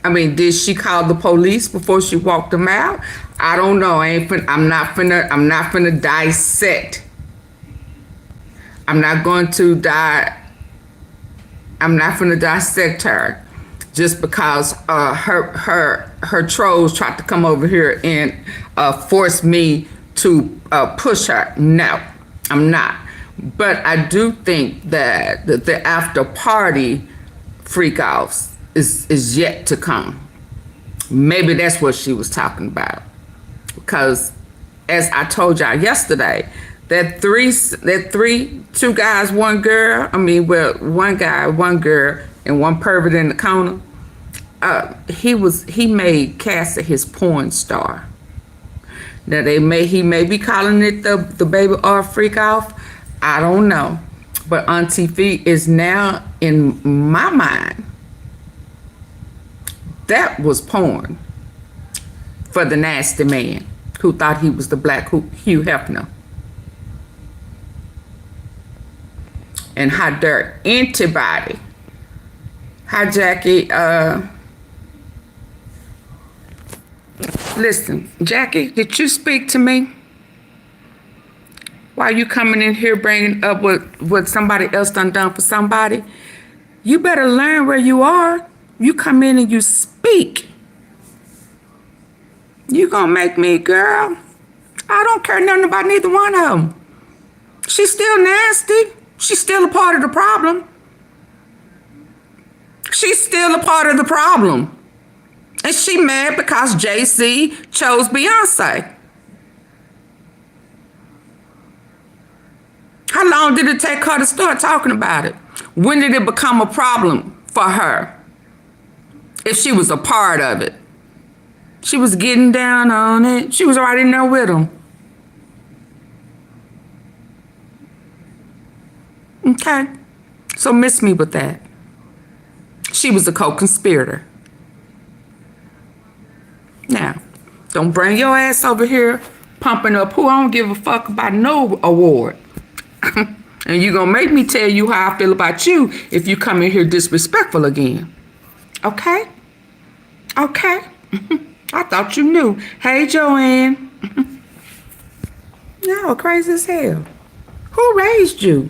I mean, did she call the police before she walked him out? I don't know. I'm not finna dissect. I'm not finna dissect her just because her trolls tried to come over here and force me to push her. No, I'm not. But I do think that the after party freak offs is yet to come. Maybe that's what she was talking about. Because as I told y'all yesterday, two guys, one girl, one guy, one girl, and one pervert in the corner, he made Cassie his porn star. Now he may be calling it the baby or freak off. I don't know. But AunTeaFee is now in my mind. That was porn for the nasty man who thought he was the black Hugh Hefner. And how dare anybody? Hi, Jackie. Listen, Jackie, did you speak to me? Why you coming in here bringing up what somebody else done for somebody? You better learn where you are. You come in and you speak. You gonna make me, girl. I don't care nothing about neither one of them. She's still nasty. She's still a part of the problem. She's still a part of the problem. And she mad because JC chose Beyonce. How long did it take her to start talking about it? When did it become a problem for her? If she was a part of it. She was getting down on it. She was right in there with him. Okay. So miss me with that. She was a co-conspirator. Now, don't bring your ass over here pumping up who I don't give a fuck about no award. And you gonna make me tell you how I feel about you if you come in here disrespectful again. Okay? Okay. I thought you knew. Hey, Joanne. Y'all crazy as hell. Who raised you?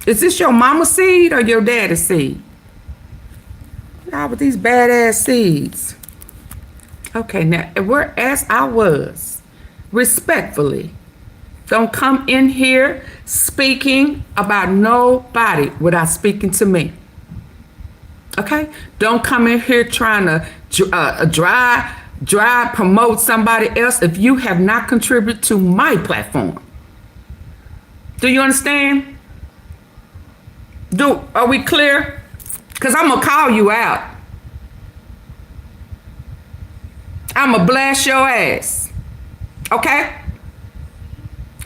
Is this your mama's seed or your daddy's seed? Y'all with these badass seeds. Okay, now, whereas I was, respectfully, don't come in here speaking about nobody without speaking to me. Okay? Don't come in here trying to promote somebody else if you have not contributed to my platform. Do you understand? Are we clear? Because I'm going to call you out. I'm going to blast your ass. Okay?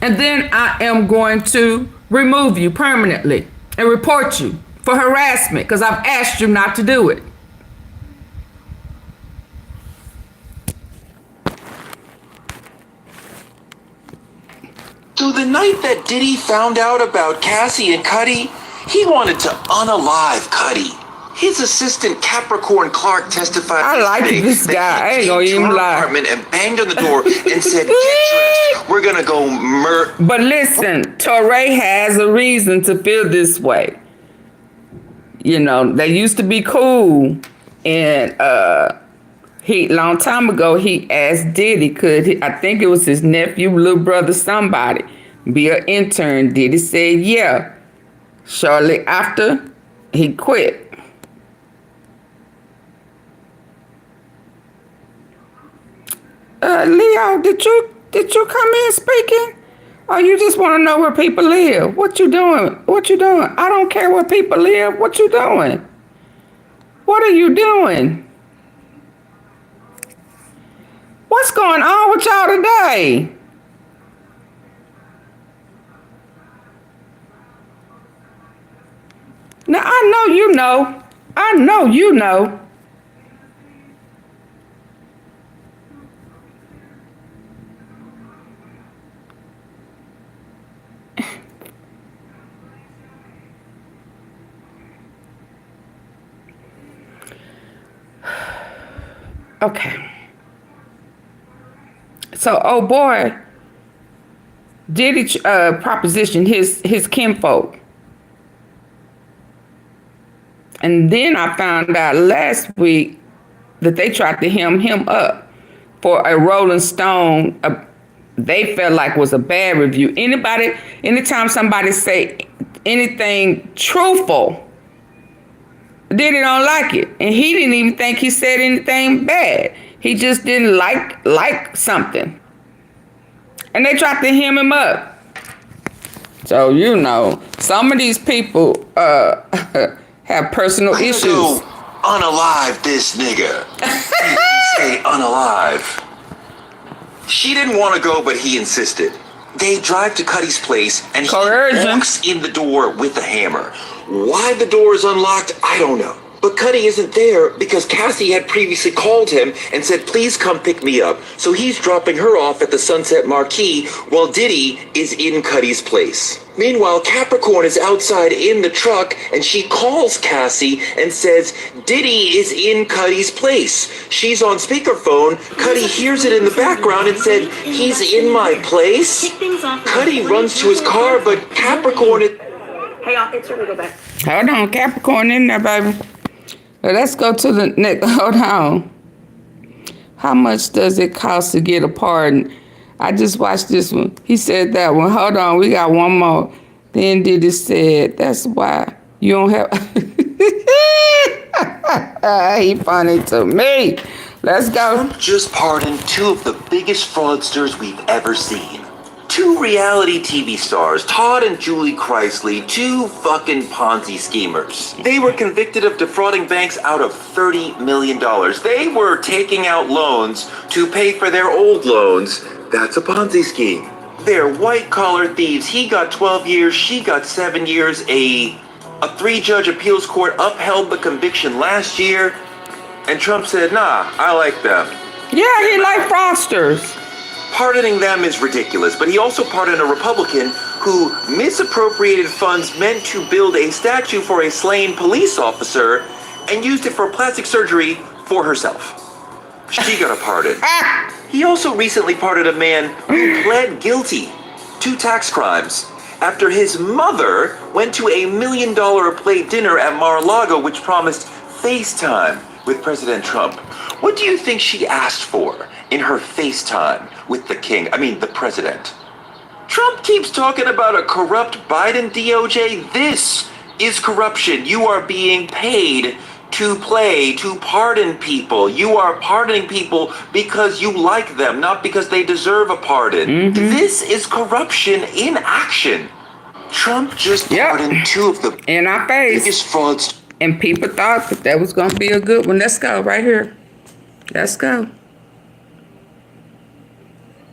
And then I am going to remove you permanently and report you for harassment because I've asked you not to do it. So the night that Diddy found out about Cassie and Cuddy, he wanted to unalive Cuddy. His assistant Capricorn Clark testified. I like this guy. I ain't gonna even lie. Apartment and banged on the door and said, "Get dressed. We're gonna go murder." But listen, Torrey has a reason to feel this way. You know, they used to be cool, and long time ago he asked Diddy I think it was his nephew, little brother, somebody, be an intern. Diddy said yeah. Shortly after, he quit. Leo, did you come in speaking? Or you just want to know where people live? What you doing? What you doing? I don't care where people live. What you doing? What are you doing? What's going on with y'all today? Now, I know you know. I know you know. Okay. So, oh boy, Diddy propositioned his kinfolk. And then I found out last week that they tried to hem him up for a Rolling Stone, they felt like was a bad review. Anytime somebody say anything truthful, Diddy don't like it. And he didn't even think he said anything bad. He just didn't like something. And they tried to hem him up. So, you know, some of these people have personal issues. Unalive this nigga. He didn't say unalive. She didn't want to go, but he insisted. They drive to Cuddy's place, and he walks in the door with a hammer. Why the door is unlocked, I don't know. But Cuddy isn't there because Cassie had previously called him and said, please come pick me up. So he's dropping her off at the Sunset Marquee while Diddy is in Cuddy's place. Meanwhile, Capricorn is outside in the truck and she calls Cassie and says, Diddy is in Cuddy's place. She's on speakerphone. Cuddy hears it in the background and said, he's in my place? Cuddy runs to his car, but Capricorn is... Hey, I'll go back. Hold on, Capricorn in there, baby. Let's go to the next. Hold on. How much does it cost to get a pardon? I just watched this one. He said that one. Hold on, we got one more. Then Diddy said, that's why you don't have... He funny to me. Let's go. Trump just pardoned two of the biggest fraudsters we've ever seen. Two reality TV stars, Todd and Julie Chrisley, two fucking Ponzi schemers. They were convicted of defrauding banks out of $30 million. They were taking out loans to pay for their old loans. That's a Ponzi scheme. They're white-collar thieves. He got 12 years, she got 7 years. A 3-judge appeals court upheld the conviction last year, and Trump said, nah, I like them. Yeah, he liked fraudsters. Pardoning them is ridiculous, but he also pardoned a Republican who misappropriated funds meant to build a statue for a slain police officer and used it for plastic surgery for herself. She got a pardon. He also recently pardoned a man who pled guilty to tax crimes after his mother went to a $1 million a plate dinner at Mar-a-Lago, which promised FaceTime with President Trump. What do you think she asked for in her FaceTime with the president? Trump keeps talking about a corrupt Biden DOJ. This is corruption. You are being paid to pardon people. You are pardoning people because you like them, not because they deserve a pardon. Mm-hmm. This is corruption in action. Trump just pardoned two of the in our face biggest frauds. And people thought that was going to be a good one. Let's go right here. Let's go.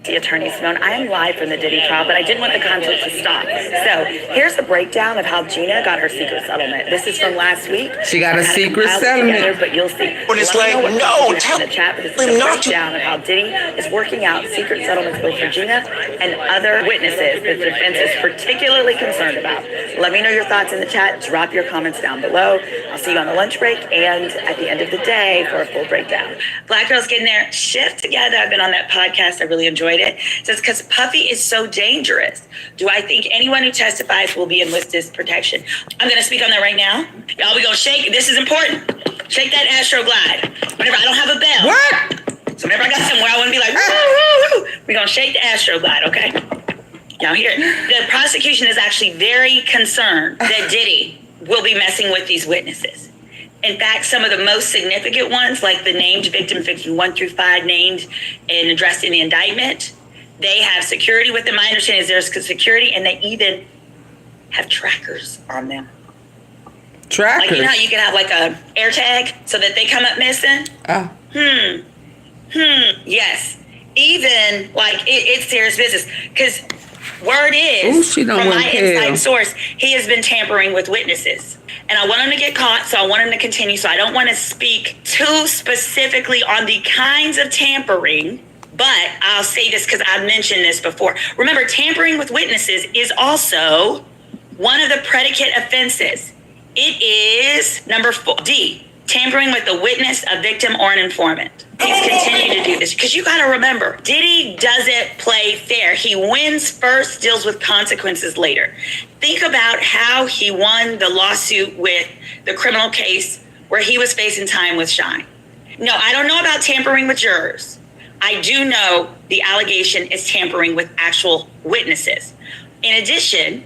Attorney Simone, I am live from the Diddy trial, but I didn't want the conflict to stop. So here's the breakdown of how Gina got her secret settlement. This is from last week. She got a secret settlement. Together, but you'll see. When it's like, no, tell the chat, but this is a breakdown of how Diddy is working out secret settlements both for Gina and other witnesses that the defense is particularly concerned about. Let me know your thoughts in the chat. Drop your comments down below. I'll see you on the lunch break and at the end of the day for a full breakdown. Black girls getting their shift together. I've been on that podcast. I really enjoyed it. It says, because Puffy is so dangerous. Do I think anyone who testifies will be in witness protection? I'm going to speak on that right now. Y'all, we going to shake. This is important. Shake that Astro Glide. Whenever I don't have a bell. What? So whenever I got somewhere, I want to be like, woo, woo, woo. We're going to shake the Astro Glide, okay? Now here, the prosecution is actually very concerned that Diddy will be messing with these witnesses. In fact, some of the most significant ones, like the named victim 1 through 5 named and addressed in the indictment, they have security with them. My understanding is there's security, and they even have trackers on them. Trackers? Like, you know how you can have like a air tag so that they come up missing? Oh. Yes. Even like it's serious business. Because word is, from my inside source, he has been tampering with witnesses. And I want him to get caught, so I want him to continue. So I don't want to speak too specifically on the kinds of tampering. But I'll say this because I've mentioned this before. Remember, tampering with witnesses is also one of the predicate offenses. It is number 4, D. tampering with a witness, a victim, or an informant. He's continued to do this because you got to remember, Diddy doesn't play fair. He wins first, deals with consequences later. Think about how he won the lawsuit with the criminal case where he was facing time with Shine. No, I don't know about tampering with jurors. I do know the allegation is tampering with actual witnesses. In addition,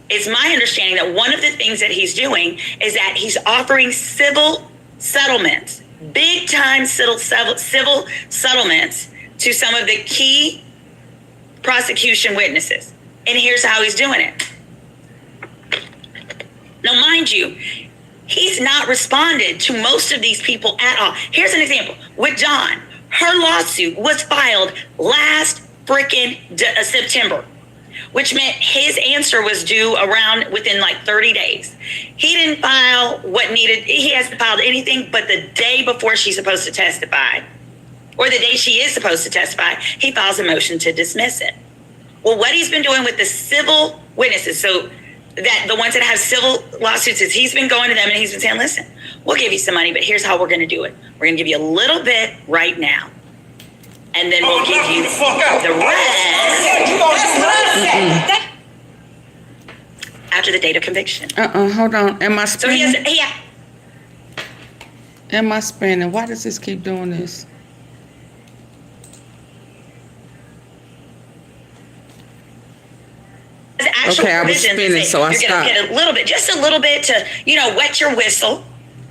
it's my understanding that one of the things that he's doing is that he's offering civil settlements, big time civil settlements to some of the key prosecution witnesses. And here's how he's doing it. Now, mind you, he's not responded to most of these people at all. Here's an example. With Dawn, her lawsuit was filed last freaking September, which meant his answer was due around within like 30 days. He didn't file he hasn't filed anything but the day before she's supposed to testify, or the day she is supposed to testify, he files a motion to dismiss it. Well, what he's been doing with the civil witnesses, so that the ones that have civil lawsuits, is he's been going to them and he's been saying, listen, we'll give you some money, but here's how we're going to do it. We're going to give you a little bit right now, and then we'll give you the rest after the date of conviction. Hold on. Am I spinning? So Am I spinning? Why does this keep doing this? Okay, I was spinning, so I stopped. You're going to get a little bit, just a little bit to, wet your whistle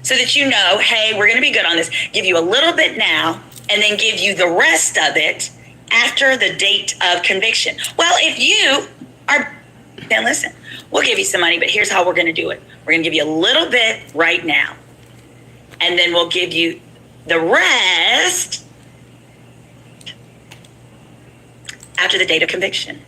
so that you know, hey, we're going to be good on this. Give you a little bit now, and then give you the rest of it after the date of conviction. Well, if you are, then listen, we'll give you some money, but here's how we're going to do it. We're going to give you a little bit right now, and then we'll give you the rest after the date of conviction.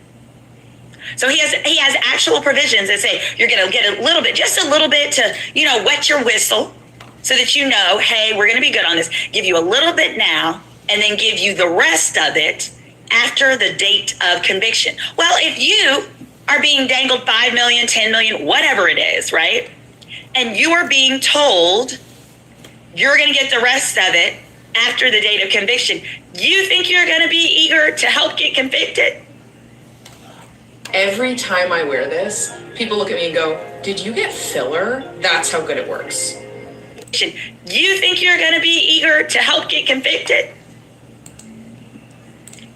So he has actual provisions that say you're going to get a little bit, just a little bit to, wet your whistle so that you know, hey, we're going to be good on this. Give you a little bit now, and then give you the rest of it after the date of conviction. Well, if you are being dangled 5 million, 10 million, whatever it is, right? And you are being told you're going to get the rest of it after the date of conviction, you think you're going to be eager to help get convicted? Every time I wear this, people look at me and go, did you get filler? That's how good it works. You think you're going to be eager to help get convicted?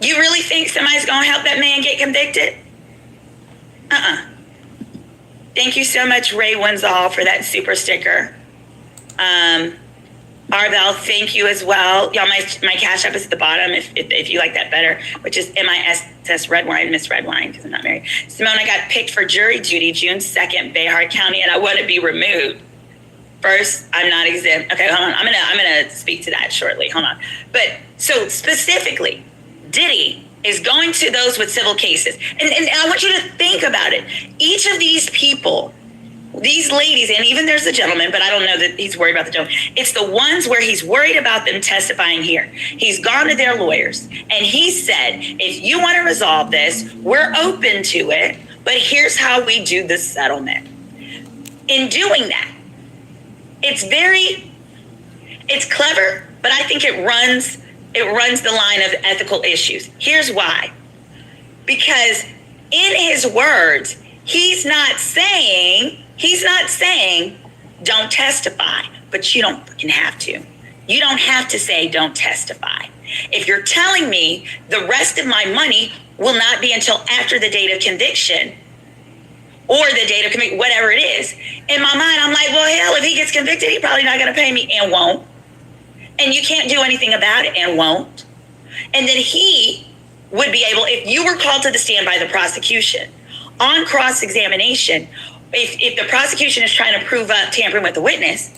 You really think somebody's going to help that man get convicted? Thank you so much, Ray Wenzall, for that super sticker. Arbel, thank you as well. Y'all, my Cash App is at the bottom if you like that better, which is MISS Redwine, Miss Redwine, because I'm not married. Simone, I got picked for jury duty June 2nd, Bayhard County, and I want to be removed. First, I'm not exempt. Okay, hold on. I'm gonna speak to that shortly. Hold on. But so specifically, Diddy is going to those with civil cases. And I want you to think about it. Each of these people, these ladies, and even there's the gentleman, but I don't know that he's worried about the gentleman. It's the ones where he's worried about them testifying here. He's gone to their lawyers and he said, if you want to resolve this, we're open to it, but here's how we do the settlement. In doing that, it's clever, but I think it runs the line of ethical issues. Here's why. Because in his words, he's not saying don't testify, but you don't fucking have to. You don't have to say don't testify. If you're telling me the rest of my money will not be until after the date of conviction or the date of conviction, whatever it is, in my mind, I'm like, well, hell, if he gets convicted, he's probably not going to pay me and won't. And you can't do anything about it and won't. And then he would be able, if you were called to the stand by the prosecution on cross-examination, if the prosecution is trying to prove up tampering with the witness,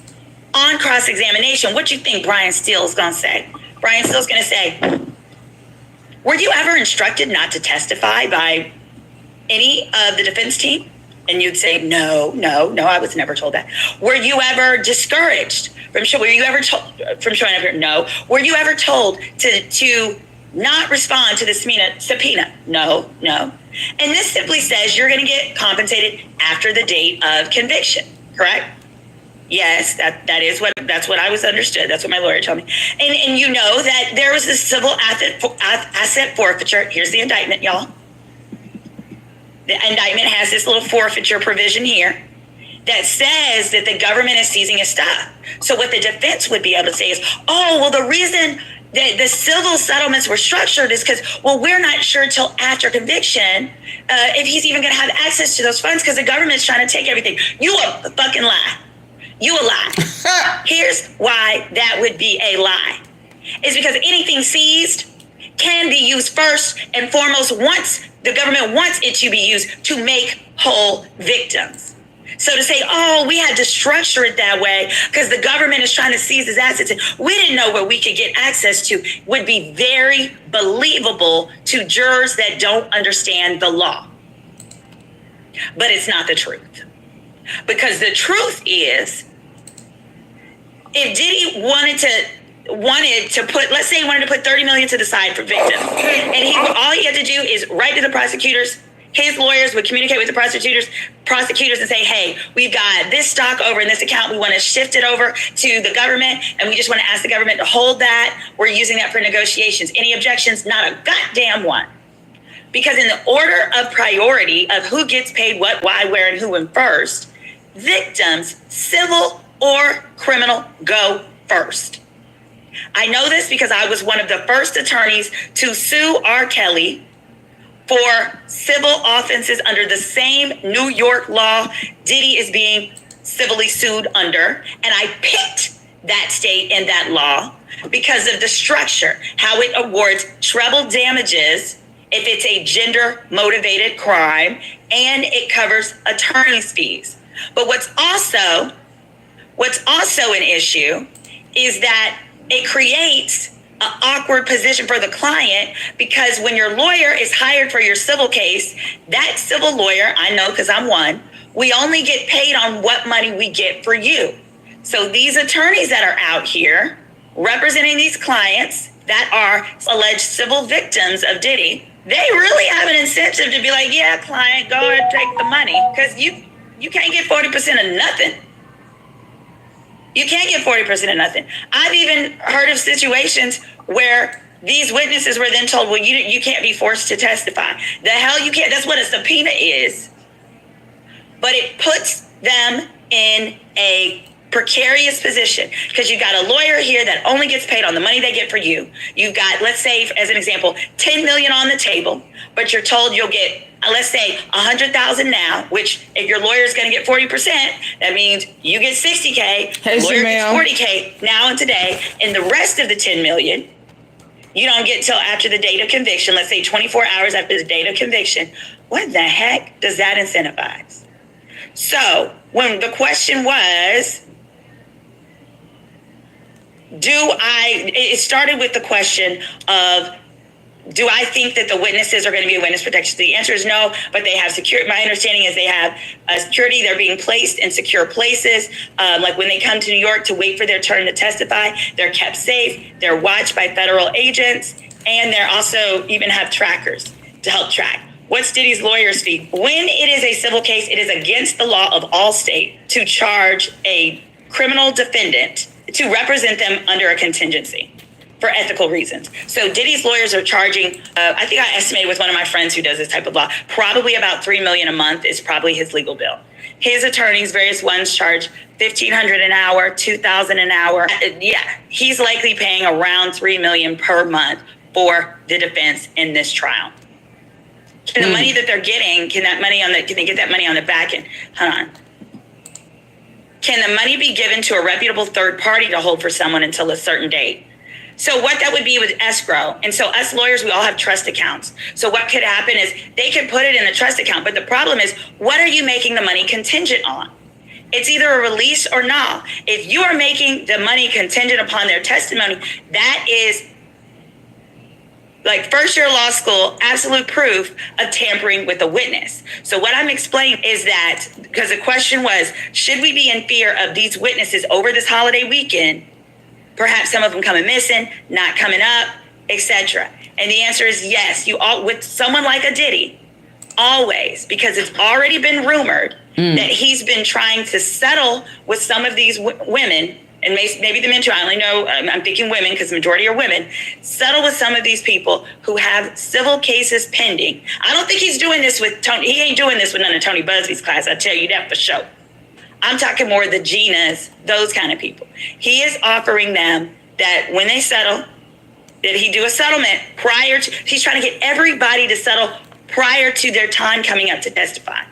on cross-examination, what do you think Brian Steele's going to say? Brian Steele's going to say, were you ever instructed not to testify by any of the defense team? And you'd say, no, I was never told that. Were you ever discouraged from showing? Were you ever told from showing up here? No. Were you ever told to not respond to the subpoena? No. And this simply says you're going to get compensated after the date of conviction, correct? Yes, that's what I was understood. That's what my lawyer told me. And you know that there was this civil asset forfeiture. Here's the indictment, y'all. The indictment has this little forfeiture provision here that says that the government is seizing his stuff. So what the defense would be able to say is, oh, well, the reason that the civil settlements were structured is because, well, we're not sure till after conviction if he's even going to have access to those funds because the government's trying to take everything. You a fucking lie. You a lie. Here's why that would be a lie. It's because anything seized can be used first and foremost once the government wants it to be used to make whole victims. So to say, oh, we had to structure it that way because the government is trying to seize his assets and we didn't know where we could get access to would be very believable to jurors that don't understand the law. But it's not the truth. Because the truth is, if Diddy wanted to put, let's say he wanted to put $30 million to the side for victims, and all he had to do is write to the prosecutors. His lawyers would communicate with the prosecutors and say, hey, we've got this stock over in this account. We want to shift it over to the government, and we just want to ask the government to hold that. We're using that for negotiations. Any objections? Not a goddamn one. Because in the order of priority of who gets paid what, why, where, and who went first, victims, civil or criminal, go first. I know this because I was one of the first attorneys to sue R. Kelly for civil offenses under the same New York law Diddy is being civilly sued under. And I picked that state and that law because of the structure, how it awards treble damages if it's a gender-motivated crime, and it covers attorney's fees. But what's also an issue is that it creates an awkward position for the client because when your lawyer is hired for your civil case, that civil lawyer, I know because I'm one, we only get paid on what money we get for you. So these attorneys that are out here representing these clients that are alleged civil victims of Diddy, they really have an incentive to be like, yeah, client, go ahead and take the money because you can't get 40% of nothing. You can't get 40% of nothing. I've even heard of situations where these witnesses were then told, well, you can't be forced to testify. The hell you can't. That's what a subpoena is. But it puts them in a precarious position because you've got a lawyer here that only gets paid on the money they get for you. You've got, let's say, as an example, $10 million on the table, but you're told you'll get, let's say, $100,000 now, which if your lawyer is going to get 40%, that means you get $60K, the lawyer gets $40K now and today, and the rest of the $10 million, you don't get till after the date of conviction, let's say 24 hours after the date of conviction. What the heck does that incentivize? So when the question was, it started with the question of, do I think that the witnesses are going to be a witness protection? The answer is no, but they have security. My understanding is they have security. They're being placed in secure places. Like when they come to New York to wait for their turn to testify, they're kept safe. They're watched by federal agents, and they're also even have trackers to help track. What's Diddy's lawyer's fee? When it is a civil case, it is against the law of all states to charge a criminal defendant to represent them under a contingency for ethical reasons. So Diddy's lawyers are charging, I think I estimated with one of my friends who does this type of law, probably about $3 million a month is probably his legal bill. His attorneys, various ones, charge $1,500 an hour, $2,000 an hour. Yeah, he's likely paying around $3 million per month for the defense in this trial. Can the money that they're getting, can they get that money on the back end? Hold on. Can the money be given to a reputable third party to hold for someone until a certain date? So what that would be with escrow. And so us lawyers, we all have trust accounts. So what could happen is they could put it in a trust account. But the problem is, what are you making the money contingent on? It's either a release or not. If you are making the money contingent upon their testimony, that is like first year law school, absolute proof of tampering with a witness. So what I'm explaining is that, because the question was, should we be in fear of these witnesses over this holiday weekend? Perhaps some of them coming missing, not coming up, etc. And the answer is yes. You all, with someone like a Diddy, always, because it's already been rumored that he's been trying to settle with some of these women, and maybe the men too. I only know, I'm thinking women because the majority are women. Settle with some of these people who have civil cases pending. I don't think he's doing this with Tony. He ain't doing this with none of Tony Busby's class. I tell you that for sure. I'm talking more the Ginas, those kind of people. He is offering them that when they settle, that he do a settlement prior to, he's trying to get everybody to settle prior to their time coming up to testify.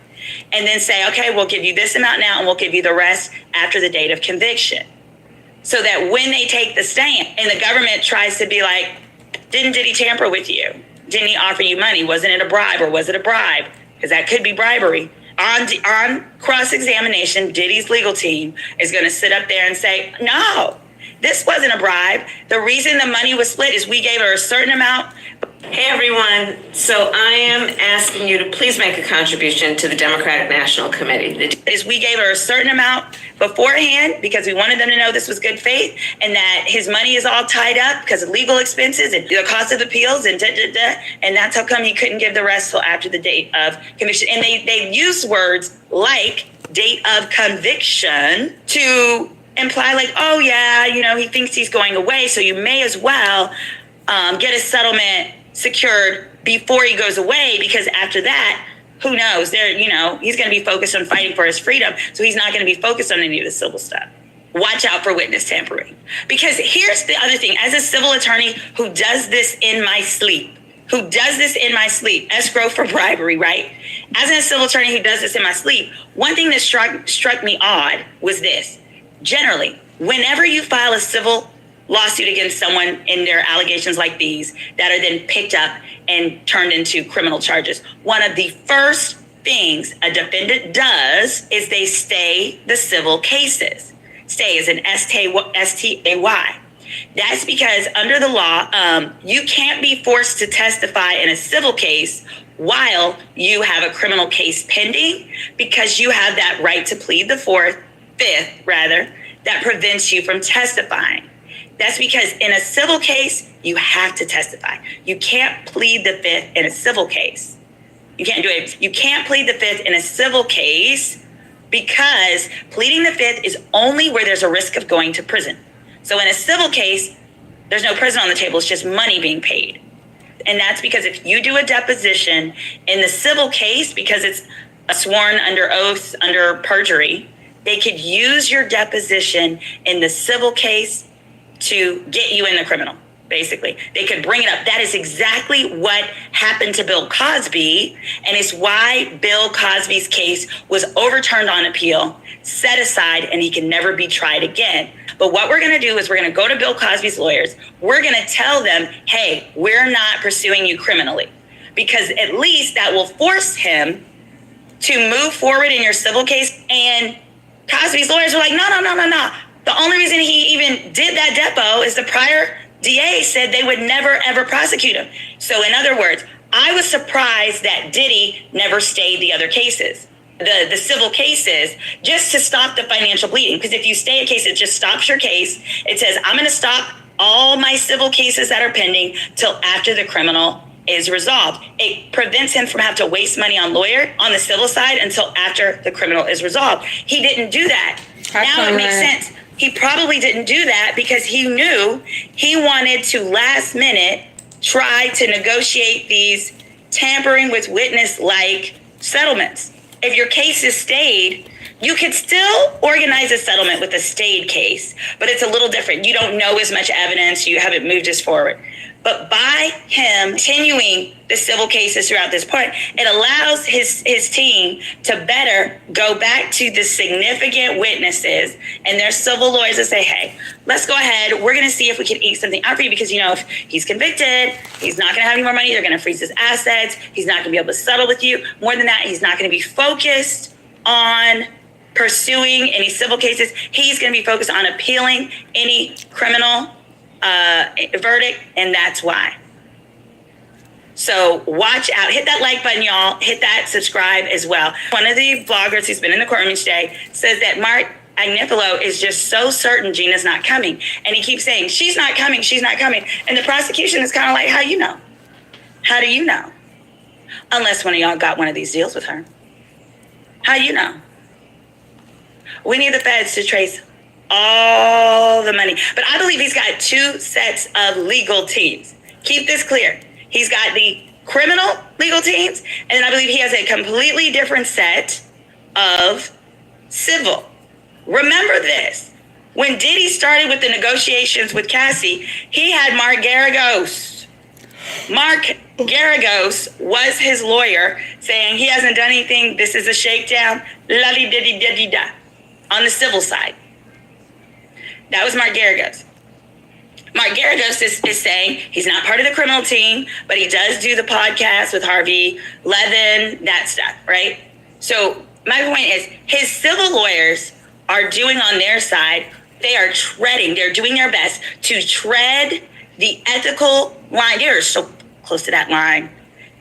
And then say, okay, we'll give you this amount now and we'll give you the rest after the date of conviction. So that when they take the stand and the government tries to be like, didn't Diddy tamper with you? Didn't he offer you money? Wasn't it a bribe or was it a bribe? Because that could be bribery. On cross-examination, Diddy's legal team is going to sit up there and say, no, this wasn't a bribe. The reason the money was split is we gave her a certain amount. Hey everyone, so I am asking you to please make a contribution to the Democratic National Committee. We gave her a certain amount beforehand because we wanted them to know this was good faith and that his money is all tied up because of legal expenses and the cost of appeals and and that's how come he couldn't give the rest till after the date of conviction. And they use words like date of conviction to imply like, oh yeah, you know, he thinks he's going away, so you may as well get a settlement secured before he goes away, because after that, who knows? He's going to be focused on fighting for his freedom, so he's not going to be focused on any of the civil stuff. Watch out for witness tampering. Because here's the other thing. As a civil attorney who does this in my sleep, escrow for bribery, right? As a civil attorney who does this in my sleep, one thing that struck me odd was this. Generally, whenever you file a civil lawsuit against someone in their allegations like these that are then picked up and turned into criminal charges, one of the first things a defendant does is they stay the civil cases. Stay is an S-T-A-Y. That's because under the law, you can't be forced to testify in a civil case while you have a criminal case pending, because you have that right to plead the fifth, that prevents you from testifying. That's because in a civil case, you have to testify. You can't plead the fifth in a civil case. You can't do it. You can't plead the fifth in a civil case because pleading the fifth is only where there's a risk of going to prison. So in a civil case, there's no prison on the table. It's just money being paid. And that's because if you do a deposition in the civil case, because it's sworn under oath, under perjury, they could use your deposition in the civil case to get you in the criminal, basically. They could bring it up. That is exactly what happened to Bill Cosby, and it's why Bill Cosby's case was overturned on appeal, set aside, and he can never be tried again. But what we're going to do is we're going to go to Bill Cosby's lawyers. We're going to tell them, hey, we're not pursuing you criminally, because at least that will force him to move forward in your civil case. And Cosby's lawyers were like, no. The only reason he even did that depo is the prior DA said they would never, ever prosecute him. So in other words, I was surprised that Diddy never stayed the other cases, the civil cases, just to stop the financial bleeding. Because if you stay a case, it just stops your case. It says, I'm going to stop all my civil cases that are pending till after the criminal is resolved. It prevents him from having to waste money on the civil side until after the criminal is resolved. He didn't do that. Now it makes sense. He probably didn't do that because he knew he wanted to last minute try to negotiate these tampering with witness-like settlements. If your case is stayed, you could still organize a settlement with a stayed case, but it's a little different. You don't know as much evidence. You haven't moved as forward. But by him continuing the civil cases throughout this part, it allows his team to better go back to the significant witnesses and their civil lawyers and say, hey, let's go ahead. We're going to see if we can eke something out for you, because, if he's convicted, he's not going to have any more money. They're going to freeze his assets. He's not going to be able to settle with you. More than that, he's not going to be focused on pursuing any civil cases. He's going to be focused on appealing any criminal verdict, and that's why. So watch out. Hit that like button, y'all. Hit that subscribe as well. One of the vloggers who's been in the courtroom each day says that Mark Agnifilo is just so certain Gina's not coming. And he keeps saying, she's not coming, she's not coming. And the prosecution is kind of like, how you know? How do you know? Unless one of y'all got one of these deals with her. How you know? We need the feds to trace all the money. But I believe he's got two sets of legal teams. Keep this clear. He's got the criminal legal teams, and then I believe he has a completely different set of civil. Remember this. When Diddy started with the negotiations with Cassie, he had Mark Garagos. Mark Garagos was his lawyer saying he hasn't done anything. This is a shakedown. La-di-di-di-di-da. On the civil side. That was Mark Garagos. Mark Garagos is saying he's not part of the criminal team, but he does do the podcast with Harvey Levin, that stuff, right? So my point is his civil lawyers are doing on their side, they're doing their best to tread the ethical line. They're so close to that line.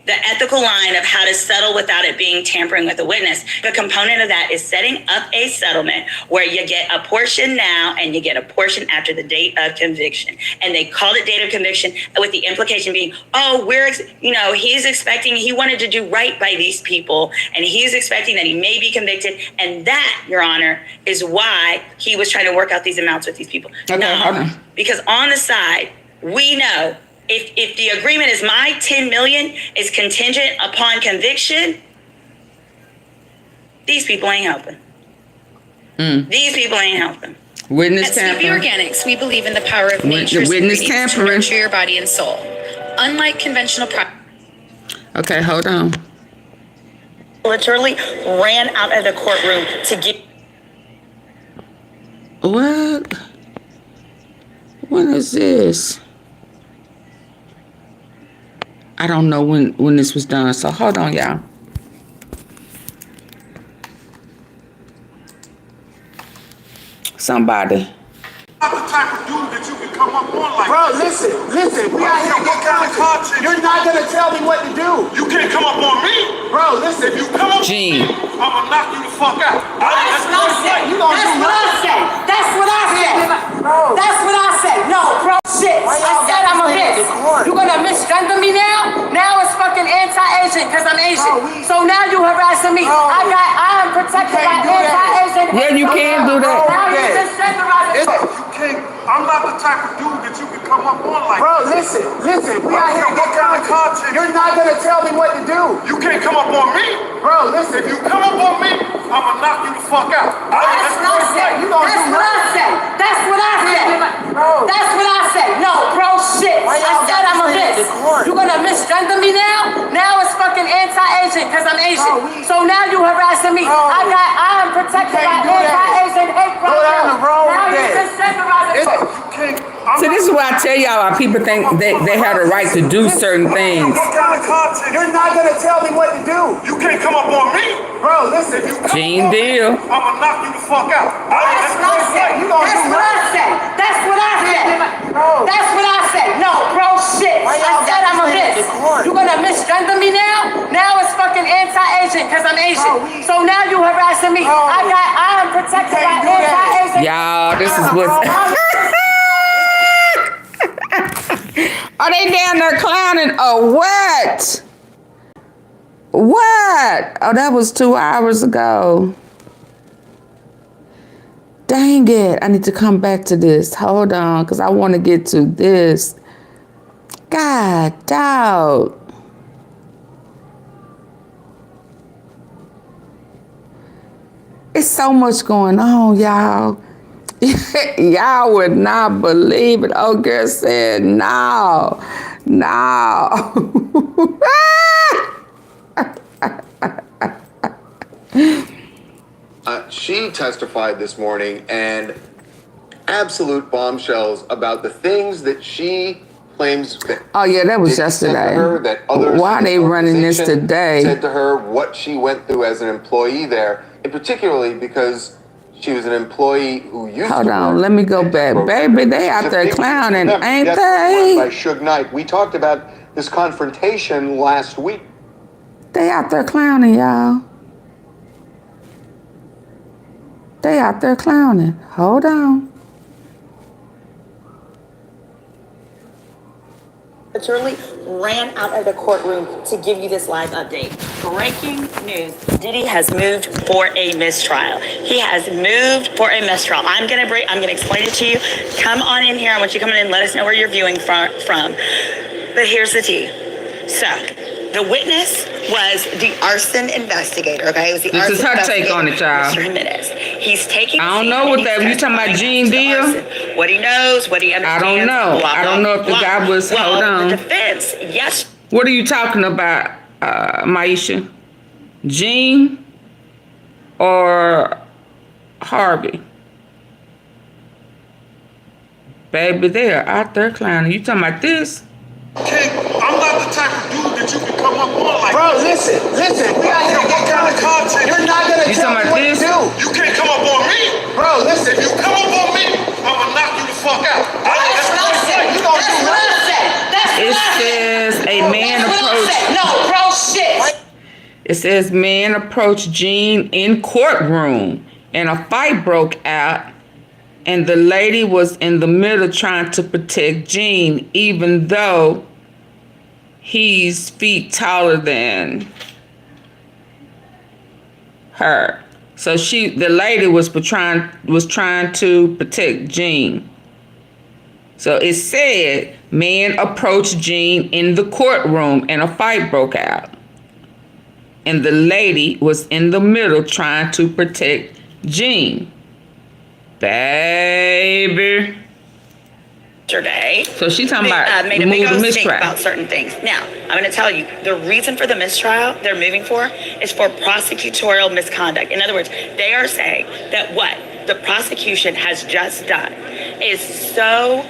The ethical line of how to settle without it being tampering with a witness. The component of that is setting up a settlement where you get a portion now and you get a portion after the date of conviction. And they called it date of conviction with the implication being, he's expecting, he wanted to do right by these people and he's expecting that he may be convicted. And that, Your Honor, is why he was trying to work out these amounts with these people. Okay, Because on the side, we know if the agreement is my 10 million is contingent upon conviction, these people ain't helping. These people ain't helping. Witness At tampering. CB Organics, we believe in the power of nature's Witness ingredients to tampering. nurture your body and soul. Unlike conventional Okay, hold on. Literally ran out of the courtroom to get. What? When is this? I don't know when this was done, so hold on, y'all. Somebody. Not the type of dude that you can come up on like. Bro, listen. We out here what kind of content? You're not gonna tell me what to do. You can't come up on me, bro. Listen, if you come up Gene. on me, I'ma knock you the fuck out. That's what I said. That's what I said. That's what I said. No, bro, shit. I said I'm a miss. You gonna misgender me now? Now it's fucking anti-Asian because I'm Asian. So now you harassing me. I am protected by anti-Asian. Yeah, you can do that. Now you misgenderizing. I'm not the type of dude that you can come up on like. Bro, listen. We out here what kind of content? You're not gonna tell me what to do. You can't come up on me, bro. Listen. If you come up on me, I'ma knock you the fuck out. That's what I said. That's what I said. That's what I said. No, bro, shit. I said I'm a miss. You gonna misgender me now? Now it's fucking anti-Asian because I'm Asian. So now you harassing me. I am protected by anti-Asian hate crime. Now you misgenderizing. So this is why I tell y'all why people think they have the right to do certain things. What kind of content? You're not gonna tell me what to do. You can't come up on me, bro. Listen, Gene Deal. I'ma knock you the fuck out. That's what I said. That's what I said. That's what I said. No, bro, shit. I said I'm a miss. You gonna misgender me now? Now it's fucking anti-Asian because I'm Asian. So now you harassing me. I am protected by anti-Asian. Y'all, this is what. Are they down there clowning or what? What? Oh, that was 2 hours ago. Dang it. I need to come back to this. Hold on, because I want to get to this. God, dog. It's so much going on, y'all. Y'all would not believe it. Oh, girl said no. She testified this morning and absolute bombshells about the things that she claims that. Oh yeah, that was yesterday. Why are they running this today? Said to her what she went through as an employee there, and particularly because she was an employee who used Hold to on, work let me go back. Baby, they out there clowning, ain't they? By Suge Knight. We talked about this confrontation last week. They out there clowning, y'all. They out there clowning. Hold on. literally ran out of the courtroom to give you this live update. Breaking news. Diddy has moved for a mistrial. He has moved for a mistrial. I'm gonna explain it to you. Come on in here. I want you to come in and let us know where you're viewing from. But here's the tea. So, the witness was the arson investigator, okay? It was the this arson is her take on it, child. Mr. Jimenez. He's taking I don't know what that, you talking about Gene Deal? What he knows, what he understands. I don't know. Blah, I don't know if the guy was, well, hold on. The defense, yes. What are you talking about, Maisha? Gene or Harvey? Baby, they are out there clowning. You talking about this? King, I'm not the type of dude that you can come up on like. Bro, listen. We out here what kind of content? You're not gonna tell me what to do. You can't come up on me. Bro, listen. If you come up on me, I'm gonna knock you the fuck out. That's what I said. You gonna do what I said. It says a man approached. No, bro, shit. It says man approached Gene in courtroom and a fight broke out. And the lady was in the middle trying to protect Gene, even though he's feet taller than her. So the lady was trying to protect Gene. So it said, man approached Gene in the courtroom and a fight broke out. And the lady was in the middle trying to protect Gene. Baby. Yesterday. So she's talking about made a big the old stink mistrial. about certain things. Now, I'm going to tell you, the reason for the mistrial they're moving for is for prosecutorial misconduct. In other words, they are saying that what the prosecution has just done is so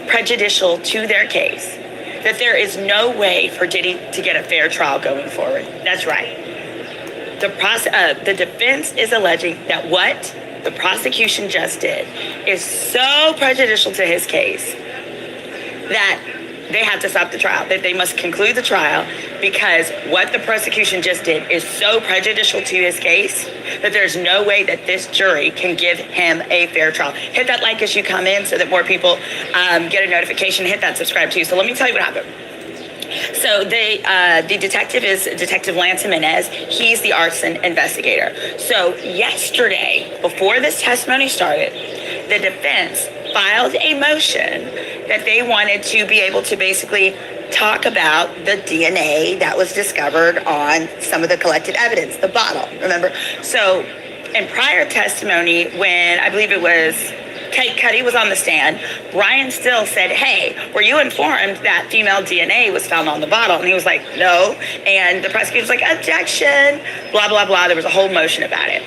prejudicial to their case that there is no way for Diddy to get a fair trial going forward. That's right. The defense is alleging that what the prosecution just did is so prejudicial to his case that they have to stop the trial, that they must conclude the trial because what the prosecution just did is so prejudicial to his case that there's no way that this jury can give him a fair trial. Hit that like as you come in so that more people get a notification. Hit that subscribe too. So let me tell you what happened. So the detective is Detective Lance Jimenez. He's the arson investigator. So yesterday, before this testimony started, the defense filed a motion that they wanted to be able to basically talk about the DNA that was discovered on some of the collected evidence, the bottle, remember? So in prior testimony, when I believe it was Cuddy was on the stand, Brian Still said, hey, were you informed that female DNA was found on the bottle? And he was like, no. And the prosecutor was like, objection, blah, blah, blah. There was a whole motion about it.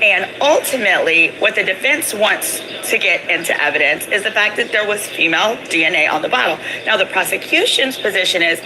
And ultimately, what the defense wants to get into evidence is the fact that there was female DNA on the bottle. Now, the prosecution's position is,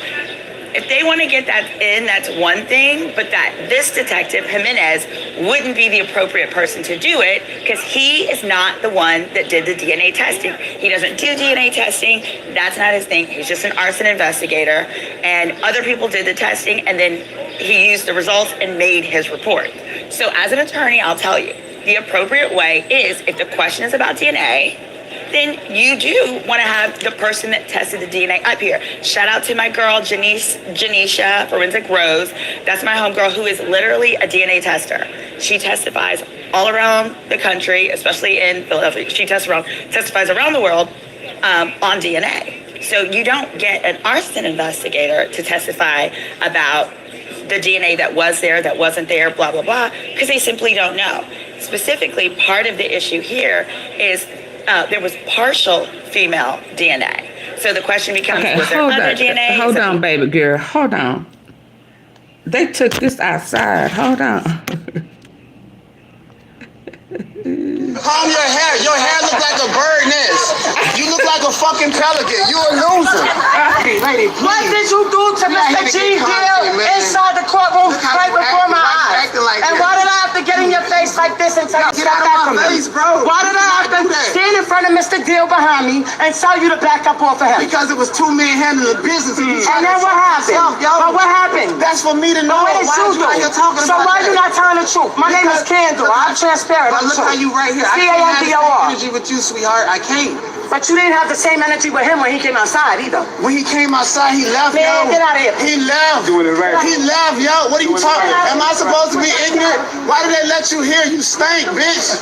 if they want to get that in, that's one thing, but that this detective, Jimenez, wouldn't be the appropriate person to do it because he is not the one that did the DNA testing. He doesn't do DNA testing. That's not his thing. He's just an arson investigator. And other people did the testing, and then he used the results and made his report. So as an attorney, I'll tell you, the appropriate way is if the question is about DNA, then you do want to have the person that tested the DNA up here. Shout out to my girl, Janisha Forensic Rose. That's my homegirl who is literally a DNA tester. She testifies all around the country, especially in Philadelphia. She testifies around the world on DNA. So you don't get an arson investigator to testify about the DNA that was there, that wasn't there, blah, blah, blah, because they simply don't know. Specifically, part of the issue here is there was partial female DNA. So the question becomes, was there other DNA? Hold on, baby girl. Hold on. They took this outside. Hold on. Comb your hair. Your hair look like a bird nest. You look like a fucking pelican. You a loser. Hey, lady, please. What did you do to Mr. G Deal inside the courtroom right before my eyes? And why did I have to get in your face like this and tell you to step back from me? Why did I have to stand in front of Mr. Deal behind me and tell you to back up off of him? Because it was two men handling business. And then what happened? But what happened? That's for me to know. What did you do? So why you not telling the truth? My name is Candle. I'm transparent. But look how you right here. I can't have this energy with you, sweetheart. I can't. But you didn't have the same energy with him when he came outside either. When he came outside, he left, Man, yo. get out of here. He left. Doing it right. He left, yo. What are you talking? Am I supposed to be ignorant? Why did they let you here? You stink, bitch.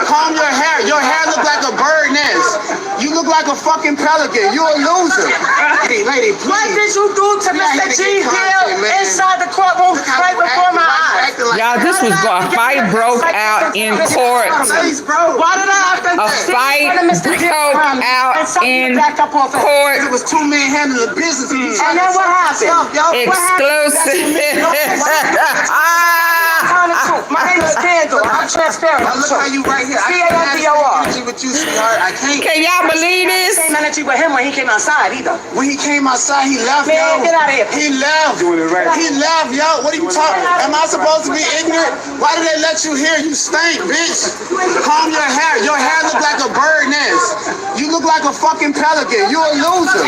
Comb your hair. Your hair look like a bird nest. You look like a fucking pelican. You a loser. Hey, lady, please. What did you do to Mr. G Hill inside the courtroom right before my eyes? Y'all, this was a fight broke out in court. Why did I have to A fight broke out in court. It was two men handling the business. And then what happened? Exclusive. My name is Candle. I'm transparent. Look how you right here. I can't have energy with you, sweetheart. I can't. Can y'all believe this? Same energy with him when he came outside either. When he came outside, he left, Man, yo. get out of here. He left. Doing it right. He left, yo. What are you talking? Am I supposed to be ignorant? Why did they let you here? You stink, bitch. Comb your hair. Your hair look like a bird nest. You look like a fucking pelican. You a loser.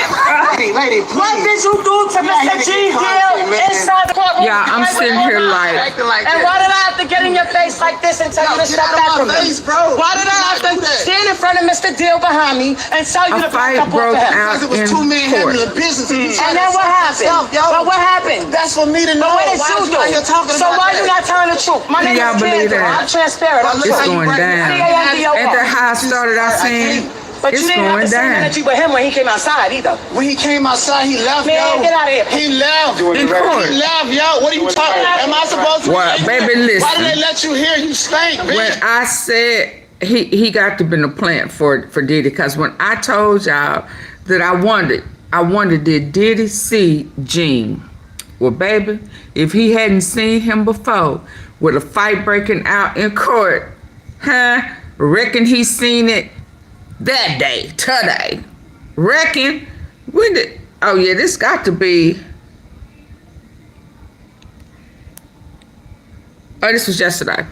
Hey, lady, please. What did you do to Mr. G Hill inside the courtroom? Yeah, I'm sitting here like. And why did I have to get in your face like this and tell you to step back from me? Why did I have to stand in front of Mr. Deal behind me and tell you to back up off of him? Because it was two men handling the business. And then what happened? But what happened? That's for me to know. But what did you do? So why you not telling the truth? My name is Candle. I'm transparent. It's going down. At the high I started out saying, but you didn't have the same energy with him when he came outside either. When he came outside, he left, Man, yo. get out of here. He left. In court. He left, yo. What are you talking? Am I supposed to? Well, baby, listen. Why did they let you here? You stink, bitch. When I said he got to be in the plant for Diddy, because when I told y'all that I wondered did Diddy see Gene? Well, baby, if he hadn't seen him before with a fight breaking out in court, reckon he seen it that day, today. Reckon, when did, oh yeah, this got to be, oh, this was yesterday.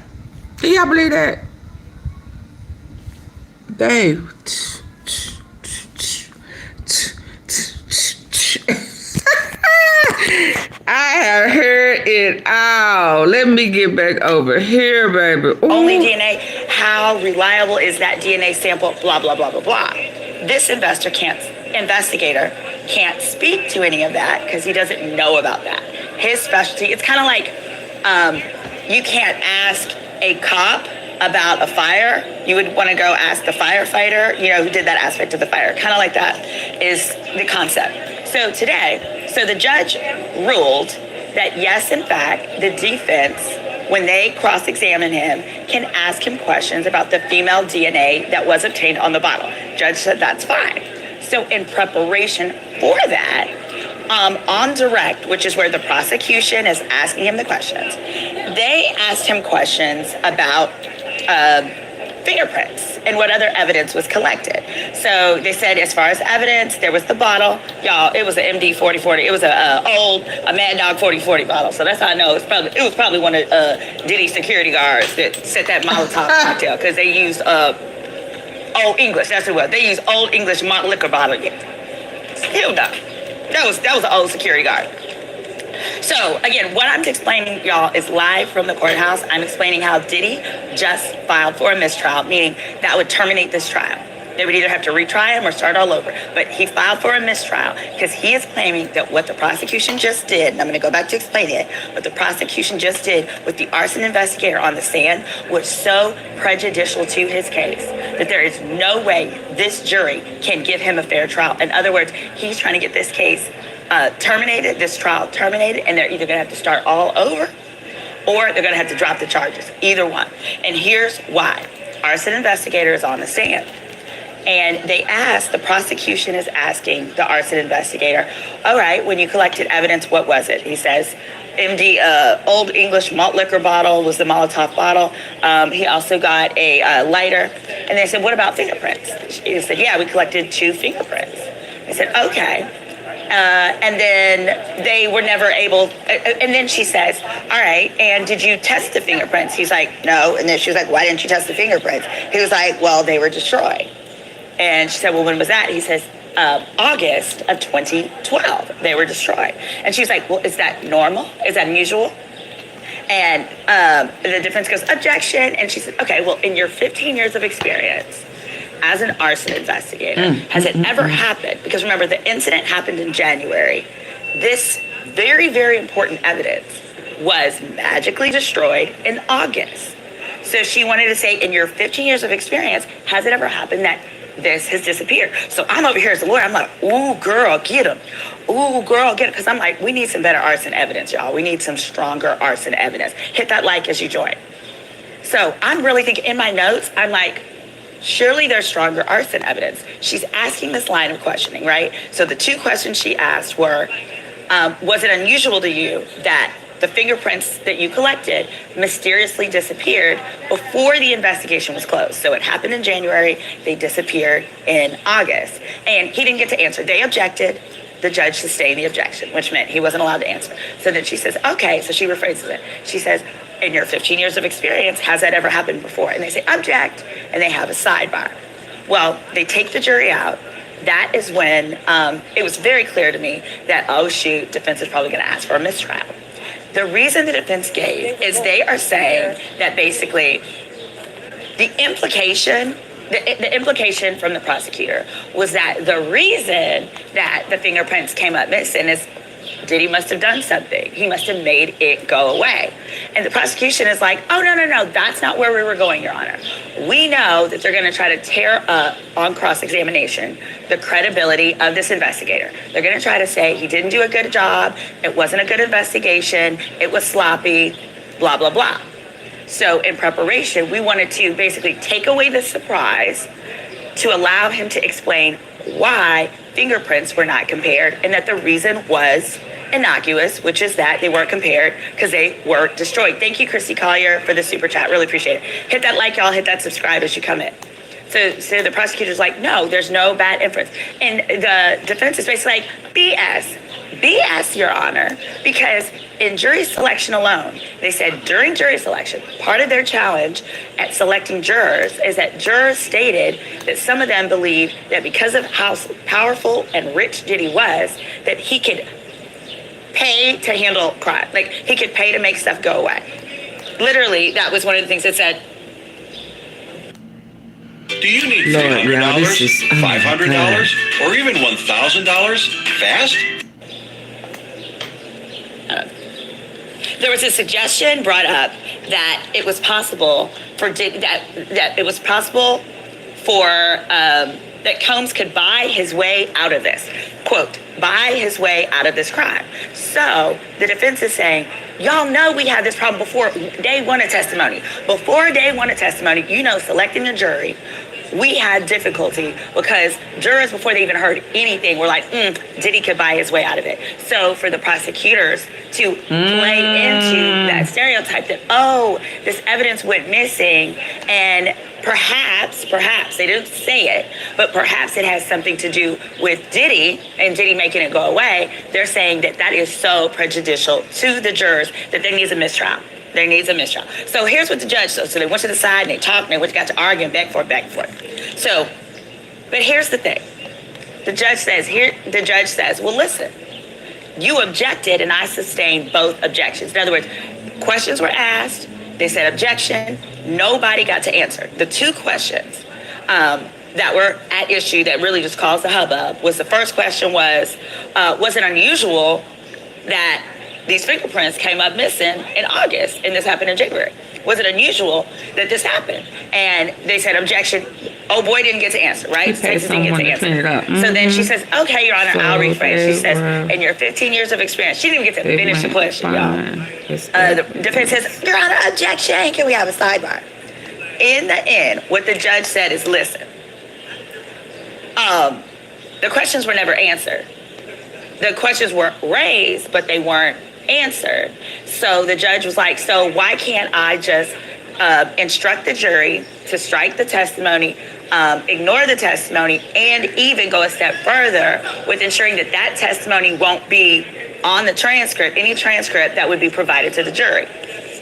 Can y'all believe that? Dave. I have heard it all. Let me get back over here, baby. Ooh. Only DNA. How reliable is that DNA sample? Blah, blah, blah, blah, blah. This investigator can't speak to any of that because he doesn't know about that. His specialty, it's kind of like you can't ask a cop about a fire. You would want to go ask the firefighter, who did that aspect of the fire. Kind of like that is the concept. So the judge ruled that yes, in fact, the defense, when they cross-examine him, can ask him questions about the female DNA that was obtained on the bottle. Judge said that's fine. So in preparation for that, on direct, which is where the prosecution is asking him the questions, they asked him questions about fingerprints and what other evidence was collected. So they said, as far as evidence, there was the bottle. Y'all, it was an MD 4040. It was a Mad Dog 4040 bottle. So that's how I know it was probably one of Diddy's security guards that set that Molotov cocktail, because they used Old English. That's what it was. They used Old English malt liquor bottle. Hell no. That was an old security guard. So, again, what I'm explaining, y'all, is live from the courthouse. I'm explaining how Diddy just filed for a mistrial, meaning that would terminate this trial. They would either have to retry him or start all over. But he filed for a mistrial because he is claiming that what the prosecution just did, and I'm going to go back to explain it, what the prosecution just did with the arson investigator on the stand was so prejudicial to his case that there is no way this jury can give him a fair trial. In other words, he's trying to get this case terminated, this trial terminated, and they're either going to have to start all over or they're going to have to drop the charges, either one. And here's why. Arson investigator is on the stand. And the prosecution is asking the arson investigator, all right, when you collected evidence, what was it? He says, MD, Old English malt liquor bottle was the Molotov bottle. He also got a lighter. And they said, what about fingerprints? He said, yeah, we collected 2 fingerprints. I said, okay. And then they were never able, and then she says, all right, and did you test the fingerprints? He's like, no. And then she was like, why didn't you test the fingerprints? He was like, well, they were destroyed. And she said, well, when was that? He says, August of 2012, they were destroyed. And she's like, well, is that normal? Is that unusual? And the defense goes, objection. And she said, okay, well, in your 15 years of experience, as an arson investigator, has it ever happened? Because remember, the incident happened in January. This very, very important evidence was magically destroyed in August. So she wanted to say, in your 15 years of experience, has it ever happened that this has disappeared? So I'm over here as a lawyer. I'm like, ooh, girl, get him. Ooh, girl, get it. Because I'm like, we need some better arson evidence, y'all. We need some stronger arson evidence. Hit that like as you join. So I'm really thinking in my notes, I'm like, surely there's stronger arson evidence. She's asking this line of questioning, right? So the two questions she asked were, was it unusual to you that the fingerprints that you collected mysteriously disappeared before the investigation was closed? So it happened in January, they disappeared in August. And he didn't get to answer. They objected. The judge sustained the objection, which meant he wasn't allowed to answer. So then she says, okay, so she rephrases it. She says, in your 15 years of experience, has that ever happened before? And they say, object, and they have a sidebar. Well, they take the jury out. That is when it was very clear to me that, oh shoot, defense is probably gonna ask for a mistrial. The reason the defense gave is they are saying that basically the implication from the prosecutor was that the reason that the fingerprints came up missing is Diddy must have done something. He must have made it go away. And the prosecution is like, oh, no, that's not where we were going, Your Honor. We know that they're going to try to tear up on cross-examination the credibility of this investigator. They're going to try to say he didn't do a good job, it wasn't a good investigation, it was sloppy, blah, blah, blah. So in preparation, we wanted to basically take away the surprise to allow him to explain why fingerprints were not compared and that the reason was innocuous, which is that they weren't compared because they were destroyed. Thank you, Christy Collier, for the super chat. Really appreciate it. Hit that like, y'all. Hit that subscribe as you come in. So the prosecutor's like, no, there's no bad inference. And the defense is basically like, BS. BS, Your Honor, because in jury selection alone, they said during jury selection, part of their challenge at selecting jurors is that jurors stated that some of them believed that because of how powerful and rich Diddy was, that he could pay to handle crime. Like, he could pay to make stuff go away. Literally, that was one of the things that said, do you need $300, $500, or even $1,000 fast? There was a suggestion brought up that it was possible for that Combs could buy his way out of this. Quote, buy his way out of this crime. So the defense is saying, y'all know we had this problem before day one of testimony. Before day one of testimony, selecting a jury, we had difficulty because jurors, before they even heard anything, were like, Diddy could buy his way out of it. So for the prosecutors to play into that stereotype that, oh, this evidence went missing, and perhaps, they didn't say it, but perhaps it has something to do with Diddy and Diddy making it go away, they're saying that is so prejudicial to the jurors that there needs a mistrial. There needs a mistrial. So here's what the judge said. So they went to the side and they talked and they got to arguing back and forth. So, but here's the thing. The judge says, well, listen, you objected and I sustained both objections. In other words, questions were asked. They said objection. Nobody got to answer. The two questions that were at issue that really just caused the hubbub was the first question was it unusual that these fingerprints came up missing in August and this happened in January? Was it unusual that this happened? And they said objection. Oh boy, didn't get to answer, right? Texas didn't get to answer. So then she says, okay, Your Honor, I'll rephrase. She says, in your 15 years of experience, she didn't even get to finish the question, y'all. The defense says, Your Honor, objection. Can we have a sidebar? In the end, what the judge said is, listen, the questions were never answered. The questions were raised, but they weren't answered. So the judge was like, so why can't I just instruct the jury to strike the testimony, ignore the testimony, and even go a step further with ensuring that testimony won't be on the transcript, any transcript that would be provided to the jury.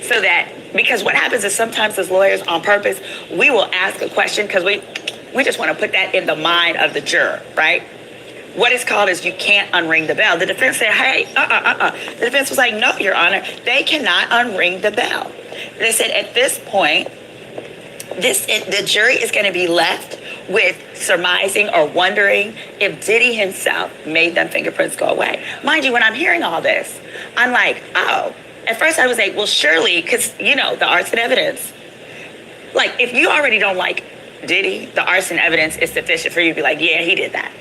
So that, because what happens is sometimes as lawyers on purpose, we will ask a question because we just want to put that in the mind of the juror, right? What it's called is you can't unring the bell. The defense said, hey, The defense was like, no, Your Honor, they cannot unring the bell. They said at this point, the jury is going to be left with surmising or wondering if Diddy himself made them fingerprints go away. Mind you, when I'm hearing all this, I'm like, oh. At first I was like, well, surely, because, you know, the arson evidence. Like, if you already don't like Diddy, the arson evidence is sufficient for you to be like, yeah, he did that.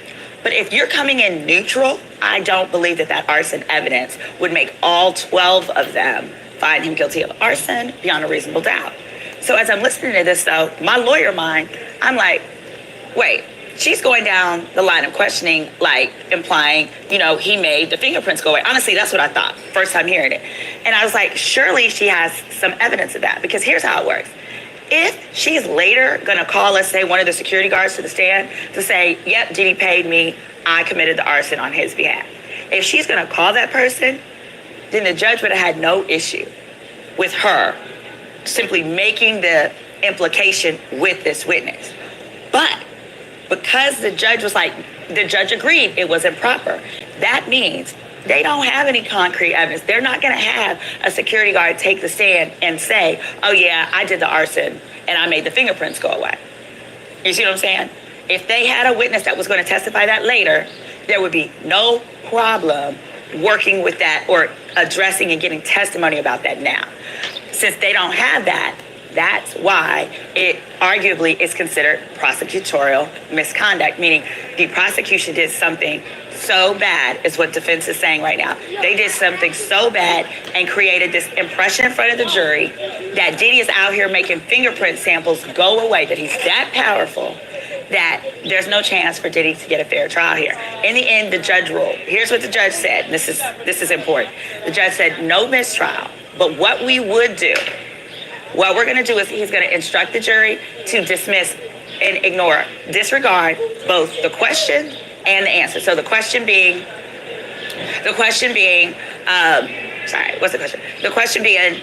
But if you're coming in neutral, I don't believe that arson evidence would make all 12 of them find him guilty of arson beyond a reasonable doubt. So as I'm listening to this, though, my lawyer mind, I'm like, wait, she's going down the line of questioning, like implying, you know, he made the fingerprints go away. Honestly, that's what I thought first time hearing it. And I was like, surely she has some evidence of that, because here's how it works. If she's later going to call, let's say, one of the security guards to the stand to say, yep, Diddy paid me, I committed the arson on his behalf. If she's going to call that person, then the judge would have had no issue with her simply making the implication with this witness. But because the judge was like, the judge agreed it was improper, that means they don't have any concrete evidence. They're not going to have a security guard take the stand and say, oh, yeah, I did the arson and I made the fingerprints go away. You see what I'm saying? If they had a witness that was going to testify that later, there would be no problem working with that or addressing and getting testimony about that now. Since they don't have that, that's why it arguably is considered prosecutorial misconduct, meaning the prosecution did something so bad, is what defense is saying right now. They did something so bad and created this impression in front of the jury that Diddy is out here making fingerprint samples go away, that he's that powerful, that there's no chance for Diddy to get a fair trial here. In the end, the judge ruled. Here's what the judge said. This is important. The judge said no mistrial, but what we would do, what we're going to do is he's going to instruct the jury to dismiss and ignore, disregard both the question and the answer. So the question being, sorry, what's the question? The question being,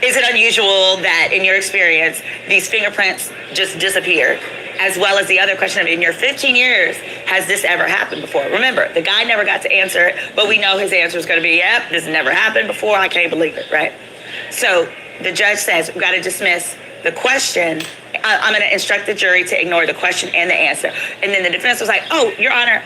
is it unusual that in your experience, these fingerprints just disappeared? As well as the other question of, in your 15 years, has this ever happened before? Remember, the guy never got to answer it, but we know his answer is going to be, yep, this never happened before, I can't believe it, right? So the judge says, we've got to dismiss the question. I'm going to instruct the jury to ignore the question and the answer. And then the defense was like, oh, Your Honor,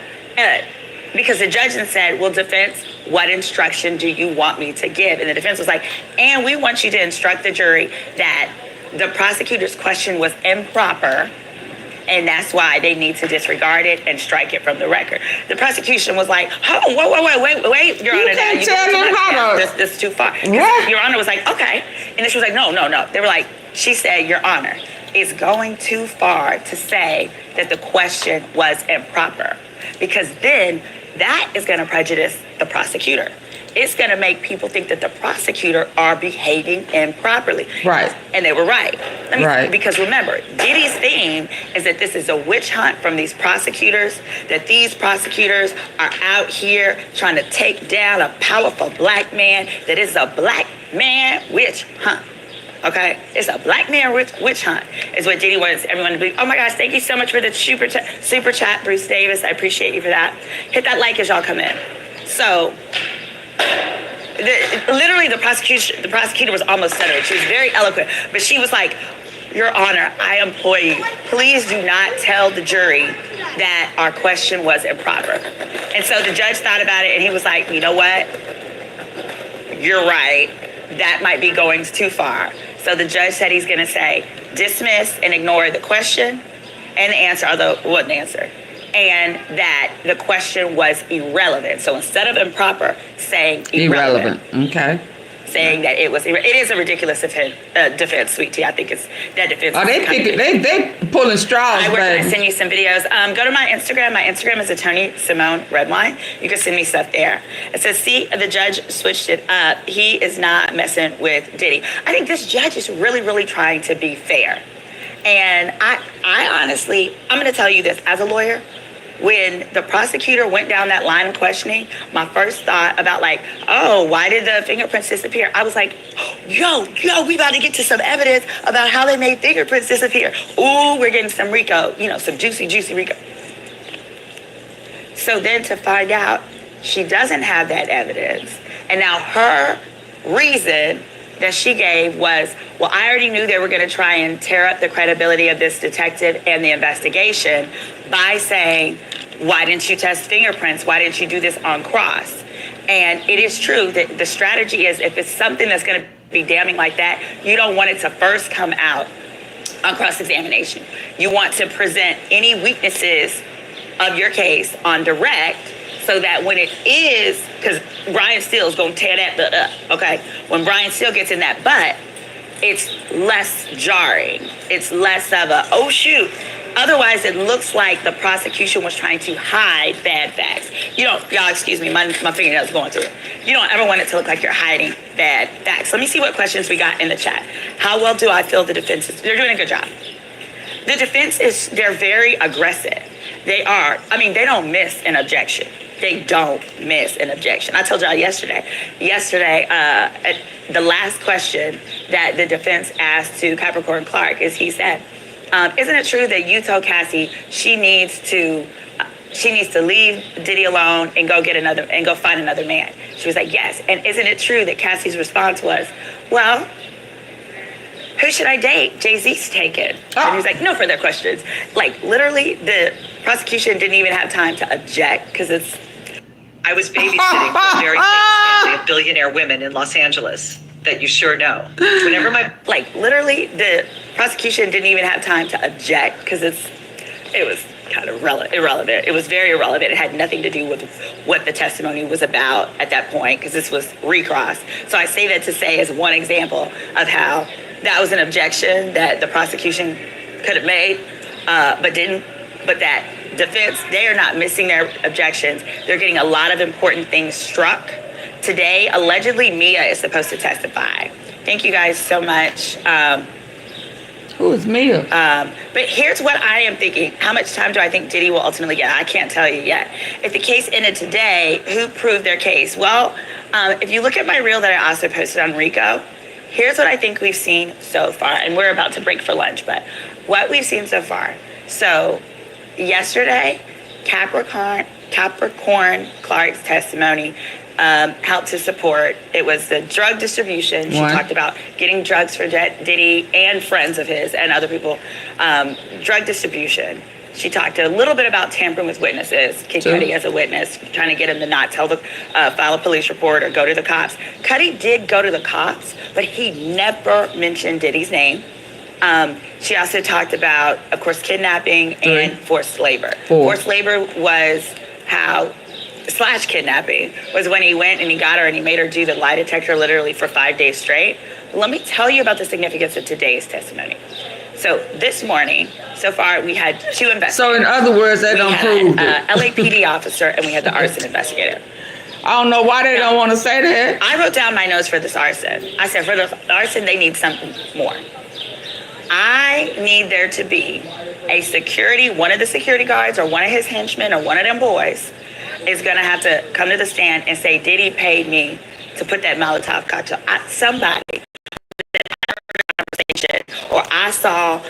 because the judge then said, well, defense, what instruction do you want me to give? And the defense was like, and we want you to instruct the jury that the prosecutor's question was improper, and that's why they need to disregard it and strike it from the record. The prosecution was like, oh, wait, Your Honor, can't tell them how to. This is too far. Yeah. Your Honor was like, okay. And then she was like, no. They were like, she said, Your Honor, it's going too far to say that the question was improper, because then that is going to prejudice the prosecutor. It's going to make people think that the prosecutor are behaving improperly. Right. And they were right. Right. Because remember, Diddy's theme is that this is a witch hunt from these prosecutors, that these prosecutors are out here trying to take down a powerful black man, that is a black man witch hunt. Okay? It's a black man witch hunt is what Diddy wants everyone to believe. Oh my gosh, thank you so much for the super chat, Bruce Davis. I appreciate you for that. Hit that like as y'all come in. So, literally the prosecutor was almost stuttering. She was very eloquent, but she was like, Your Honor, I implore you, please do not tell the jury that our question was improper. And so the judge thought about it and he was like, you know what? You're right. That might be going too far. So the judge said he's going to say, dismiss and ignore the question and the answer, although it wasn't the answer, and that the question was irrelevant. So instead of improper, saying irrelevant. Okay. Saying that it is a ridiculous defense, Sweet Tea. I think it's that defense. Oh, they pulling straws, Where can I baby. send you some videos? Go to my Instagram. My Instagram is Attorney Simone Redwine. You can send me stuff there. It says, see, the judge switched it up. He is not messing with Diddy. I think this judge is really, really trying to be fair. And I honestly, I'm going to tell you this as a lawyer. When the prosecutor went down that line of questioning, my first thought about like, oh, why did the fingerprints disappear? I was like, yo, we about to get to some evidence about how they made fingerprints disappear. Ooh, we're getting some RICO, some juicy RICO. So then to find out she doesn't have that evidence, and now her reason that she gave was, well, I already knew they were going to try and tear up the credibility of this detective and the investigation by saying, why didn't you test fingerprints? Why didn't you do this on cross? And it is true that the strategy is, if it's something that's going to be damning like that, you don't want it to first come out on cross-examination. You want to present any weaknesses of your case on direct, so that when it is, because Brian Steele's going to tear that butt up, okay? When Brian Steele gets in that butt, it's less jarring. It's less of a, oh shoot. Otherwise, it looks like the prosecution was trying to hide bad facts. You don't, y'all excuse me, my fingernails going through it. You don't ever want it to look like you're hiding bad facts. Let me see what questions we got in the chat. How well do I feel the defense is? They're doing a good job. The defense is, they're very aggressive. They are, I mean, they don't miss an objection. They don't miss an objection. I told y'all yesterday, the last question that the defense asked to Capricorn Clark is, he said, isn't it true that you told Cassie she needs to leave Diddy alone and go get another, and go find another man? She was like, yes. And isn't it true that Cassie's response was, well, who should I date? Jay-Z's taken. And he was like, no further questions. Like, literally, the prosecution didn't even have time to object, because it's... I was babysitting for a very famous family of billionaire women in Los Angeles that you sure know. Whenever my... Like, literally, the prosecution didn't even have time to object, because it was kind of irrelevant. It was very irrelevant. It had nothing to do with what the testimony was about at that point, because this was recross. So I say that to say as one example of how that was an objection that the prosecution could have made, but didn't. But that defense, they are not missing their objections. They're getting a lot of important things struck. Today, allegedly, Mia is supposed to testify. Thank you guys so much. Who is Mia? But here's what I am thinking. How much time do I think Diddy will ultimately get? I can't tell you yet. If the case ended today, who proved their case? Well, if you look at my reel that I also posted on Rico, here's what I think we've seen so far. And we're about to break for lunch, but what we've seen so far. So yesterday, Capricorn Clark's testimony helped to support. It was the drug distribution. She talked about getting drugs for Diddy and friends of his and other people. Drug distribution. She talked a little bit about tampering with witnesses. Kid Cudi as a witness, trying to get him to not tell file a police report or go to the cops. Cudi did go to the cops, but he never mentioned Diddy's name. She also talked about, of course, kidnapping and forced labor. Forced labor was / kidnapping was when he went and he got her and he made her do the lie detector literally for 5 days straight. Let me tell you about the significance of today's testimony. So this morning, so far, we had 2 investigators. So in other words, they don't prove it. LAPD officer, and we had the arson investigator. I don't know why they don't want to say that. I wrote down my notes for this arson. I said, for the arson, they need something more. I need there to be a security, one of the security guards or one of his henchmen or one of them boys is going to have to come to the stand and say, Diddy paid me to put that Molotov cocktail. Somebody that I heard a conversation, or I saw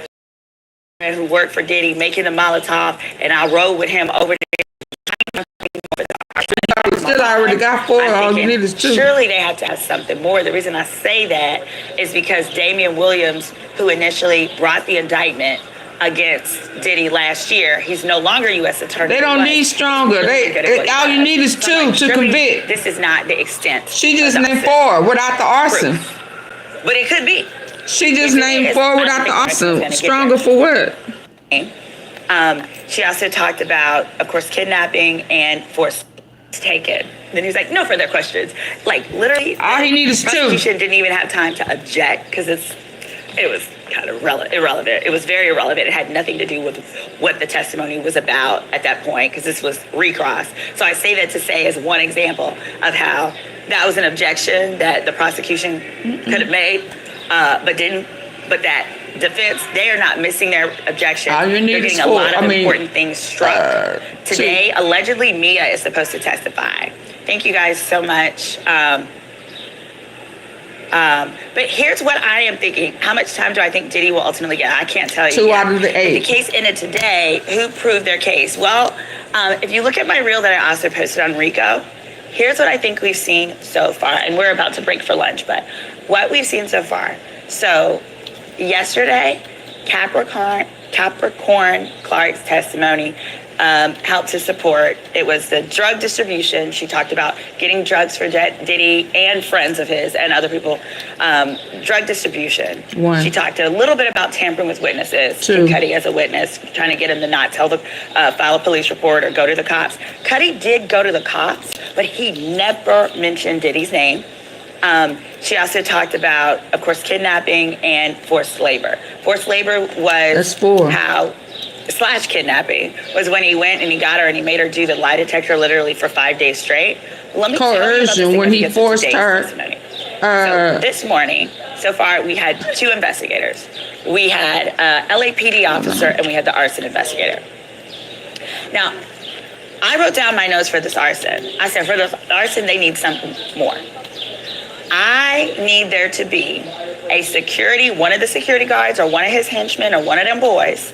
who worked for Diddy making the Molotov, and I rode with him over there. Still already got 4. All you need is 2. Surely they have to have something more. The reason I say that is because Damian Williams, who initially brought the indictment against Diddy last year, he's no longer U.S. attorney. They don't need stronger. All you need is 2 to convict. This is not the extent. She just named 4 without the arson. But it could be. She just named 4 without the arson. Stronger for what? She also talked about, of course, kidnapping and forced taken. Then he was like, no further questions. Like, literally, all he needed is 2. The prosecution didn't even have time to object, because it was kind of irrelevant. It was very irrelevant. It had nothing to do with what the testimony was about at that point, because this was recross. So I say that to say as one example of how that was an objection that the prosecution could have made, but didn't. But that defense, they are not missing their objection. They're getting a lot of important things struck. Today, allegedly, Mia is supposed to testify. Thank you guys so much. But here's what I am thinking. How much time do I think Diddy will ultimately get? I can't tell you. 2 out of the 8. If the case ended today, who proved their case? Well, if you look at my reel that I also posted on Rico, here's what I think we've seen so far. And we're about to break for lunch, but what we've seen so far. So yesterday, Capricorn Clark's testimony helped to support. It was the drug distribution. She talked about getting drugs for Diddy and friends of his and other people. Drug distribution. One. She talked a little bit about tampering with witnesses. Two. Cuddy as a witness, trying to get him to not tell the file a police report or go to the cops. Cuddy did go to the cops, but he never mentioned Diddy's name. She also talked about, of course, kidnapping and forced labor. Forced labor was / kidnapping was when he went and he got her and he made her do the lie detector literally for 5 days straight. Let me coercion when he forced her. So this morning, so far, we had 2 investigators. We had LAPD officer and we had the arson investigator. Now, I wrote down my notes for this arson. I said, for this arson, they need something more. I need there to be a security, one of the security guards or one of his henchmen or one of them boys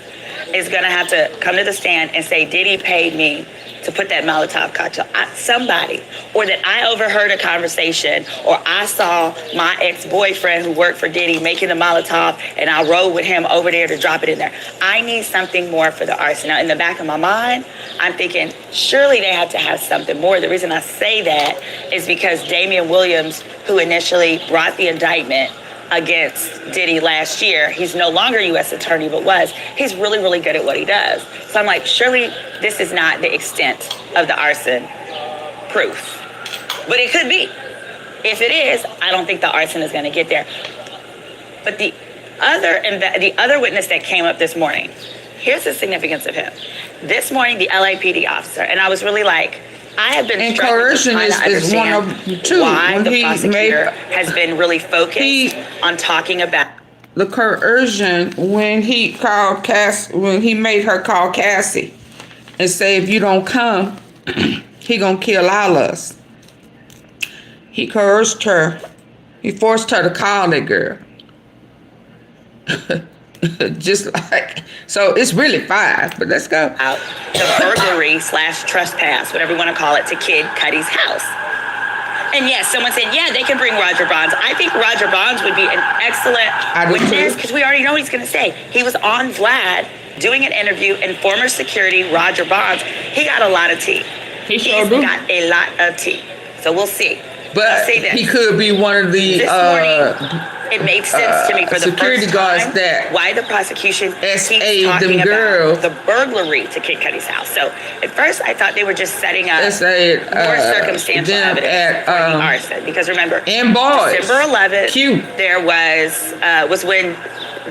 is going to have to come to the stand and say, Diddy paid me to put that Molotov cocktail. Somebody, or that I overheard a conversation, or I saw my ex-boyfriend who worked for Diddy making the Molotov and I rode with him over there to drop it in there. I need something more for the arson. Now, in the back of my mind, I'm thinking, surely they have to have something more. The reason I say that is because Damian Williams, who initially brought the indictment against Diddy last year, he's no longer U.S. attorney, but he's really, really good at what he does. So I'm like, surely this is not the extent of the arson proof. But it could be. If it is, I don't think the arson is going to get there. But the other witness that came up this morning, here's the significance of him. This morning, the LAPD officer, and I was really like, I have been and coercion is one of the 2. Why when the prosecutor has been really focused on talking about the coercion when he called when he made her call Cassie and say, if you don't come, he gonna kill all us. He coerced her. He forced her to call that girl. Just like, so it's really 5, but let's go. Out the burglary / trespass, whatever you want to call it, to Kid Cudi's house. And yes, someone said, yeah, they can bring Roger Bonds. I think Roger Bonds would be an excellent witness because we already know what he's going to say. He was on Vlad doing an interview, and former security Roger Bonds, he got a lot of tea. He's got a lot of tea. So we'll see. But he could be one of the it made sense to me for the security first guards time that why the prosecution keeps them talking girls. about the burglary to Kid Cudi's house. So at first I thought they were just setting up more circumstantial evidence for the arson. Because remember, December 11th, there was when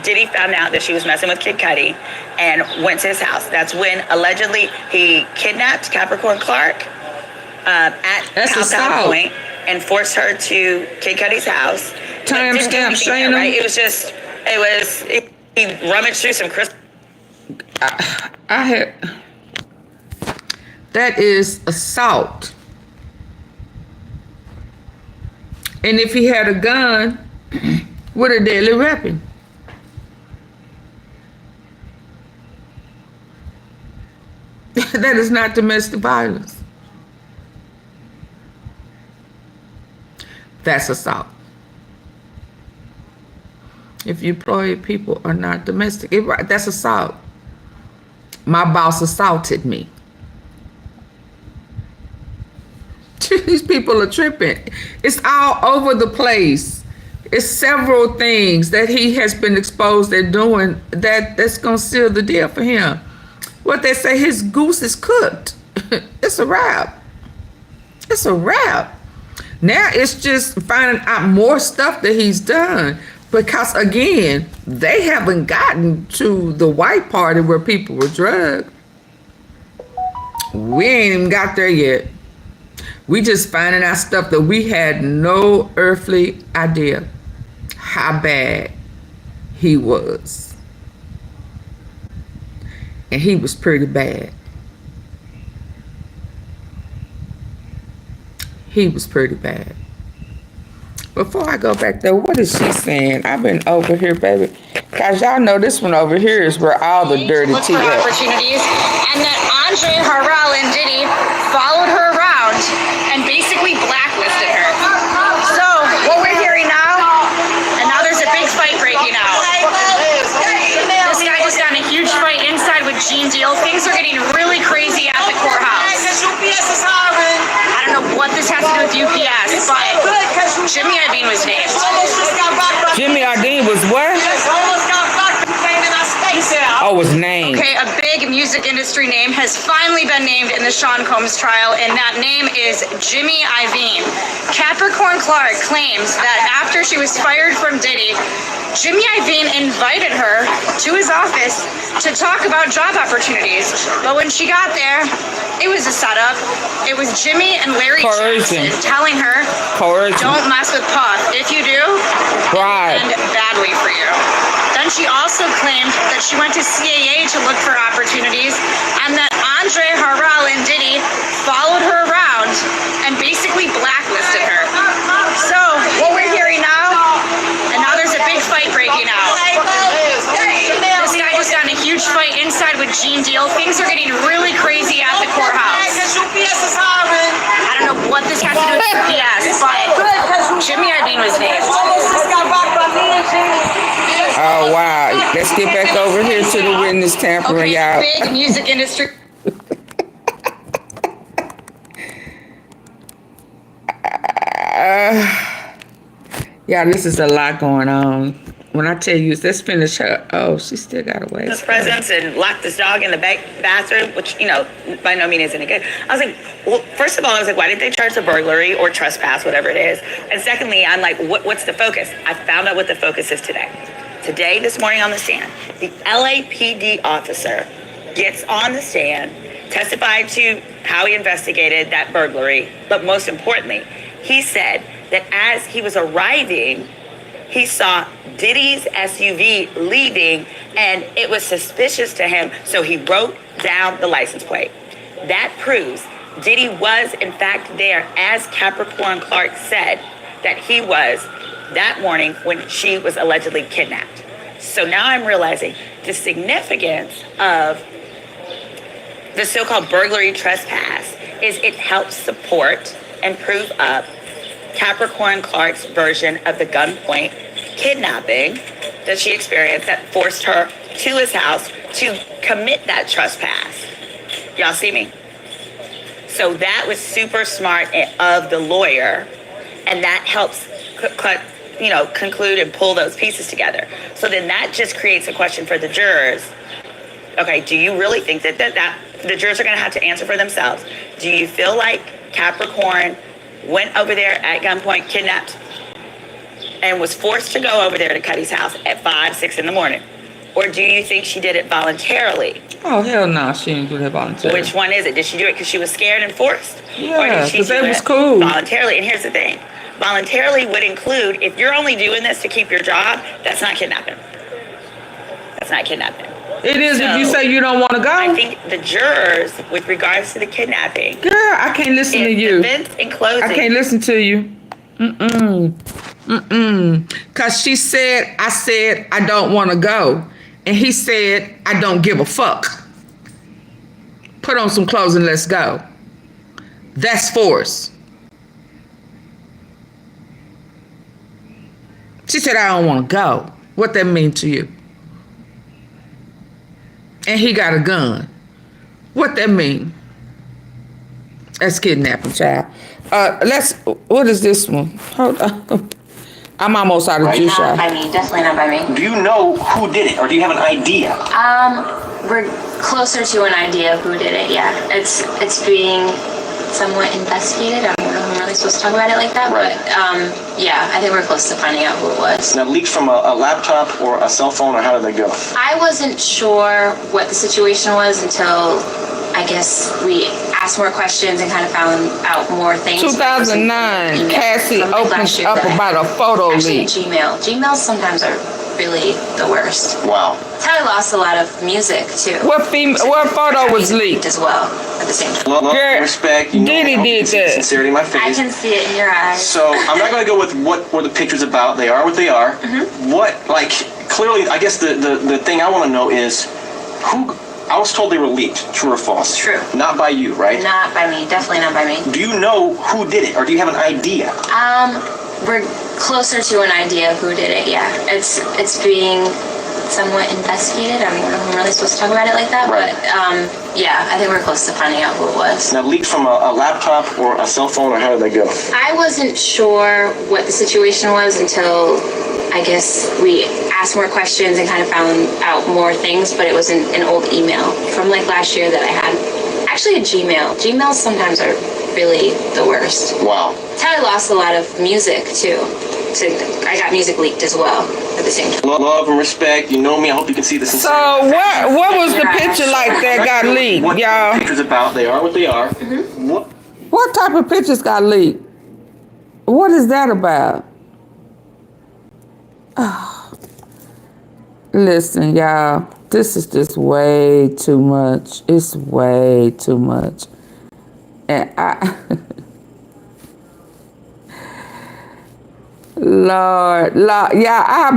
Diddy found out that she was messing with Kid Cudi and went to his house. That's when allegedly he kidnapped Capricorn Clark at Powell Point and forced her to Kid Cudi's house. Timestamp, Shayna. Right? He rummaged through some crystal. That is assault. And if he had a gun with a deadly weapon. That is not domestic violence. That's assault. If you employ people are not domestic, that's assault. My boss assaulted me. These people are tripping. It's all over the place. It's several things that he has been exposed at doing that's gonna seal the deal for him. What they say, his goose is cooked. It's a wrap. It's a wrap. Now it's just finding out more stuff that he's done. Because again, they haven't gotten to the white party where people were drugged. We ain't even got there yet. We just finding out stuff that we had no earthly idea how bad he was. And he was pretty bad. He was pretty bad. Before I go back there, what is she saying? I've been over here, baby. Cause y'all know this one over here is where all the dirty tea is. Opportunities, and that Andre Harrell and Diddy followed her around and basically blacklisted her. So what we're hearing now Jimmy Iovine was named. Jimmy Iovine was what? Oh, was named. Okay, a big music industry name has finally been named in the Sean Combs trial, and that name is Jimmy Iovine. Capricorn Clark claims that after she was fired from Diddy, Jimmy Iovine invited her to his office to talk about job opportunities. But when she got there, it was a setup. It was Jimmy and Larry Jackson telling her, don't mess with Puff. If you do, right, it'll end badly for you. Then she also claimed that she went to CAA to look for opportunities and that Andre Harrell and Diddy followed her around and basically blacklisted her. So what we're hearing now, and now there's a big fight breaking out. This guy just got in a huge fight inside with Gene Deal. Things are getting really crazy at the courthouse. I don't know what this has to do with UPS, but Jimmy Iovine was named. Oh wow! Let's get back over here to the witness tampering, y'all. Big music industry. Yeah, this is a lot going on. When I tell you, let's finish her. Oh, she still got away. His presence and locked this dog in the bathroom, which, you know, by no means isn't good. I was like, well, first of all, I was like, why did they charge the burglary or trespass, whatever it is? And secondly, I'm like, what's the focus? I found out what the focus is today. Today, this morning on the stand, the LAPD officer gets on the stand, testified to how he investigated that burglary, but most importantly, he said that as he was arriving, he saw Diddy's SUV leaving, and it was suspicious to him, so he wrote down the license plate. That proves Diddy was, in fact, there, as Capricorn Clark said that he was that morning when she was allegedly kidnapped. So now I'm realizing the significance of the so-called burglary trespass is it helps support and prove up Capricorn Clark's version of the gunpoint kidnapping that she experienced that forced her to his house to commit that trespass. Y'all see me? So that was super smart of the lawyer, and that helps conclude and pull those pieces together. So then that just creates a question for the jurors. Okay, do you really think that the jurors are going to have to answer for themselves? Do you feel like Capricorn went over there at gunpoint, kidnapped, and was forced to go over there to Cuddy's house at 5, 6 in the morning? Or do you think she did it voluntarily? Oh, hell no, she didn't do that voluntarily. Which one is it? Did she do it because she was scared and forced? Yeah, because that was cool. Voluntarily. And here's the thing. Voluntarily would include, if you're only doing this to keep your job, that's not kidnapping. That's not kidnapping. It is if you say you don't want to go. I think the jurors, with regards to the kidnapping. Girl, I can't listen to you. In closing. I can't listen to you. Because she said, I said, I don't want to go. And he said, I don't give a fuck. Put on some clothes and let's go. That's force. She said, I don't want to go. What that mean to you? And he got a gun. What that mean? That's kidnapping, child. What is this one? Hold on. I'm almost out of juice, Not y'all. by me, definitely not by me. Do you know who did it, or do you have an idea? We're closer to an idea of who did it, yeah. It's being somewhat investigated. I don't know if I'm really supposed to talk about it like that, Right. but yeah, I think we're close to finding out who it was. Now, leaked from a laptop or a cell phone, or how did they go? I wasn't sure what the situation was until I guess we asked more questions and kind of found out more things. 2009, Cassie opens up about a photo leak. Gmails sometimes are really the worst. Wow. That's how I lost a lot of music too. What photo was leaked as well at the same time? Love, respect. You know, Diddy did that. Sincerity in my face. I can see it in your eyes. So I'm not going to go with what were the pictures about. They are what they are. Mm-hmm. What, like, clearly, I guess the thing I want to know is who. I was told they were leaked. True or false? True. Not by you, right? Not by me. Definitely not by me. Do you know who did it, or do you have an idea? We're closer to an idea of who did it. Yeah, it's being somewhat investigated. I don't know if I'm really supposed to talk about it like that, right. but Yeah, I think we're close to finding out who it was. Now, leaked from a laptop or a cell phone, or how did that go? I wasn't sure what the situation was until I guess we asked more questions and kind of found out more things, but it was an old email from like last year that I had. Actually a Gmail. Gmails sometimes are really the worst. Wow. That's how I lost a lot of music too. So I got music leaked as well at the same time. Love and respect. You know me. I hope you can see this. So what was the picture like that got leaked, what y'all? the picture's about? They are what they are. What type of pictures got leaked? What is that about? Oh. Listen, y'all. This is just way too much. It's way too much. And Lord, yeah,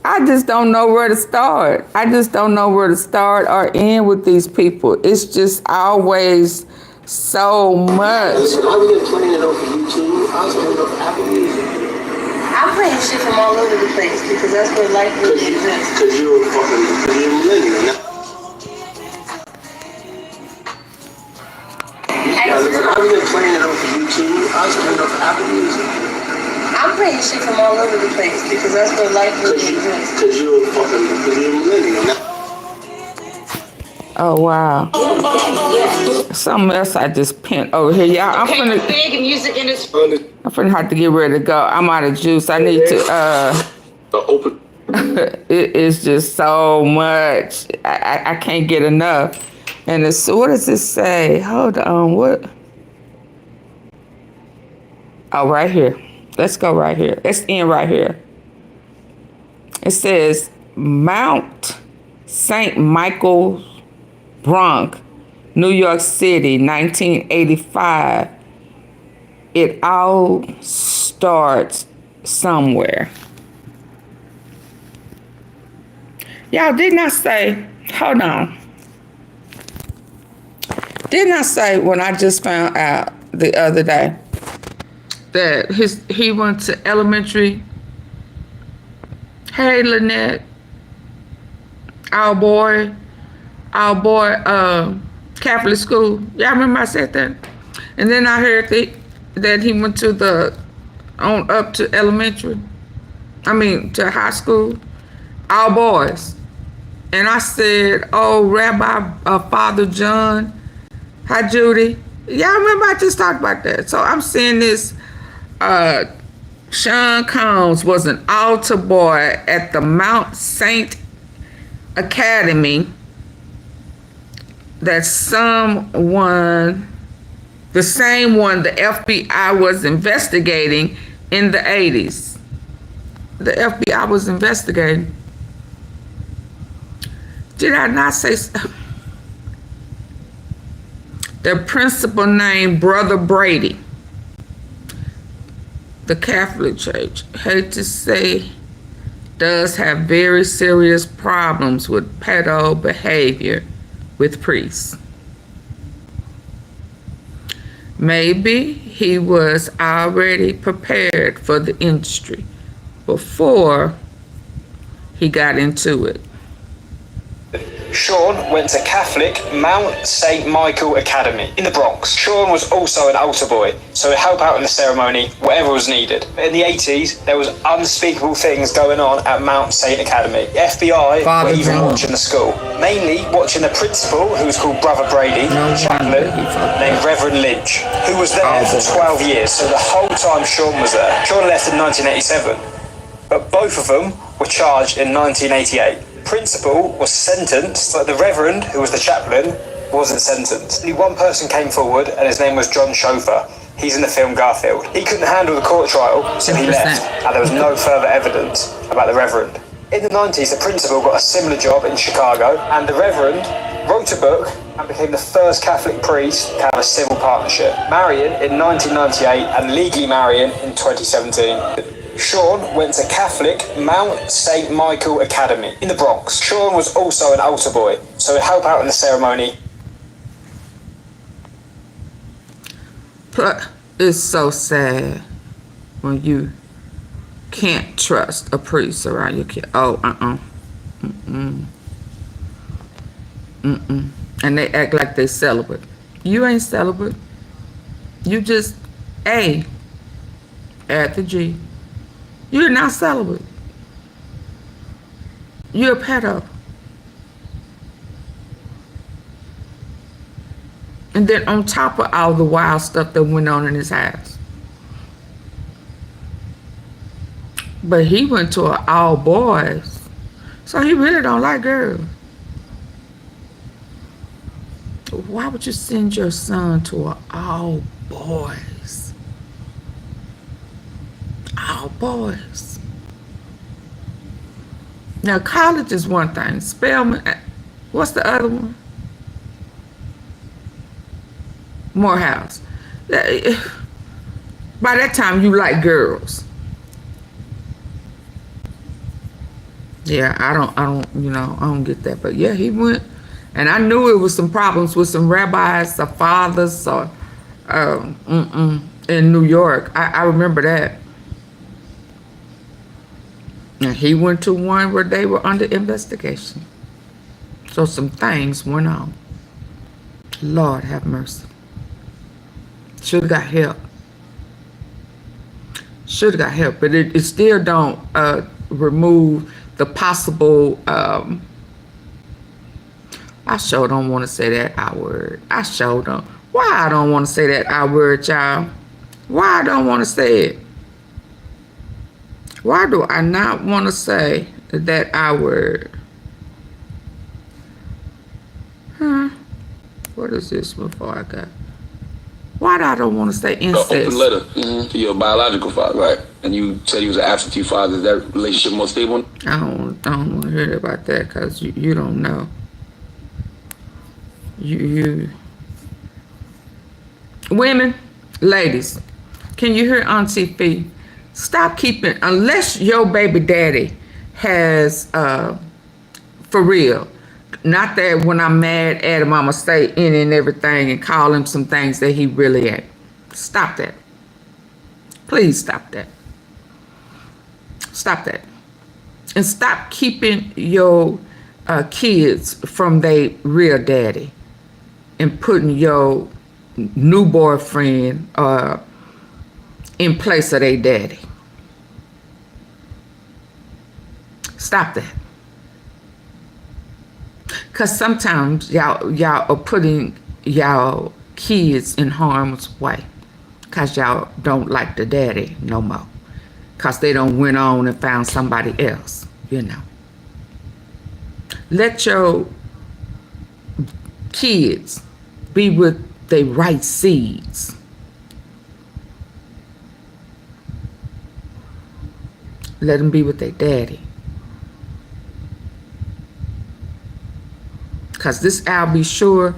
I just don't know where to start. I just don't know where to start or end with these people. It's just always so much. Listen, I was playing it over YouTube. I was playing it over Apple Music. I'm playing shit from all over the place because that's where life really exists. Because you're a millennial. Listen, I was playing it over YouTube. I was playing it over Apple Music. I'm playing shit from all over the place because that's where life really exists. Because you're a millennial. Oh wow. Something else I just pinned over here. Y'all, I'm finna big music industry. I'm finna have to get ready to go. I'm out of juice. I need to open. It is just so much. I can't get enough. And it's, what does it say? Hold on, what? Oh, right here. Let's go right here. Let's end right here. It says Mount St. Michael's Bronx, New York City, 1985. It all starts somewhere. Y'all, didn't I say, hold on. Didn't I say when I just found out the other day that he went to elementary? Hey, Lynette, our boy, Catholic school. Y'all remember I said that? And then I heard that he went to up to elementary. To high school. All boys. And I said, oh, Rabbi Father John, hi, Judy. Y'all remember I just talked about that. So I'm seeing this. Sean Combs was an altar boy at the Mount St. Academy that the same one the FBI was investigating in the 80s. The FBI was investigating. Did I not say the principal named Brother Brady? The Catholic Church, hate to say, does have very serious problems with pedo behavior with priests. Maybe he was already prepared for the industry before he got into it. Sean went to Catholic Mount St. Michael Academy in the Bronx. Sean was also an altar boy, so he'd help out in the ceremony, whatever was needed. In the 80s, there was unspeakable things going on at Mount St. Academy. The FBI were even watching the school, mainly watching the principal, who was called Brother Brady, chaplain named Reverend Lynch, who was there for 12 years, so the whole time Sean was there. Sean left in 1987, but both of them were charged in 1988. Principal was sentenced, but the Reverend, who was the chaplain, wasn't sentenced. Only one person came forward, and his name was John Chauffeur. He's in the film Garfield. He couldn't handle the court trial, so he left, and there was no further evidence about the Reverend. In the 90s, the principal got a similar job in Chicago, and the Reverend wrote a book and became the first Catholic priest to have a civil partnership, marrying in 1998 and legally marrying in 2017. Sean went to Catholic Mount St. Michael Academy in the Bronx. Sean was also an altar boy, so he'd help out in the ceremony. It's so sad when you can't trust a priest around your kid. Oh, And they act like they celibate. You ain't celibate. You just A, add the G. You're not celibate. You're a pedo. And then on top of all the wild stuff that went on in his house. But he went to an all boys. So he really don't like girls. Why would you send your son to an all boys? All boys. Now college is one thing. Spelman, what's the other one? Morehouse. By that time you like girls. Yeah, I don't get that. But yeah, he went, and I knew it was some problems with some rabbis or fathers or in New York. I remember that. And he went to one where they were under investigation. So some things went on. Lord have mercy. Should have got help. Should have got help, but it still don't remove the possible. I sure don't want to say that I word. I sure don't. Why I don't want to say that I word, y'all? Why I don't want to say it? Why do I not want to say that I word? What is this before I got? Why do I don't want to say incest? Open letter to your biological father, right? And you said he was an absentee father. Is that relationship more stable? I don't want to hear about that because you don't know. You women, ladies, can you hear AunTeaFee? Stop keeping, unless your baby daddy has, for real, not that when I'm mad at him, I'ma stay in and everything and call him some things that he really ain't. Stop that. Please stop that. Stop that. And stop keeping your kids from their real daddy and putting your new boyfriend in place of their daddy. Stop that. Because sometimes y'all are putting y'all kids in harm's way because y'all don't like the daddy no more. Because they don't went on and found somebody else, you know. Let your kids be with the right seeds. Let them be with their daddy. Because this I'll be sure,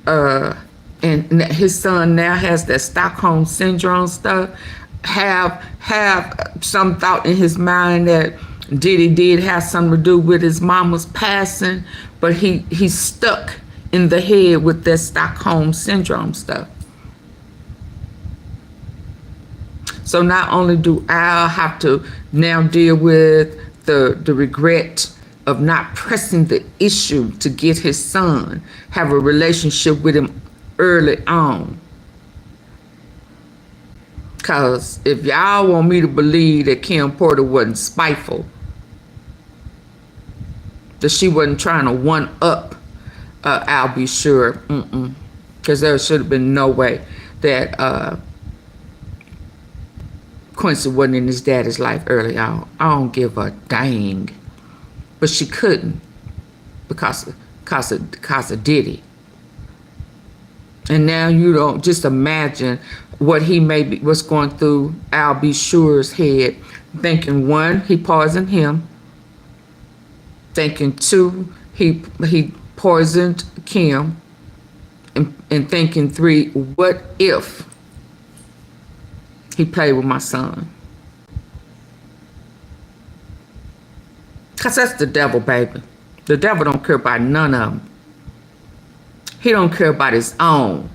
and his son now has that Stockholm syndrome stuff, have some thought in his mind that Diddy did have something to do with his mama's passing, but he's stuck in the head with that Stockholm syndrome stuff. So not only do Al have to now deal with the regret of not pressing the issue to get his son have a relationship with him early on. Because if y'all want me to believe that Kim Porter wasn't spiteful, that she wasn't trying to one up, I'll be sure. Because there should have been no way that Quincy wasn't in his daddy's life early on. I don't give a dang. But she couldn't because of Diddy. And now you don't just imagine what he was going through Al B. Sure's head, thinking one, he poisoned him, thinking two, he poisoned Kim, and thinking three, what if he played with my son? Because that's the devil, baby. The devil don't care about none of them. He don't care about his own.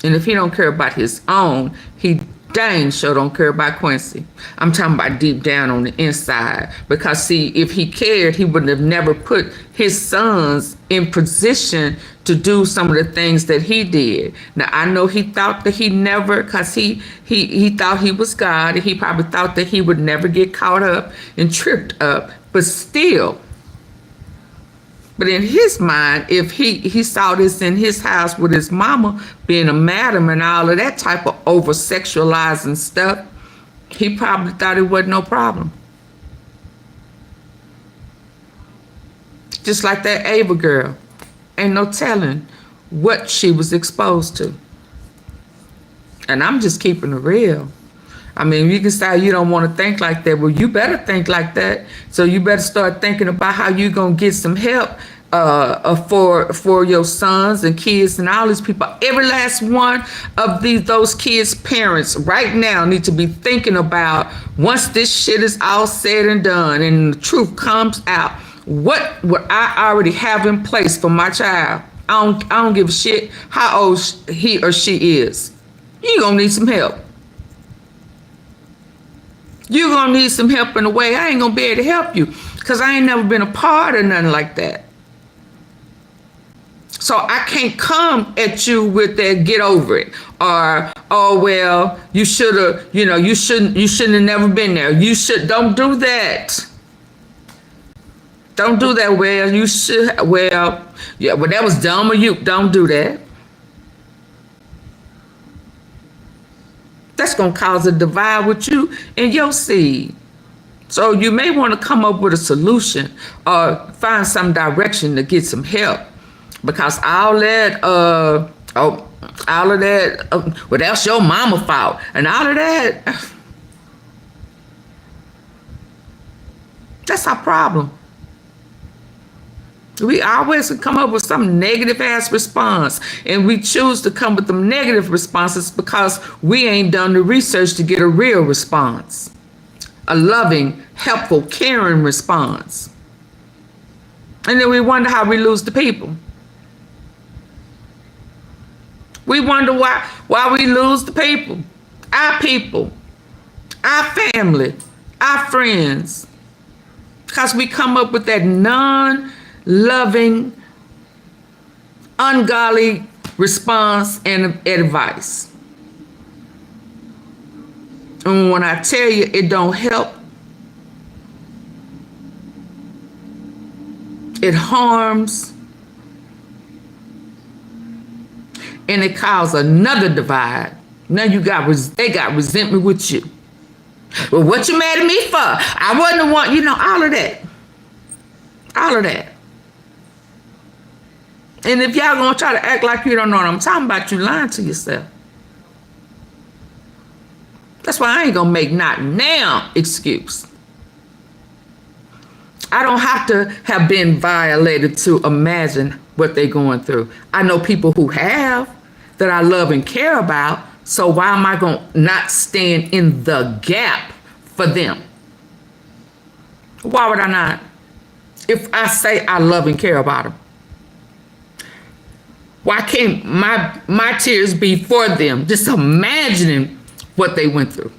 And if he don't care about his own, he dang sure don't care about Quincy. I'm talking about deep down on the inside. Because see, if he cared, he would have never put his sons in position to do some of the things that he did. Now, I know he thought that he never, because he thought he was God, and he probably thought that he would never get caught up and tripped up, but still. But in his mind, if he saw this in his house with his mama being a madam and all of that type of over-sexualizing stuff, he probably thought it wasn't no problem. Just like that Ava girl. Ain't no telling what she was exposed to. And I'm just keeping it real. I mean, you can say you don't want to think like that. Well, you better think like that. So you better start thinking about how you're going to get some help for your sons and kids and all these people. Every last one of those kids' parents right now need to be thinking about, once this shit is all said and done and the truth comes out, what would I already have in place for my child? I don't give a shit how old he or she is. You're going to need some help. You're going to need some help in a way I ain't going to be able to help you, because I ain't never been a part of nothing like that. So I can't come at you with that get over it, or, oh, well, you should have, you shouldn't have never been there. Don't do that. Don't do that. Well, you should, yeah, well, that was dumb of you. Don't do that. That's going to cause a divide with you and your seed. So you may want to come up with a solution or find some direction to get some help. Because all that, well, that's your mama fault. And all of that, that's our problem. We always come up with some negative ass response, and we choose to come with them negative responses because we ain't done the research to get a real response, a loving, helpful, caring response. And then we wonder how we lose the people. We wonder why we lose the people, our family, our friends, because we come up with that non-loving, ungodly response and advice. And when I tell you it don't help, it harms, and it causes another divide. Now they got resentment with you. Well, what you mad at me for? I wasn't the one, all of that. All of that. And if y'all gonna try to act like you don't know what I'm talking about, you lying to yourself. That's why I ain't gonna make not now excuse. I don't have to have been violated to imagine what they're going through. I know people who have, that I love and care about, so why am I going to not stand in the gap for them? Why would I not? If I say I love and care about them, why can't my tears be for them? Just imagining what they went through.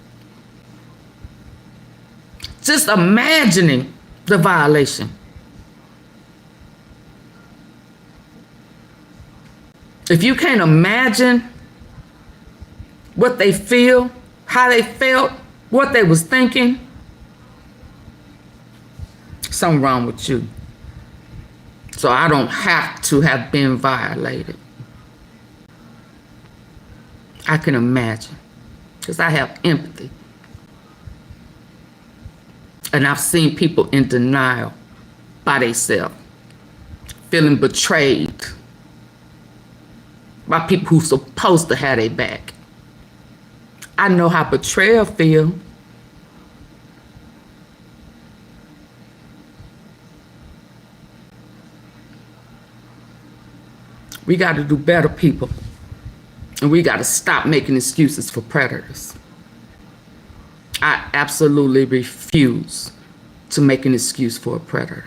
Just imagining the violation. If you can't imagine what they feel, how they felt, what they was thinking, something wrong with you. So I don't have to have been violated. I can imagine, because I have empathy. And I've seen people in denial by themselves, feeling betrayed by people who's supposed to have their back. I know how betrayal feel. We got to do better, people. And we got to stop making excuses for predators. I absolutely refuse to make an excuse for a predator.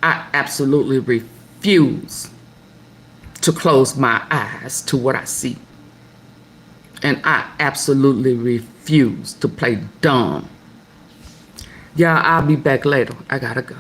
I absolutely refuse to close my eyes to what I see. And I absolutely refuse to play dumb. Y'all, I'll be back later. I gotta go.